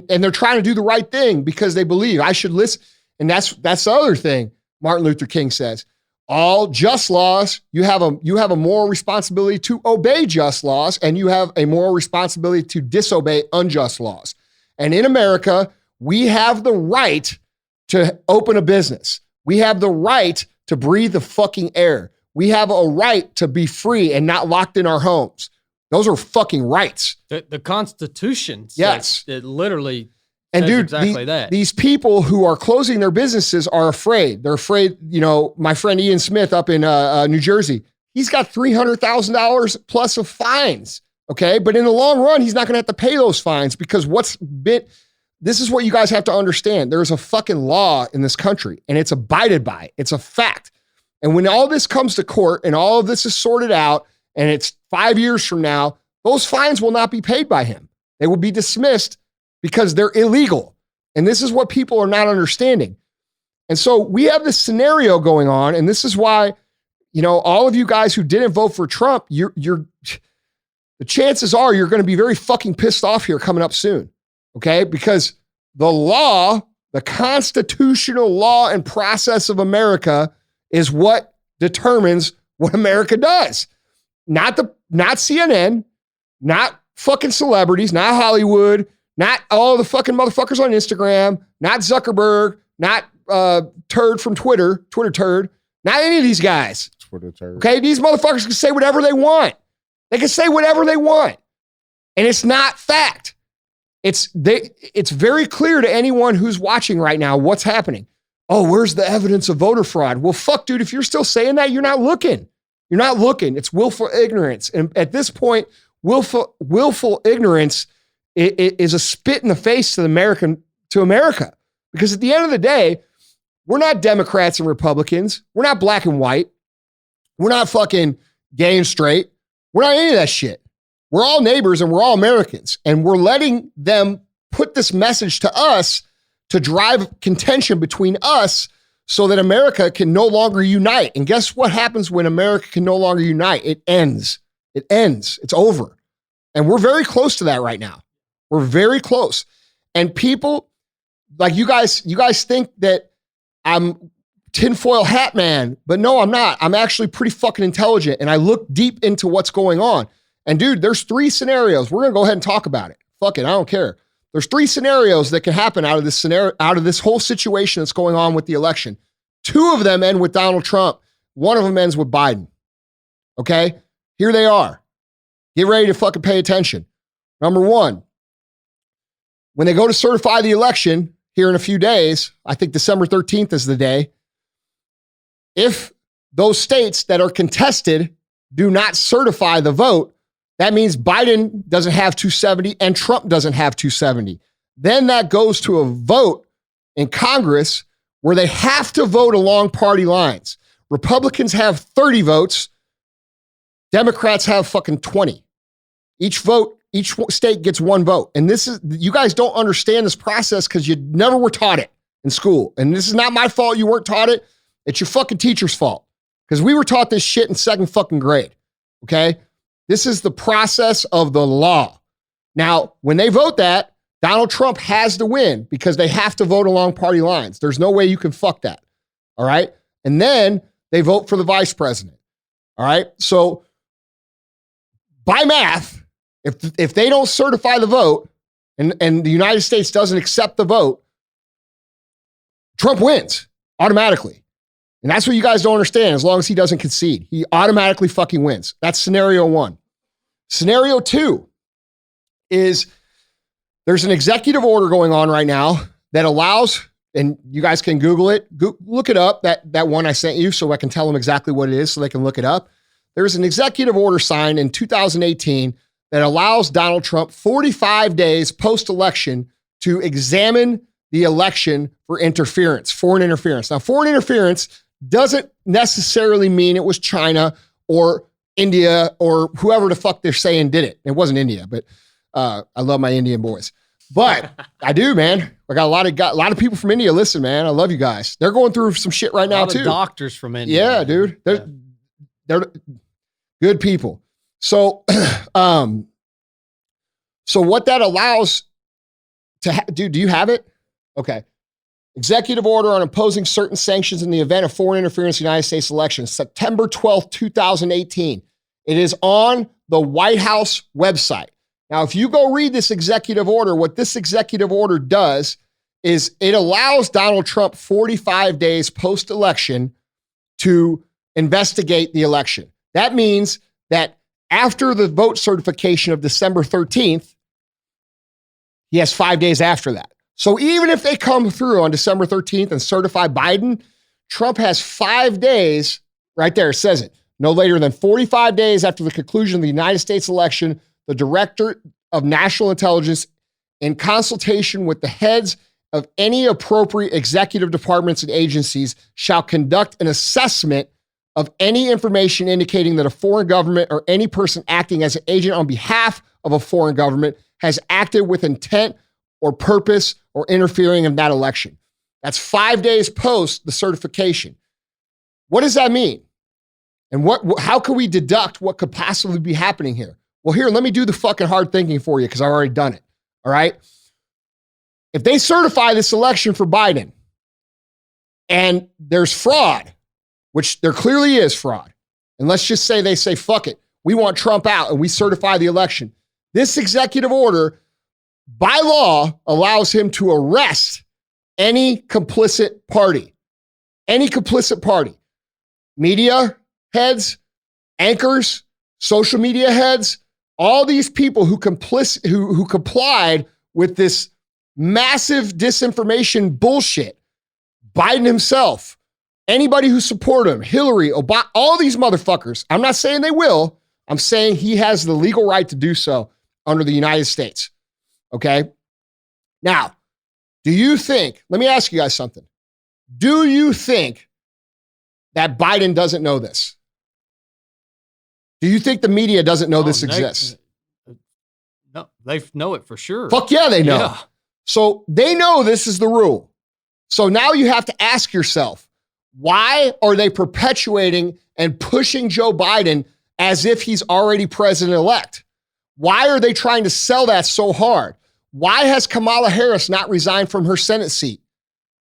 they're trying to do the right thing because they believe I should listen. And that's the other thing Martin Luther King says. All just laws, you have a moral responsibility to obey just laws, and you have a moral responsibility to disobey unjust laws. And in America, we have the right to open a business. We have the right to breathe the fucking air. We have a right to be free and not locked in our homes. Those are fucking rights. The Constitution says, yes, it literally and says dude, exactly that. These people who are closing their businesses are afraid. They're afraid. You know, my friend Ian Smith up in New Jersey, he's got $300,000 plus of fines. Okay, but in the long run, he's not going to have to pay those fines because this is what you guys have to understand. There's a fucking law in this country, and it's abided by. It's a fact. And when all this comes to court and all of this is sorted out and it's 5 years from now, those fines will not be paid by him. They will be dismissed because they're illegal. And this is what people are not understanding. And so we have this scenario going on. And this is why, you know, all of you guys who didn't vote for Trump, the chances are you're going to be very fucking pissed off here coming up soon. Okay? Because the law, the constitutional law and process of America is what determines what America does. Not CNN, not fucking celebrities, not Hollywood, not all the fucking motherfuckers on Instagram, not Zuckerberg, not turd from Twitter turd, not any of these guys. Twitter turd. Okay, these motherfuckers can say whatever they want. They can say whatever they want. And it's not fact. It's very clear to anyone who's watching right now what's happening. Oh, where's the evidence of voter fraud? Well, fuck, dude, if you're still saying that, you're not looking. You're not looking. It's willful ignorance. And at this point, willful ignorance is a spit in the face to America. Because at the end of the day, we're not Democrats and Republicans. We're not black and white. We're not fucking gay and straight. We're not any of that shit. We're all neighbors and we're all Americans. And we're letting them put this message to us to drive contention between us so that America can no longer unite. And guess what happens when America can no longer unite? It ends. It ends. It's over. And we're very close to that right now. We're very close. And people, like you guys think that I'm tinfoil hat man, but no, I'm not. I'm actually pretty fucking intelligent. And I look deep into what's going on. And dude, there's 3 scenarios. We're going to go ahead and talk about it. Fuck it. I don't care. There's 3 scenarios that can happen out of this scenario, out of this whole situation that's going on with the election. 2 of them end with Donald Trump. 1 of them ends with Biden. Okay? Here they are. Get ready to fucking pay attention. Number 1, when they go to certify the election here in a few days, I think December 13th is the day. If those states that are contested do not certify the vote, that means Biden doesn't have 270 and Trump doesn't have 270. Then that goes to a vote in Congress where they have to vote along party lines. Republicans have 30 votes. Democrats have fucking 20. Each state gets one vote. And you guys don't understand this process because you never were taught it in school. And this is not my fault you weren't taught it. It's your fucking teacher's fault. Because we were taught this shit in second fucking grade. Okay? This is the process of the law. Now, when they vote that, Donald Trump has to win because they have to vote along party lines. There's no way you can fuck that. All right? And then they vote for the vice president. All right? So, by math, if they don't certify the vote and the United States doesn't accept the vote, Trump wins automatically. And that's what you guys don't understand. As long as he doesn't concede, he automatically fucking wins. That's scenario 1. Scenario 2 is there's an executive order going on right now that allows, and you guys can Google it, look it up, that one I sent you so I can tell them exactly what it is so they can look it up. There's an executive order signed in 2018 that allows Donald Trump 45 days post-election to examine the election for interference, foreign interference. Now, foreign interference doesn't necessarily mean it was China or India or whoever the fuck they're saying did it. It wasn't India, but I love my Indian boys. But I do, man. I got a lot of people from India. Listen, man, I love you guys. They're going through some shit right now too. Doctors from India. Yeah, dude. They're good people. So, so what that allows to do you have it? Okay. Executive order on imposing certain sanctions in the event of foreign interference in the United States elections, September 12th, 2018. It is on the White House website. Now, if you go read this executive order, what this executive order does is it allows Donald Trump 45 days post-election to investigate the election. That means that after the vote certification of December 13th, he has 5 days after that. So even if they come through on December 13th and certify Biden, Trump has 5 days, right there, it says it, no later than 45 days after the conclusion of the United States election, the Director of National Intelligence, in consultation with the heads of any appropriate executive departments and agencies, shall conduct an assessment of any information indicating that a foreign government or any person acting as an agent on behalf of a foreign government has acted with intent or purpose or interfering in that election. That's 5 days post the certification. What does that mean? And how can we deduct what could possibly be happening here? Well, here, let me do the fucking hard thinking for you because I've already done it. All right. If they certify this election for Biden and there's fraud, which there clearly is fraud, and let's just say they say, fuck it, we want Trump out and we certify the election. This executive order, by law, allows him to arrest any complicit party. Any complicit party. Media heads, anchors, social media heads, all these people who complied with this massive disinformation bullshit. Biden himself, anybody who supported him, Hillary, Obama, all these motherfuckers. I'm not saying they will. I'm saying he has the legal right to do so under the United States. Okay? Now, do you think, let me ask you guys something. Do you think that Biden doesn't know this? Do you think the media doesn't know this exists? No, they know it for sure. Fuck yeah, they know. Yeah. So they know this is the rule. So now you have to ask yourself, why are they perpetuating and pushing Joe Biden as if he's already president-elect? Why are they trying to sell that so hard? Why has Kamala Harris not resigned from her Senate seat?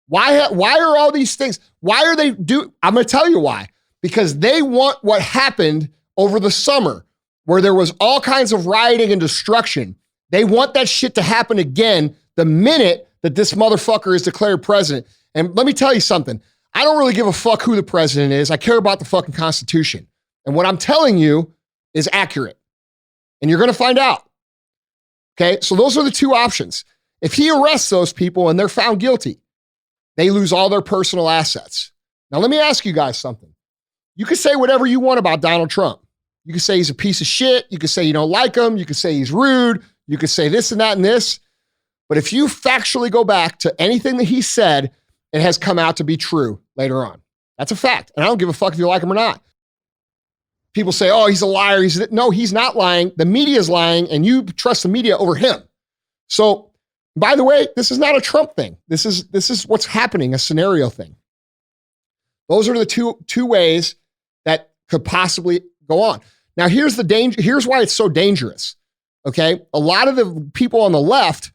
Why are all these things? Why are they I'm going to tell you why. Because they want what happened over the summer where there was all kinds of rioting and destruction. They want that shit to happen again the minute that this motherfucker is declared president. And let me tell you something. I don't really give a fuck who the president is. I care about the fucking Constitution. And what I'm telling you is accurate. And you're going to find out. Okay? So those are the two options. If he arrests those people and they're found guilty, they lose all their personal assets. Now, let me ask you guys something. You can say whatever you want about Donald Trump. You can say he's a piece of shit. You can say you don't like him. You can say he's rude. You can say this and that and this. But if you factually go back to anything that he said, it has come out to be true later on. That's a fact. And I don't give a fuck if you like him or not. people say, oh, he's a liar. No, he's not lying. The media is lying, and you trust the media over him. So, by the way, this is not a Trump thing. This is what's happening, a scenario thing. Those are the two ways that could possibly go on. Now, here's the danger. Here's why it's so dangerous. Okay, a lot of the people on the left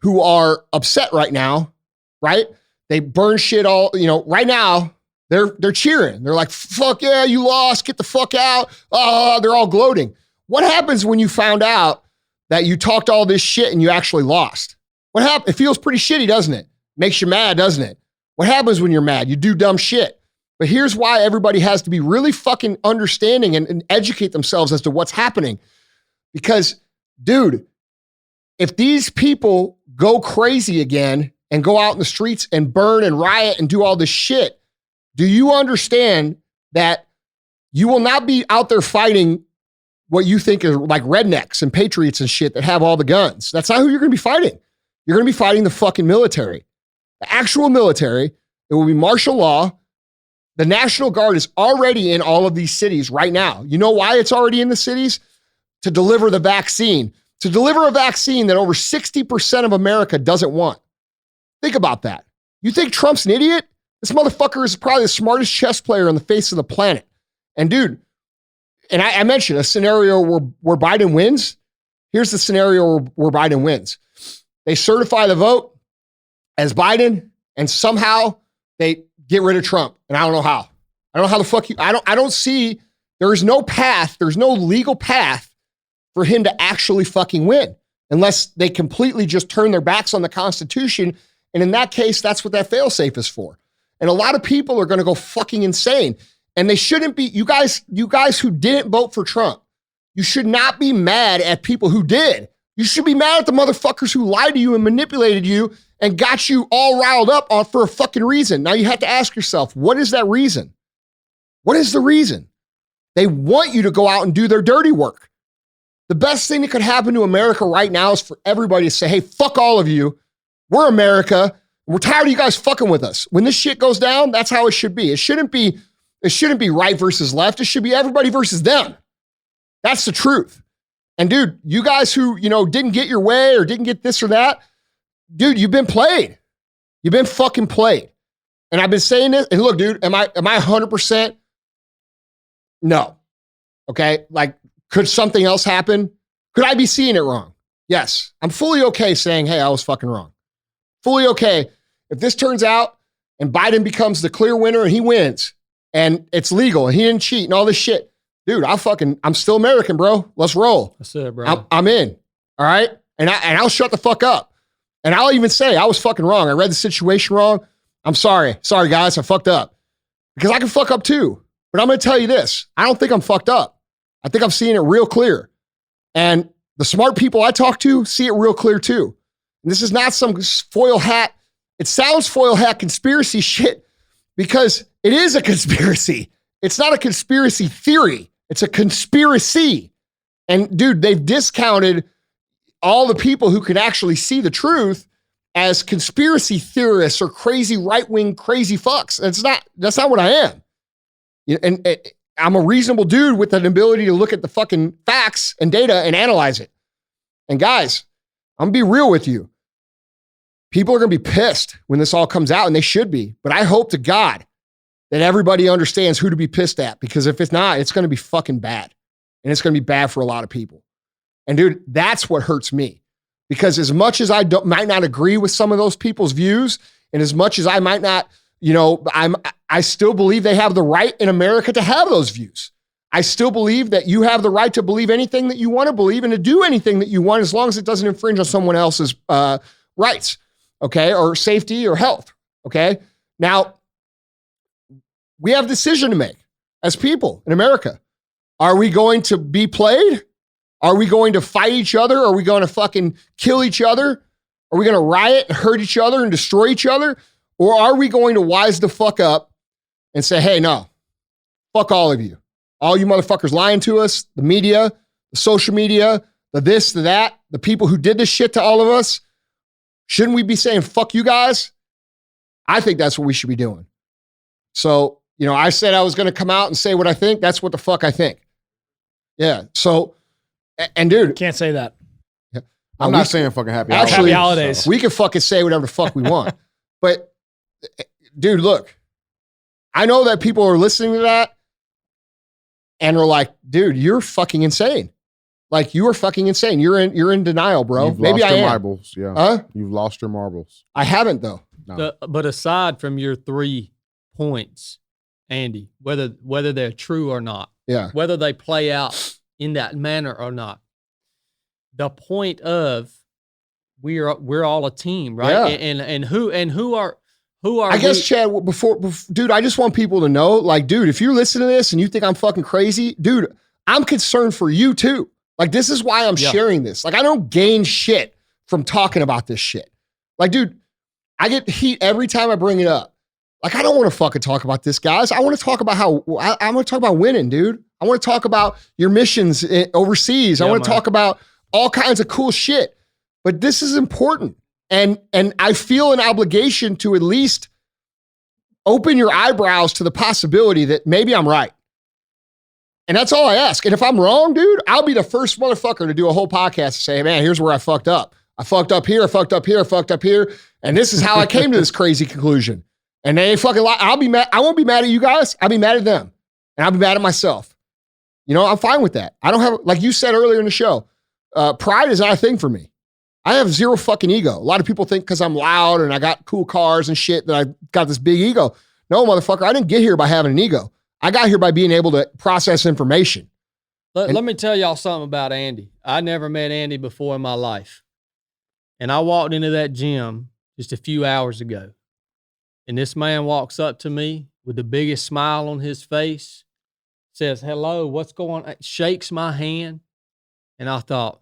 who are upset right now, right? They burn shit all. Right now they're cheering. They're like, "Fuck yeah, you lost. Get the fuck out." They're all gloating. What happens when you found out that you talked all this shit and you actually lost? What happened? It feels pretty shitty, doesn't it? Makes you mad, doesn't it? What happens when you're mad? You do dumb shit. But here's why everybody has to be really fucking understanding and educate themselves as to what's happening. Because, dude, if these people go crazy again and go out in the streets and burn and riot and do all this shit, do you understand that you will not be out there fighting what you think are like rednecks and patriots and shit that have all the guns? That's not who you're going to be fighting. You're going to be fighting the fucking military, the actual military. It will be martial law. The National Guard is already in all of these cities right now. You know why it's already in the cities? To deliver the vaccine. To deliver a vaccine that over 60% of America doesn't want. Think about that. You think Trump's an idiot? This motherfucker is probably the smartest chess player on the face of the planet. And dude, and I mentioned a scenario where Biden wins. Here's the scenario where Biden wins. They certify the vote as Biden, and somehow they get rid of Trump. And I don't know how. I don't know how the fuck I don't see, there is no path, there's no legal path for him to actually fucking win unless they completely just turn their backs on the Constitution. And in that case, that's what that failsafe is for. And a lot of people are going to go fucking insane. And they shouldn't be, you guys who didn't vote for Trump, you should not be mad at people who did. You should be mad at the motherfuckers who lied to you and manipulated you and got you all riled up for a fucking reason. Now you have to ask yourself, what is that reason? What is the reason? They want you to go out and do their dirty work. The best thing that could happen to America right now is for everybody to say, hey, fuck all of you. We're America. We're tired of you guys fucking with us. When this shit goes down, that's how it should be. It shouldn't be right versus left. It should be everybody versus them. That's the truth. And dude, you guys who, didn't get your way or didn't get this or that, dude, you've been played. You've been fucking played. And I've been saying this, and look, dude, am I 100%? No. Okay? Like, could something else happen? Could I be seeing it wrong? Yes. I'm fully okay saying, hey, I was fucking wrong. Fully okay. If this turns out and Biden becomes the clear winner and he wins and it's legal and he didn't cheat and all this shit, dude, I'm still American, bro. Let's roll. That's it, bro. I'm in. All right? And I'll shut the fuck up. And I'll even say I was fucking wrong. I read the situation wrong. I'm sorry. Sorry, guys. I fucked up. Because I can fuck up too. But I'm going to tell you this. I don't think I'm fucked up. I think I'm seeing it real clear. And the smart people I talk to see it real clear too. And this is not some foil hat. It sounds foil hat conspiracy shit because it is a conspiracy. It's not a conspiracy theory. It's a conspiracy. And dude, they've discounted all the people who can actually see the truth as conspiracy theorists or crazy right-wing crazy fucks. That's not what I am. And I'm a reasonable dude with an ability to look at the fucking facts and data and analyze it. And guys, I'm gonna be real with you. People are gonna be pissed when this all comes out, and they should be. But I hope to God that everybody understands who to be pissed at, because if it's not, it's gonna be fucking bad. And it's gonna be bad for a lot of people. And dude, that's what hurts me. Because as much as I might not agree with some of those people's views, and as much as I might not, I still believe they have the right in America to have those views. I still believe that you have the right to believe anything that you want to believe and to do anything that you want, as long as it doesn't infringe on someone else's rights, okay, or safety or health, okay? Now, we have a decision to make as people in America. Are we going to be played? Are we going to fight each other? Are we going to fucking kill each other? Are we going to riot and hurt each other and destroy each other? Or are we going to wise the fuck up and say, hey, no, fuck all of you. All you motherfuckers lying to us, the media, the social media, the this, the that, the people who did this shit to all of us. Shouldn't we be saying, fuck you guys? I think that's what we should be doing. So, I said I was going to come out and say what I think. That's what the fuck I think. Yeah. So, and dude, Can't say that. I'm not saying fucking happy Actually, holidays. We can fucking say whatever the fuck we want. But dude, look, I know that people are listening to that and are like, dude, you're fucking insane. Like, you are fucking insane. You're in denial, bro. You've Maybe lost I your am. marbles. Yeah. Huh? You've lost your marbles. I haven't though. No. But aside from your 3 points, Andy, whether they're true or not, Yeah. whether they play out in that manner or not, the point of we're all a team, right? Yeah. And who are I guess, Chadd, before, dude, I just want people to know, like, dude, if you're listening to this and you think I'm fucking crazy, dude, I'm concerned for you too. Like, this is why I'm sharing this. Like, I don't gain shit from talking about this shit. Like, dude, I get heat every time I bring it up. Like, I don't want to fucking talk about this, guys. I want to talk about I want to talk about winning, dude. I want to talk about your missions overseas. I want to talk about all kinds of cool shit. But this is important. And I feel an obligation to at least open your eyebrows to the possibility that maybe I'm right. And that's all I ask. And if I'm wrong, dude, I'll be the first motherfucker to do a whole podcast and say, man, here's where I fucked up. I fucked up here, I fucked up here, I fucked up here. And this is how I came to this crazy conclusion. And they ain't fucking lie. I'll be mad. I won't be mad at you guys. I'll be mad at them. And I'll be mad at myself. You know, I'm fine with that. I don't have, like you said earlier in the show, pride is not a thing for me. I have zero fucking ego. A lot of people think because I'm loud and I got cool cars and shit that I got this big ego. No, motherfucker, I didn't get here by having an ego. I got here by being able to process information. Let me tell y'all something about Andy. I never met Andy before in my life. And I walked into that gym just a few hours ago. And this man walks up to me with the biggest smile on his face, says, hello, what's going on? Shakes my hand. And I thought,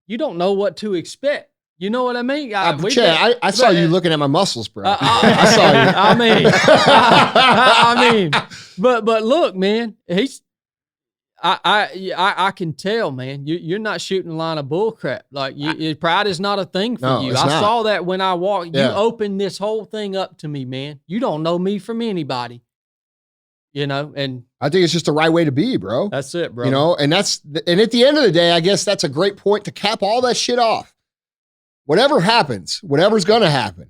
you don't know what to expect. You know what I mean? Chadd, I saw you looking at my muscles, bro. I saw you. I mean, but look, man, I can tell, man, you're not shooting a line of bullcrap. Like, pride is not a thing for you. I saw that when I walked. You opened this whole thing up to me, man. You don't know me from anybody. You know, and I think it's just the right way to be, bro. That's it, bro. You know, and at the end of the day, I guess that's a great point to cap all that shit off. Whatever happens, whatever's gonna happen,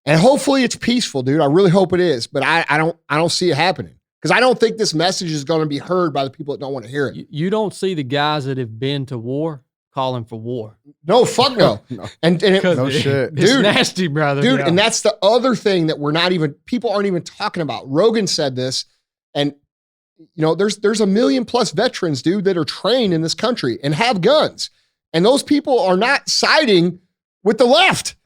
and hopefully it's peaceful, dude. I really hope it is, but I don't see it happening because I don't think this message is gonna be heard by the people that don't want to hear it. You don't see the guys that have been to war calling for war. No, fuck no. And no shit, it's dude, nasty, brother, dude. And that's the other thing that people aren't even talking about. Rogan said this. And, you know, there's 1 million+ veterans, dude, that are trained in this country and have guns. And those people are not siding with the left.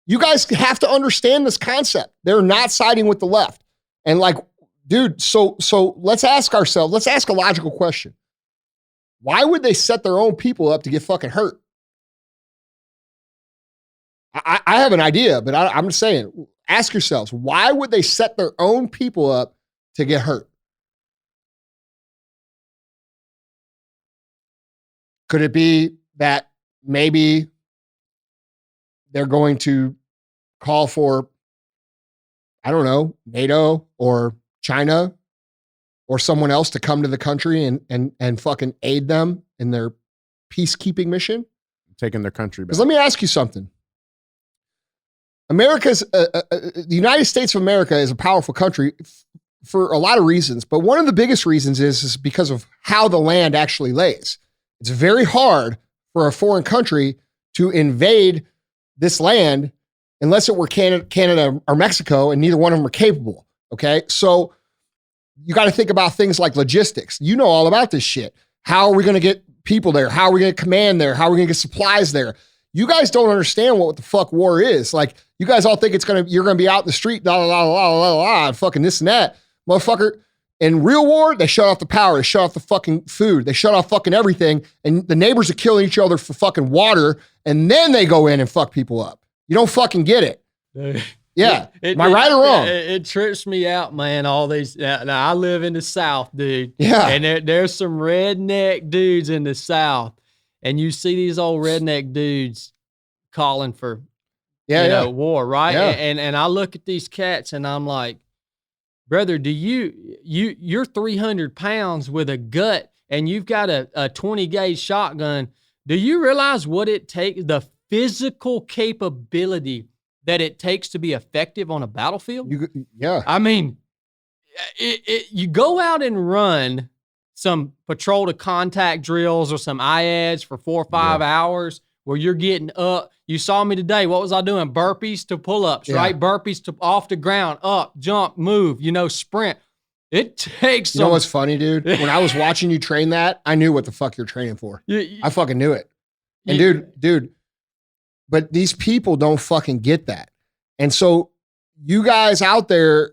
You guys have to understand this concept. They're not siding with the left. And like, dude, so let's ask a logical question. Why would they set their own people up to get fucking hurt? I have an idea, but I'm just saying, ask yourselves, why would they set their own people up to get hurt? Could it be that maybe they're going to call for, I don't know, NATO or China or someone else to come to the country and fucking aid them in their peacekeeping mission? Taking their country back. Because let me ask you something. The United States of America is a powerful country for a lot of reasons, but one of the biggest reasons is because of how the land actually lays. It's very hard for a foreign country to invade this land unless it were Canada or Mexico, and neither one of them are capable. Okay. So you got to think about things like logistics. You know all about this shit. How are we going to get people there? How are we going to command there? How are we going to get supplies there? You guys don't understand what the fuck war is. Like, you guys all think you're going to be out in the street, and fucking this and that. Motherfucker, in real war, they shut off the power. They shut off the fucking food. They shut off fucking everything. And the neighbors are killing each other for fucking water. And then they go in and fuck people up. You don't fucking get it. Yeah. Am I right or wrong? It trips me out, man. All these. Now, I live in the South, dude. Yeah. And there's some redneck dudes in the South. And you see these old redneck dudes calling for, war, right? Yeah. And I look at these cats and I'm like, brother, you're 300 pounds with a gut and you've got a 20 gauge shotgun, do you realize what it takes, the physical capability that it takes to be effective on a battlefield? Yeah. I mean, you go out and run some patrol to contact drills or some IADs for 4 or 5 hours where you're getting up. You saw me today. What was I doing? Burpees to pull-ups, right? Burpees to off the ground, up, jump, move, sprint. It takes You know what's funny, dude? When I was watching you train that, I knew what the fuck you're training for. I fucking knew it. And dude, but these people don't fucking get that. And so you guys out there,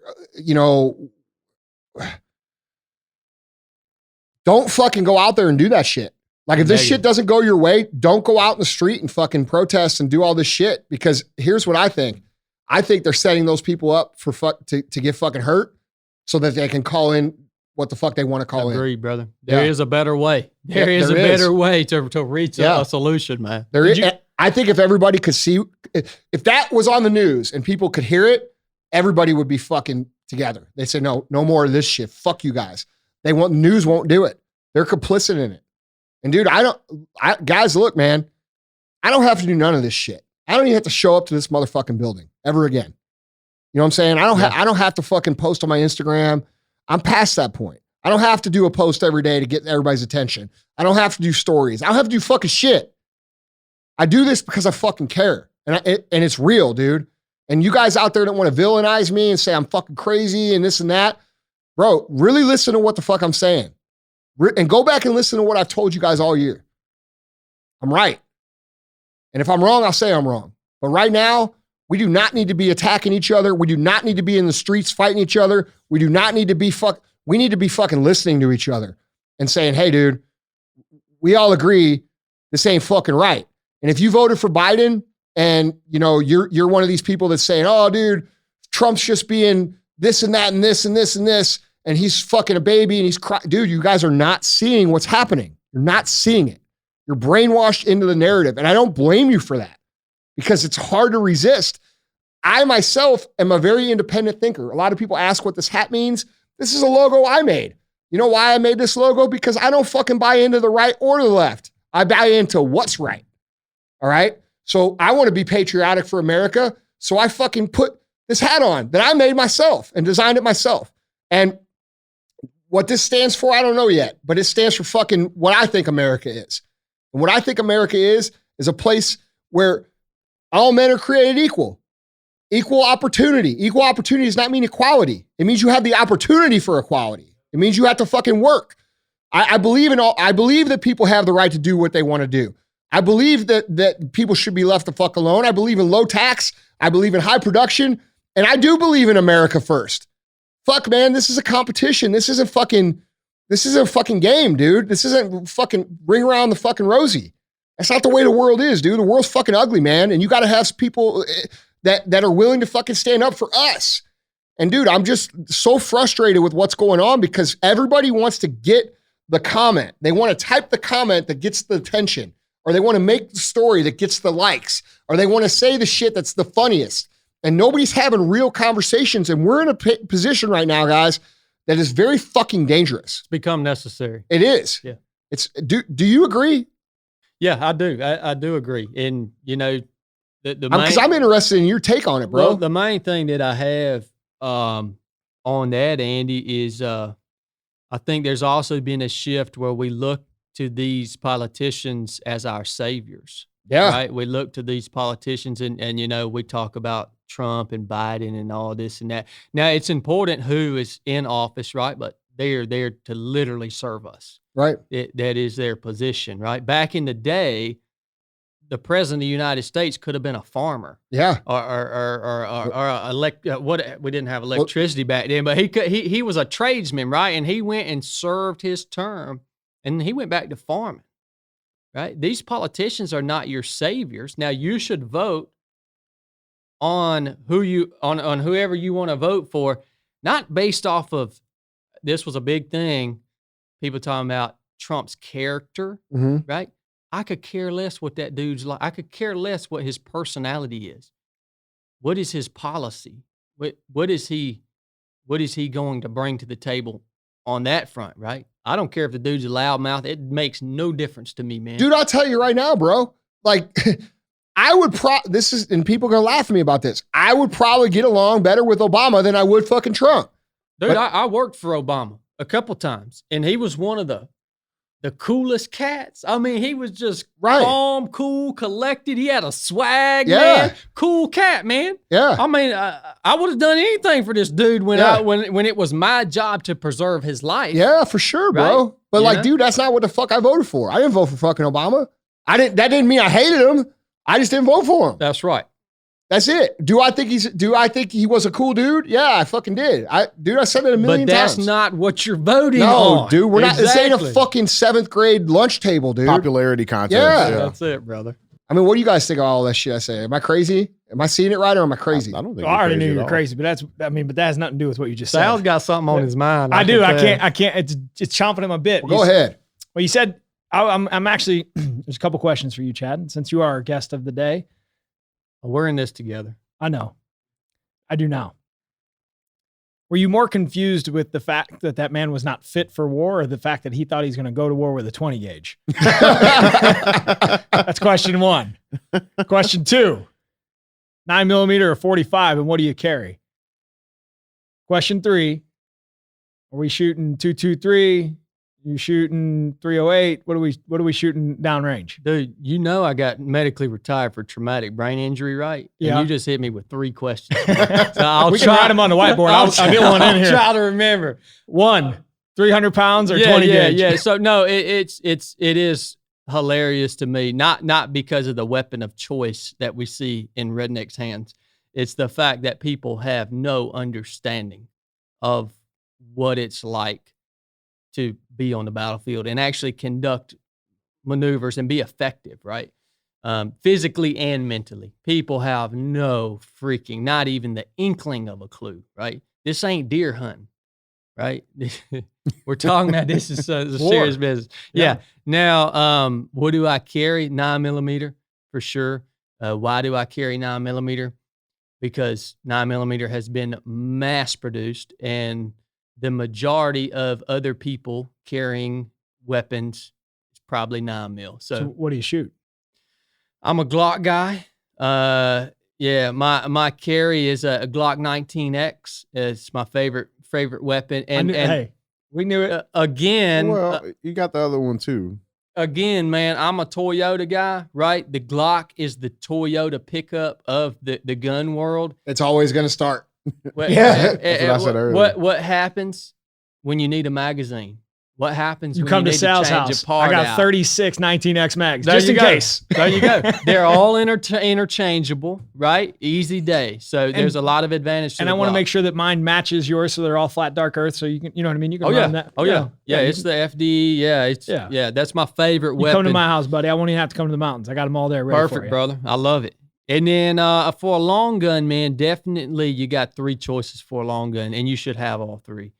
don't fucking go out there and do that shit. Like if this shit doesn't go your way, don't go out in the street and fucking protest and do all this shit. Because here's what I think. I think they're setting those people up for to get fucking hurt so that they can call in what the fuck they want to call in. Agreed, brother. There is a better way. There is a better way to reach a solution, man. I think if everybody could see, if that was on the news and people could hear it, everybody would be fucking together. They say, no more of this shit. Fuck you guys. News won't do it. They're complicit in it. And dude, guys, look, man, I don't have to do none of this shit. I don't even have to show up to this motherfucking building ever again. You know what I'm saying? I don't have to fucking post on my Instagram. I'm past that point. I don't have to do a post every day to get everybody's attention. I don't have to do stories. I don't have to do fucking shit. I do this because I fucking care. And it's real, dude. And you guys out there that want to villainize me and say I'm fucking crazy and this and that, bro, really listen to what the fuck I'm saying. And go back and listen to what I've told you guys all year. I'm right. And if I'm wrong, I'll say I'm wrong. But right now, we do not need to be attacking each other. We do not need to be in the streets fighting each other. We do not need to be we need to be fucking listening to each other and saying, hey, dude, we all agree this ain't fucking right. And if you voted for Biden and, you're one of these people that's saying, oh, dude, Trump's just being this and that and this and this and this, and he's fucking a baby and he's crying. Dude, you guys are not seeing what's happening. You're not seeing it. You're brainwashed into the narrative. And I don't blame you for that because it's hard to resist. I myself am a very independent thinker. A lot of people ask what this hat means. This is a logo I made. You know why I made this logo? Because I don't fucking buy into the right or the left. I buy into what's right. All right. So I want to be patriotic for America. So I fucking put this hat on that I made myself and designed it myself. And what this stands for, I don't know yet, but it stands for fucking what I think America is. And what I think America is a place where all men are created equal. Equal opportunity. Equal opportunity does not mean equality. It means you have the opportunity for equality. It means you have to fucking work. I believe that people have the right to do what they want to do. I believe that people should be left the fuck alone. I believe in low tax. I believe in high production. And I do believe in America first. Fuck, man, this is a competition. This isn't a fucking game, dude. This isn't fucking ring around the fucking rosy. That's not the way the world is, dude. The world's fucking ugly, man. And you got to have people that are willing to fucking stand up for us. And dude, I'm just so frustrated with what's going on because everybody wants to get the comment. They want to type the comment that gets the attention, or they want to make the story that gets the likes, or they want to say the shit that's the funniest. And nobody's having real conversations. And we're in a position right now, guys, that is very fucking dangerous. It's become necessary. It is. Yeah. Do you agree? Yeah, I do. I do agree. And because I'm interested in your take on it, bro. Well, the main thing that I have on that, Andy, is I think there's also been a shift where we look to these politicians as our saviors. Yeah. Right. We look to these politicians and we talk about Trump and Biden and all this and that. Now, it's important who is in office, right? But they are there to literally serve us. Right. That is their position, right? Back in the day, the president of the United States could have been a farmer. Yeah. We didn't have electricity back then, but he was a tradesman, right? And he went and served his term, and he went back to farming. Right? These politicians are not your saviors. Now you should vote on whoever you want to vote for, not based off of, this was a big thing, people talking about Trump's character, right? I could care less what that dude's like. I could care less what his personality is. What is his policy? What is he going to bring to the table on that front, right? I don't care if the dude's a loudmouth. It makes no difference to me, man. Dude, I'll tell you right now, bro. Like, I would and people are gonna laugh at me about this. I would probably get along better with Obama than I would fucking Trump. Dude, I worked for Obama a couple times, and he was one of the coolest cats. I mean, he was just calm, cool, collected. He had a swag, man. Cool cat, man. Yeah. I mean, I would have done anything for this dude when it was my job to preserve his life. Yeah, for sure, bro. Right? But like, dude, that's not what the fuck I voted for. I didn't vote for fucking Obama. That didn't mean I hated him. I just didn't vote for him. That's right. That's it. Do I think he was a cool dude? Yeah, I fucking did. I said it a million times. But that's not what you're voting on. No, dude, we're not. This ain't a fucking 7th grade lunch table, dude. Popularity contest. Yeah. That's it, brother. I mean, what do you guys think of all that shit I say? Am I crazy? Am I seeing it right or am I crazy? I don't think I already knew you were crazy, but that has nothing to do with what you just said. Sal's got something on his mind. I do. I can't. It's chomping at my bit. Well, go ahead. Well, you said I'm actually. There's a couple questions for you, Chadd, since you are our guest of the day. We're in this together. I know. I do now. Were you more confused with the fact that man was not fit for war, or the fact that he thought he's going to go to war with a 20 gauge? That's question 1. Question 2, 9mm or 45, and what do you carry? Question 3, are we shooting 223? You shooting 308? What are we shooting downrange? Dude, you know I got medically retired for traumatic brain injury, right? Yeah. And you just hit me with 3 questions. So we can write them on the whiteboard. I'll get one in here. Try to remember. 1, 300 pounds or 20 gauge? Yeah. So no, it is hilarious to me. Not because of the weapon of choice that we see in rednecks' hands. It's the fact that people have no understanding of what it's like to be on the battlefield and actually conduct maneuvers and be effective, right? Physically and mentally. People have no freaking, not even the inkling of a clue, right? This ain't deer hunting, right? We're talking about this is a serious business. Yeah. Now, what do I carry? 9mm for sure. Why do I carry 9mm? Because 9mm has been mass produced, and the majority of other people carrying weapons is probably 9mm. So what do you shoot? I'm a Glock guy. My carry is a Glock 19X. It's my favorite weapon. And hey, we knew it. Again. Well, you got the other one too. Again, man, I'm a Toyota guy, right? The Glock is the Toyota pickup of the gun world. It's always going to start. What happens when you need a magazine? What happens you when come you to need Sal's to change house? a part I got out? 36 19X mags, There just in case. There you go. They're all interchangeable, right? Easy day. So there's a lot of advantage to and the I want to Glock. make sure that mine matches yours, so they're all flat dark earth, so you can, you know what I mean? You can run that. Yeah, it's the FD. Yeah, that's my favorite you weapon. come to my house, buddy. I won't even have to come to the mountains. I got them all there ready for Perfect, you. brother. I love it. And then for a long gun, man, definitely you got 3 choices for a long gun, and you should have all 3.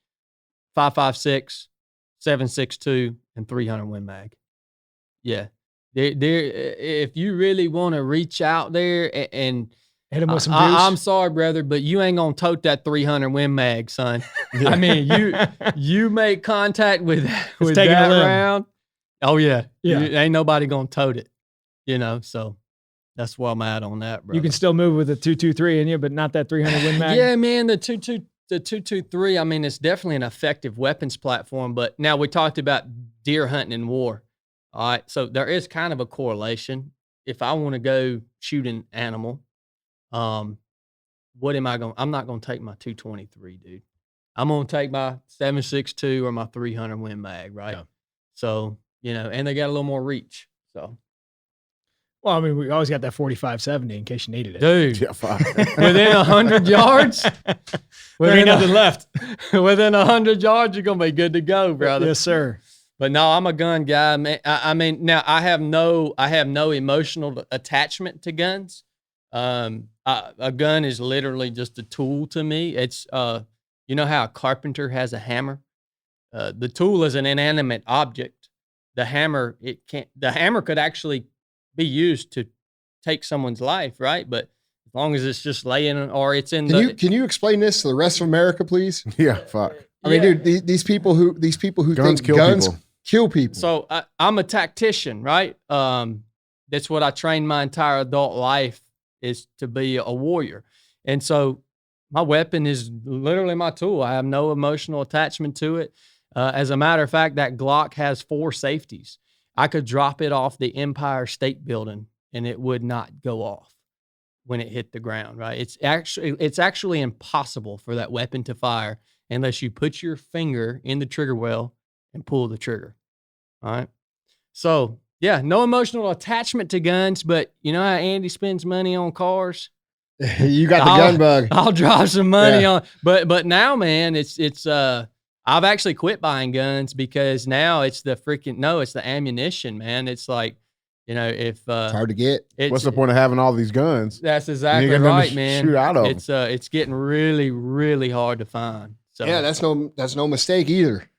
5.56, 7.62, and 300 Win Mag. Yeah. If you really want to reach out there and hit him with some juice. I'm sorry, brother, but you ain't gonna tote that 300 Win Mag, son. I mean, you make contact with that round. Oh yeah. Ain't nobody gonna tote it. So that's where I'm at on that, bro. You can still move with a 223 in you, but not that 300 Win Mag. Yeah, man, the 223, I mean, it's definitely an effective weapons platform, but now we talked about deer hunting and war. All right, so there is kind of a correlation. If I want to go shoot an animal, what am I going? I'm not going to take my 223, dude. I'm going to take my 7.62 or my 300 Win Mag, right? Yeah. So, and they got a little more reach. So, well, I mean, we always got that 45-70 in case you needed it, dude. Within 100 yards, there ain't nothing left. Within 100 yards, you're gonna be good to go, brother. Yes, sir. But no, I'm a gun guy, man. I mean, now I have no emotional attachment to guns. A gun is literally just a tool to me. It's you know how a carpenter has a hammer. The tool is an inanimate object. The hammer could actually be used to take someone's life, right? But as long as it's just laying or it's in Can you explain this to the rest of America, please? Yeah, fuck. I mean, dude, these people who Guns think kill guns people. kill people. So I'm a tactician, right? That's what I trained my entire adult life, is to be a warrior. And so my weapon is literally my tool. I have no emotional attachment to it. As a matter of fact, that Glock has 4 safeties. I could drop it off the Empire State Building and it would not go off when it hit the ground, right? It's actually impossible for that weapon to fire unless you put your finger in the trigger well and pull the trigger. All right. So yeah, no emotional attachment to guns, but you know how Andy spends money on cars? You got the gun bug. I'll drop some money on, but now, man, it's I've actually quit buying guns because now it's the ammunition, man. It's like, you know, if It's hard to get. What's the point of having all these guns? That's You exactly ain't got nothing right, to man. shoot out of. It's getting really, really hard to find. So Yeah, that's no mistake either.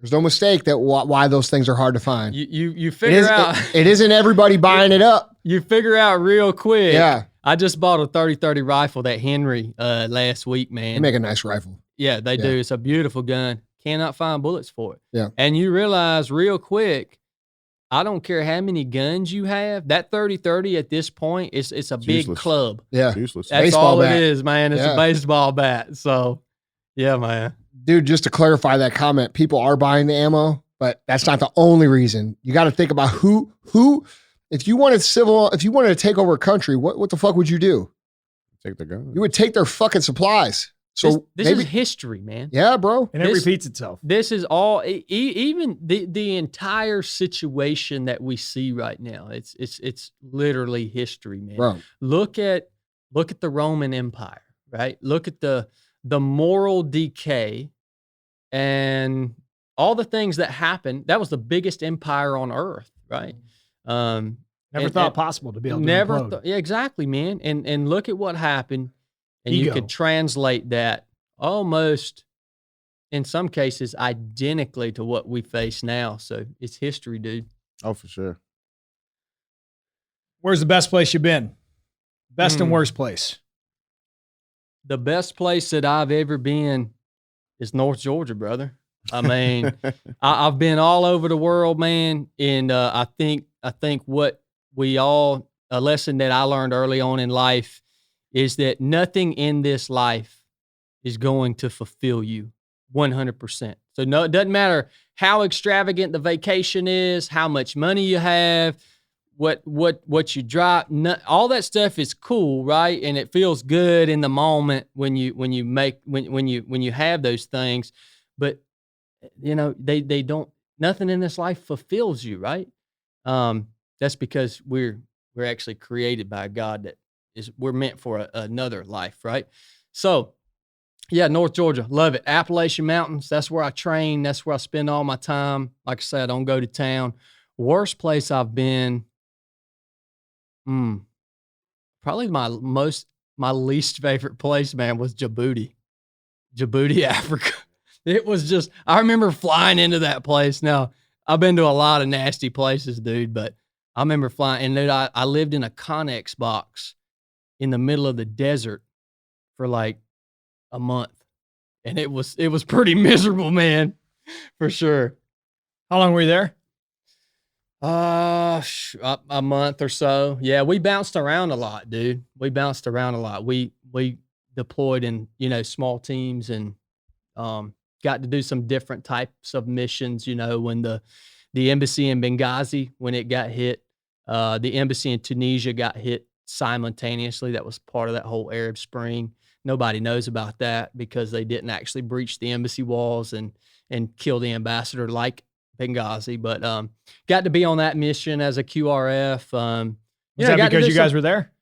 There's no mistake that why those things are hard to find. you figure out It isn't everybody buying it up. you figure out real quick. Yeah, I just bought a 30-30 rifle that Henry last week, man. they make a nice rifle. Yeah, they do. It's a beautiful gun. Cannot find bullets for it. Yeah. And you realize real quick, I don't care how many guns you have, that 30-30 at this point, it's a big useless. club. Yeah, It's useless. That's Baseball all bat. it is, man. It's Yeah. a baseball bat. So, yeah, man. dude. Just to clarify that comment, people are buying the ammo, but that's not the only reason. You got to think about who. If you wanted to take over a country, what the fuck would you do? Take the gun. You would take their fucking supplies. So this maybe, is history, man. yeah, bro. And it This- repeats itself. This is all, even the entire situation that we see right now. It's literally history, man. Bro, Look at the Roman Empire, right? Look at the moral decay and all the things that happened. That was the biggest empire on earth, right? Never and- thought and possible to be able to Never implode. thought, yeah, exactly, man. And look at what happened, and you Ego. could translate that almost, in some cases, identically to what we face now. So it's history, dude. Oh, for sure. Where's the best place you've been? Best and Hmm. worst place. The best place that I've ever been is North Georgia, brother. I mean, I've been all over the world, man, and I think what a lesson that I learned early on in life is that nothing in this life is going to fulfill you 100%. So no, it doesn't matter how extravagant the vacation is, how much money you have, what you drive, all that stuff is cool, right? And it feels good in the moment when you have those things, but you know, they don't, nothing in this life fulfills you, right? That's because we're actually created by God, we're meant for another life, right? So yeah, North Georgia, love it. Appalachian Mountains, that's where I train. That's where I spend all my time. Like I said, I don't go to town. Worst place I've been, probably my least favorite place, man, was Djibouti, Africa. It was just, I remember flying into that place. Now, I've been to a lot of nasty places, dude, but I remember flying, and dude, I lived in a Connex box in the middle of the desert for like a month, and it was pretty miserable, man, for sure. How long were you there? A month or so. Yeah, we bounced around a lot, dude. We bounced around a lot. We deployed in, small teams and got to do some different types of missions, when the embassy in Benghazi, when it got hit, the embassy in Tunisia got hit simultaneously. That was part of that whole Arab Spring. Nobody knows about that because they didn't actually breach the embassy walls and kill the ambassador like Benghazi, but got to be on that mission as a QRF. Was that because you guys were there?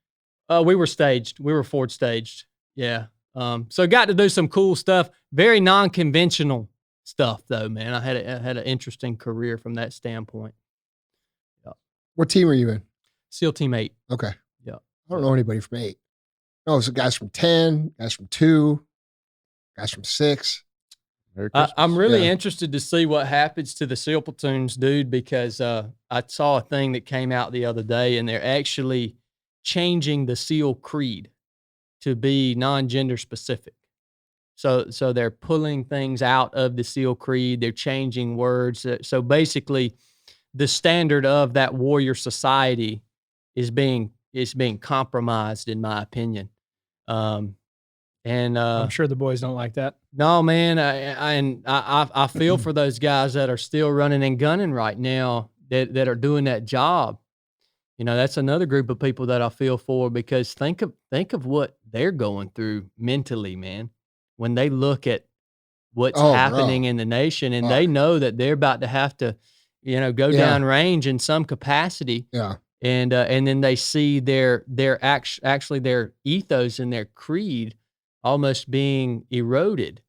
We were staged. We were forward staged. Yeah. So got to do some cool stuff. Very non-conventional stuff, though, man. I had an interesting career from that standpoint. Yeah. what team are you in? SEAL Team 8. Okay. Yeah. I don't know anybody from 8. No, so guys from 10, guys from 2, guys from 6. Merry Christmas. I'm really Yeah. interested to see what happens to the SEAL platoons, dude, because I saw a thing that came out the other day, and they're actually changing the SEAL creed to be non-gender specific. So they're pulling things out of the SEAL Creed. They're changing words. So basically, the standard of that warrior society is being compromised, in my opinion. I'm sure the boys don't like that. No, man. I feel for those guys that are still running and gunning right now that are doing that job. You know, that's another group of people that I feel for, because think of what they're going through mentally, man, when they look at what's happening in the nation, and they know that they're about to have to, go down range in some capacity. Yeah. And then they see their actually their ethos and their creed almost being eroded.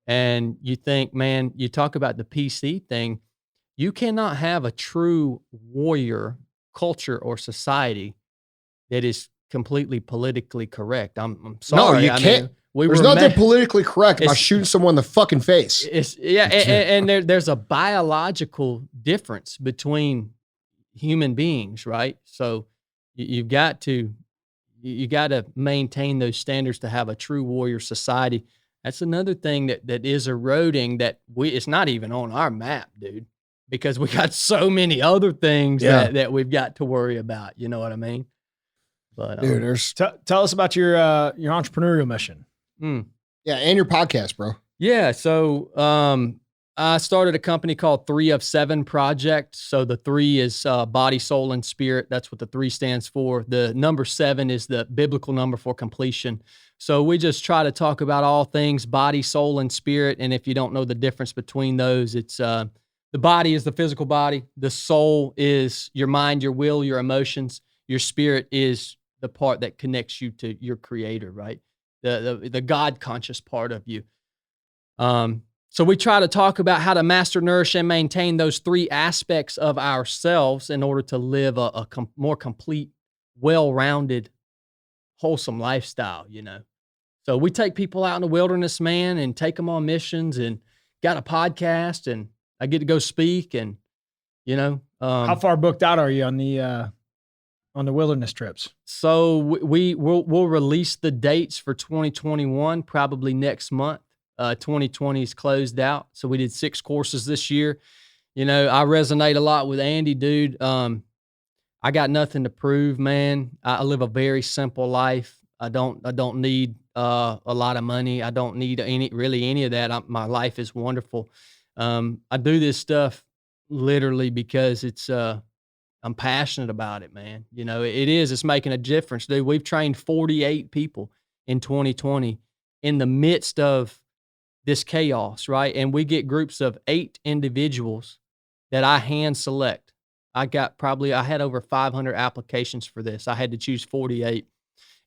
And you think, man, you talk about the PC thing, you cannot have a true warrior culture or society that is completely politically correct. I'm sorry. No, you can't. There's nothing politically correct about shooting someone in the fucking face. And there's a biological difference between human beings, right? So you've got to maintain those standards to have a true warrior society. That's another thing that is eroding, that it's not even on our map, dude, because we got so many other things that we've got to worry about. You know what I mean? But dude, tell us about your entrepreneurial mission. Yeah, and your podcast, bro. Yeah, so I started a company called 3 of 7 Project. So the 3 is body, soul, and spirit. That's what the 3 stands for. The number 7 is the biblical number for completion. So we just try to talk about all things body, soul, and spirit. And if you don't know the difference between those, it's the body is the physical body. The soul is your mind, your will, your emotions. Your spirit is the part that connects you to your creator, right? The God conscious part of you. So we try to talk about how to master, nourish, and maintain those 3 aspects of ourselves in order to live a more complete, well-rounded, wholesome lifestyle, So we take people out in the wilderness, man, and take them on missions, and got a podcast, and I get to go speak, and, how far booked out are you on the wilderness trips? So we'll release the dates for 2021 probably next month. 2020 is closed out. So we did 6 courses this year. I resonate a lot with Andy, dude. I got nothing to prove, man. I live a very simple life. I don't need a lot of money. I don't need any of that. My life is wonderful. I do this stuff literally because I'm passionate about it, man. It's making a difference, dude. We've trained 48 people in 2020 in the midst of this chaos, right? And we get groups of 8 individuals that I hand select. I had over 500 applications for this. I had to choose 48,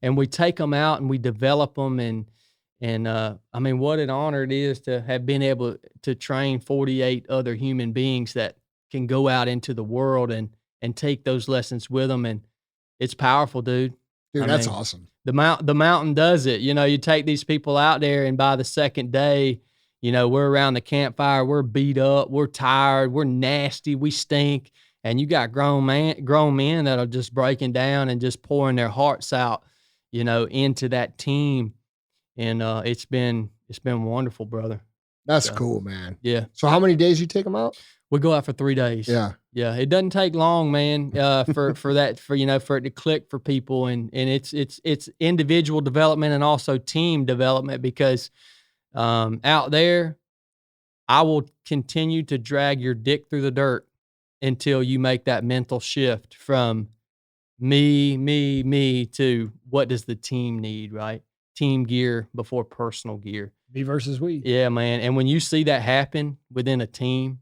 and we take them out and we develop them. And I mean, what an honor it is to have been able to train 48 other human beings that can go out into the world and take those lessons with them. And it's powerful, dude. Dude, that's awesome. The mountain does it. You take these people out there, and by the second day, we're around the campfire, we're beat up, we're tired, we're nasty, we stink. And you got grown men that are just breaking down and just pouring their hearts out, into that team. And it's been wonderful, brother. That's cool, man. Yeah. So how many days you take them out? We go out for 3 days. Yeah. Yeah. It doesn't take long, man, for it to click for people. And it's individual development and also team development, because out there, I will continue to drag your dick through the dirt until you make that mental shift from me to what does the team need, right? Team gear before personal gear. Me versus we. Yeah, man. And when you see that happen within a team,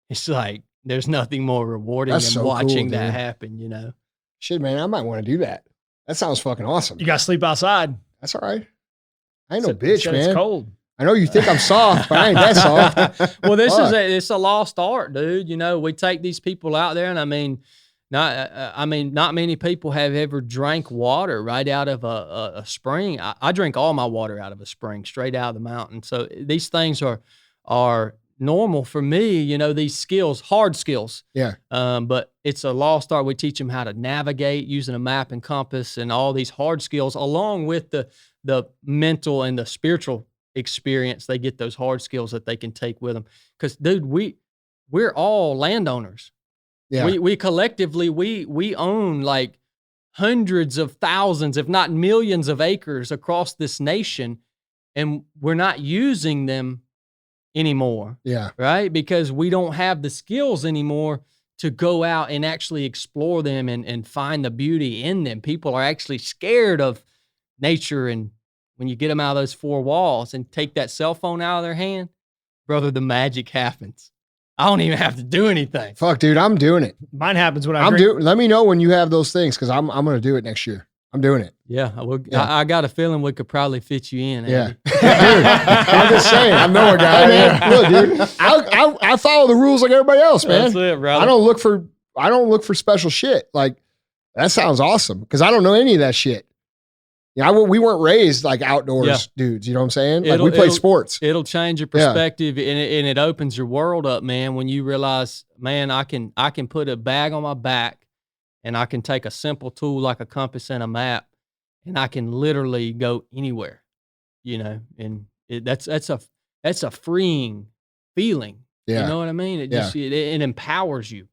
it's like there's nothing more rewarding than watching that happen, Shit, man, I might want to do that. That sounds fucking awesome. You got to sleep outside. That's all right. I ain't no bitch, man. It's cold. I know you think I'm soft, but I ain't that soft. Well, it's a lost art, dude. We take these people out there, and not many people have ever drank water right out of a spring. I drink all my water out of a spring, straight out of the mountain. So these things are normal for me, these skills, hard skills. Yeah. But it's a lost art. We teach them how to navigate using a map and compass and all these hard skills, along with the mental and the spiritual experience. They get those hard skills that they can take with them. Because, dude, we're all landowners. Yeah. We collectively, we own like hundreds of thousands, if not millions of acres across this nation, and we're not using them anymore. Yeah. Right? Because we don't have the skills anymore to go out and actually explore them and find the beauty in them. People are actually scared of nature, and when you get them out of those four walls and take that cell phone out of their hand, brother, the magic happens. I don't even have to do anything. Fuck, dude, I'm doing it. Mine happens when I drink. Let me know when you have those things, because I'm going to do it next year. I'm doing it. Yeah, I got a feeling we could probably fit you in. Andy. Yeah, dude, I'm just saying. I know a guy. Man, look, dude, I follow the rules like everybody else, man. That's it, brother. I don't look for special shit. Like, that sounds awesome, because I don't know any of that shit. Yeah, we weren't raised like outdoors dudes. You know what I'm saying? Like, we played sports. It'll change your perspective, and it opens your world up, man. When you realize, man, I can put a bag on my back, and I can take a simple tool like a compass and a map, and I can literally go anywhere, you know. And that's a freeing feeling. Yeah. You know what I mean? It empowers you.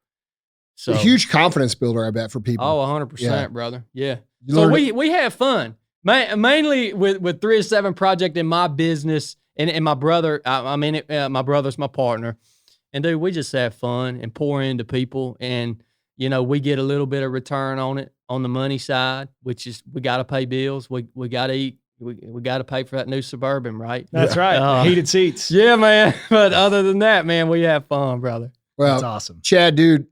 So a huge confidence builder, I bet, for people. Oh, 100%, brother. Yeah. You So learn we have fun. Mainly with 3 to 7 Project in my business and my brother. I'm in it. My brother's my partner, and dude, we just have fun and pour into people, and you know, we get a little bit of return on it on the money side, which is we got to pay bills, we got to eat, we got to pay for that new Suburban, right? That's right. Heated seats. Yeah, man. But other than that, man, we have fun, brother. Well, That's awesome. Chadd, dude,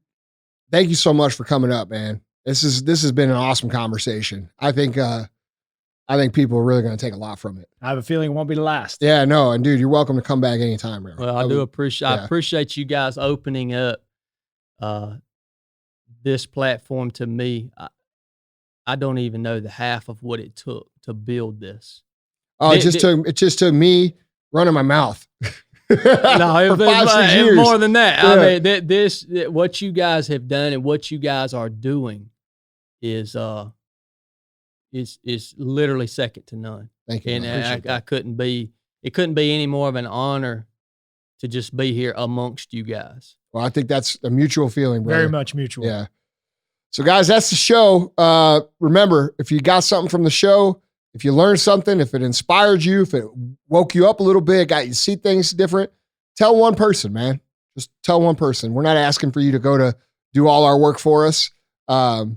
thank you so much for coming up, man. This has been an awesome conversation. I think people are really going to take a lot from it. I have a feeling it won't be the last. Yeah, no, and dude, you're welcome to come back anytime, bro. Well, I appreciate you guys opening up this platform to me. I don't even know the half of what it took to build this. Oh, it just took me running my mouth. No, it for 5-6 years. more than that. Yeah. I mean, what you guys have done and what you guys are doing is literally second to none. Thank you. And it couldn't be any more of an honor to just be here amongst you guys. Well, I think that's a mutual feeling, brother. Very much mutual. Yeah. So, guys, that's the show. Remember, if you got something from the show, if you learned something, if it inspired you, if it woke you up a little bit, got you to see things different, tell one person, man. Just tell one person. We're not asking for you to go to do all our work for us, but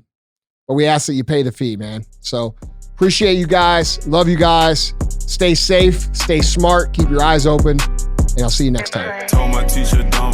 we ask that you pay the fee, man. So appreciate you guys. Love you guys. Stay safe. Stay smart. Keep your eyes open. And I'll see you next time. Told my teacher, don't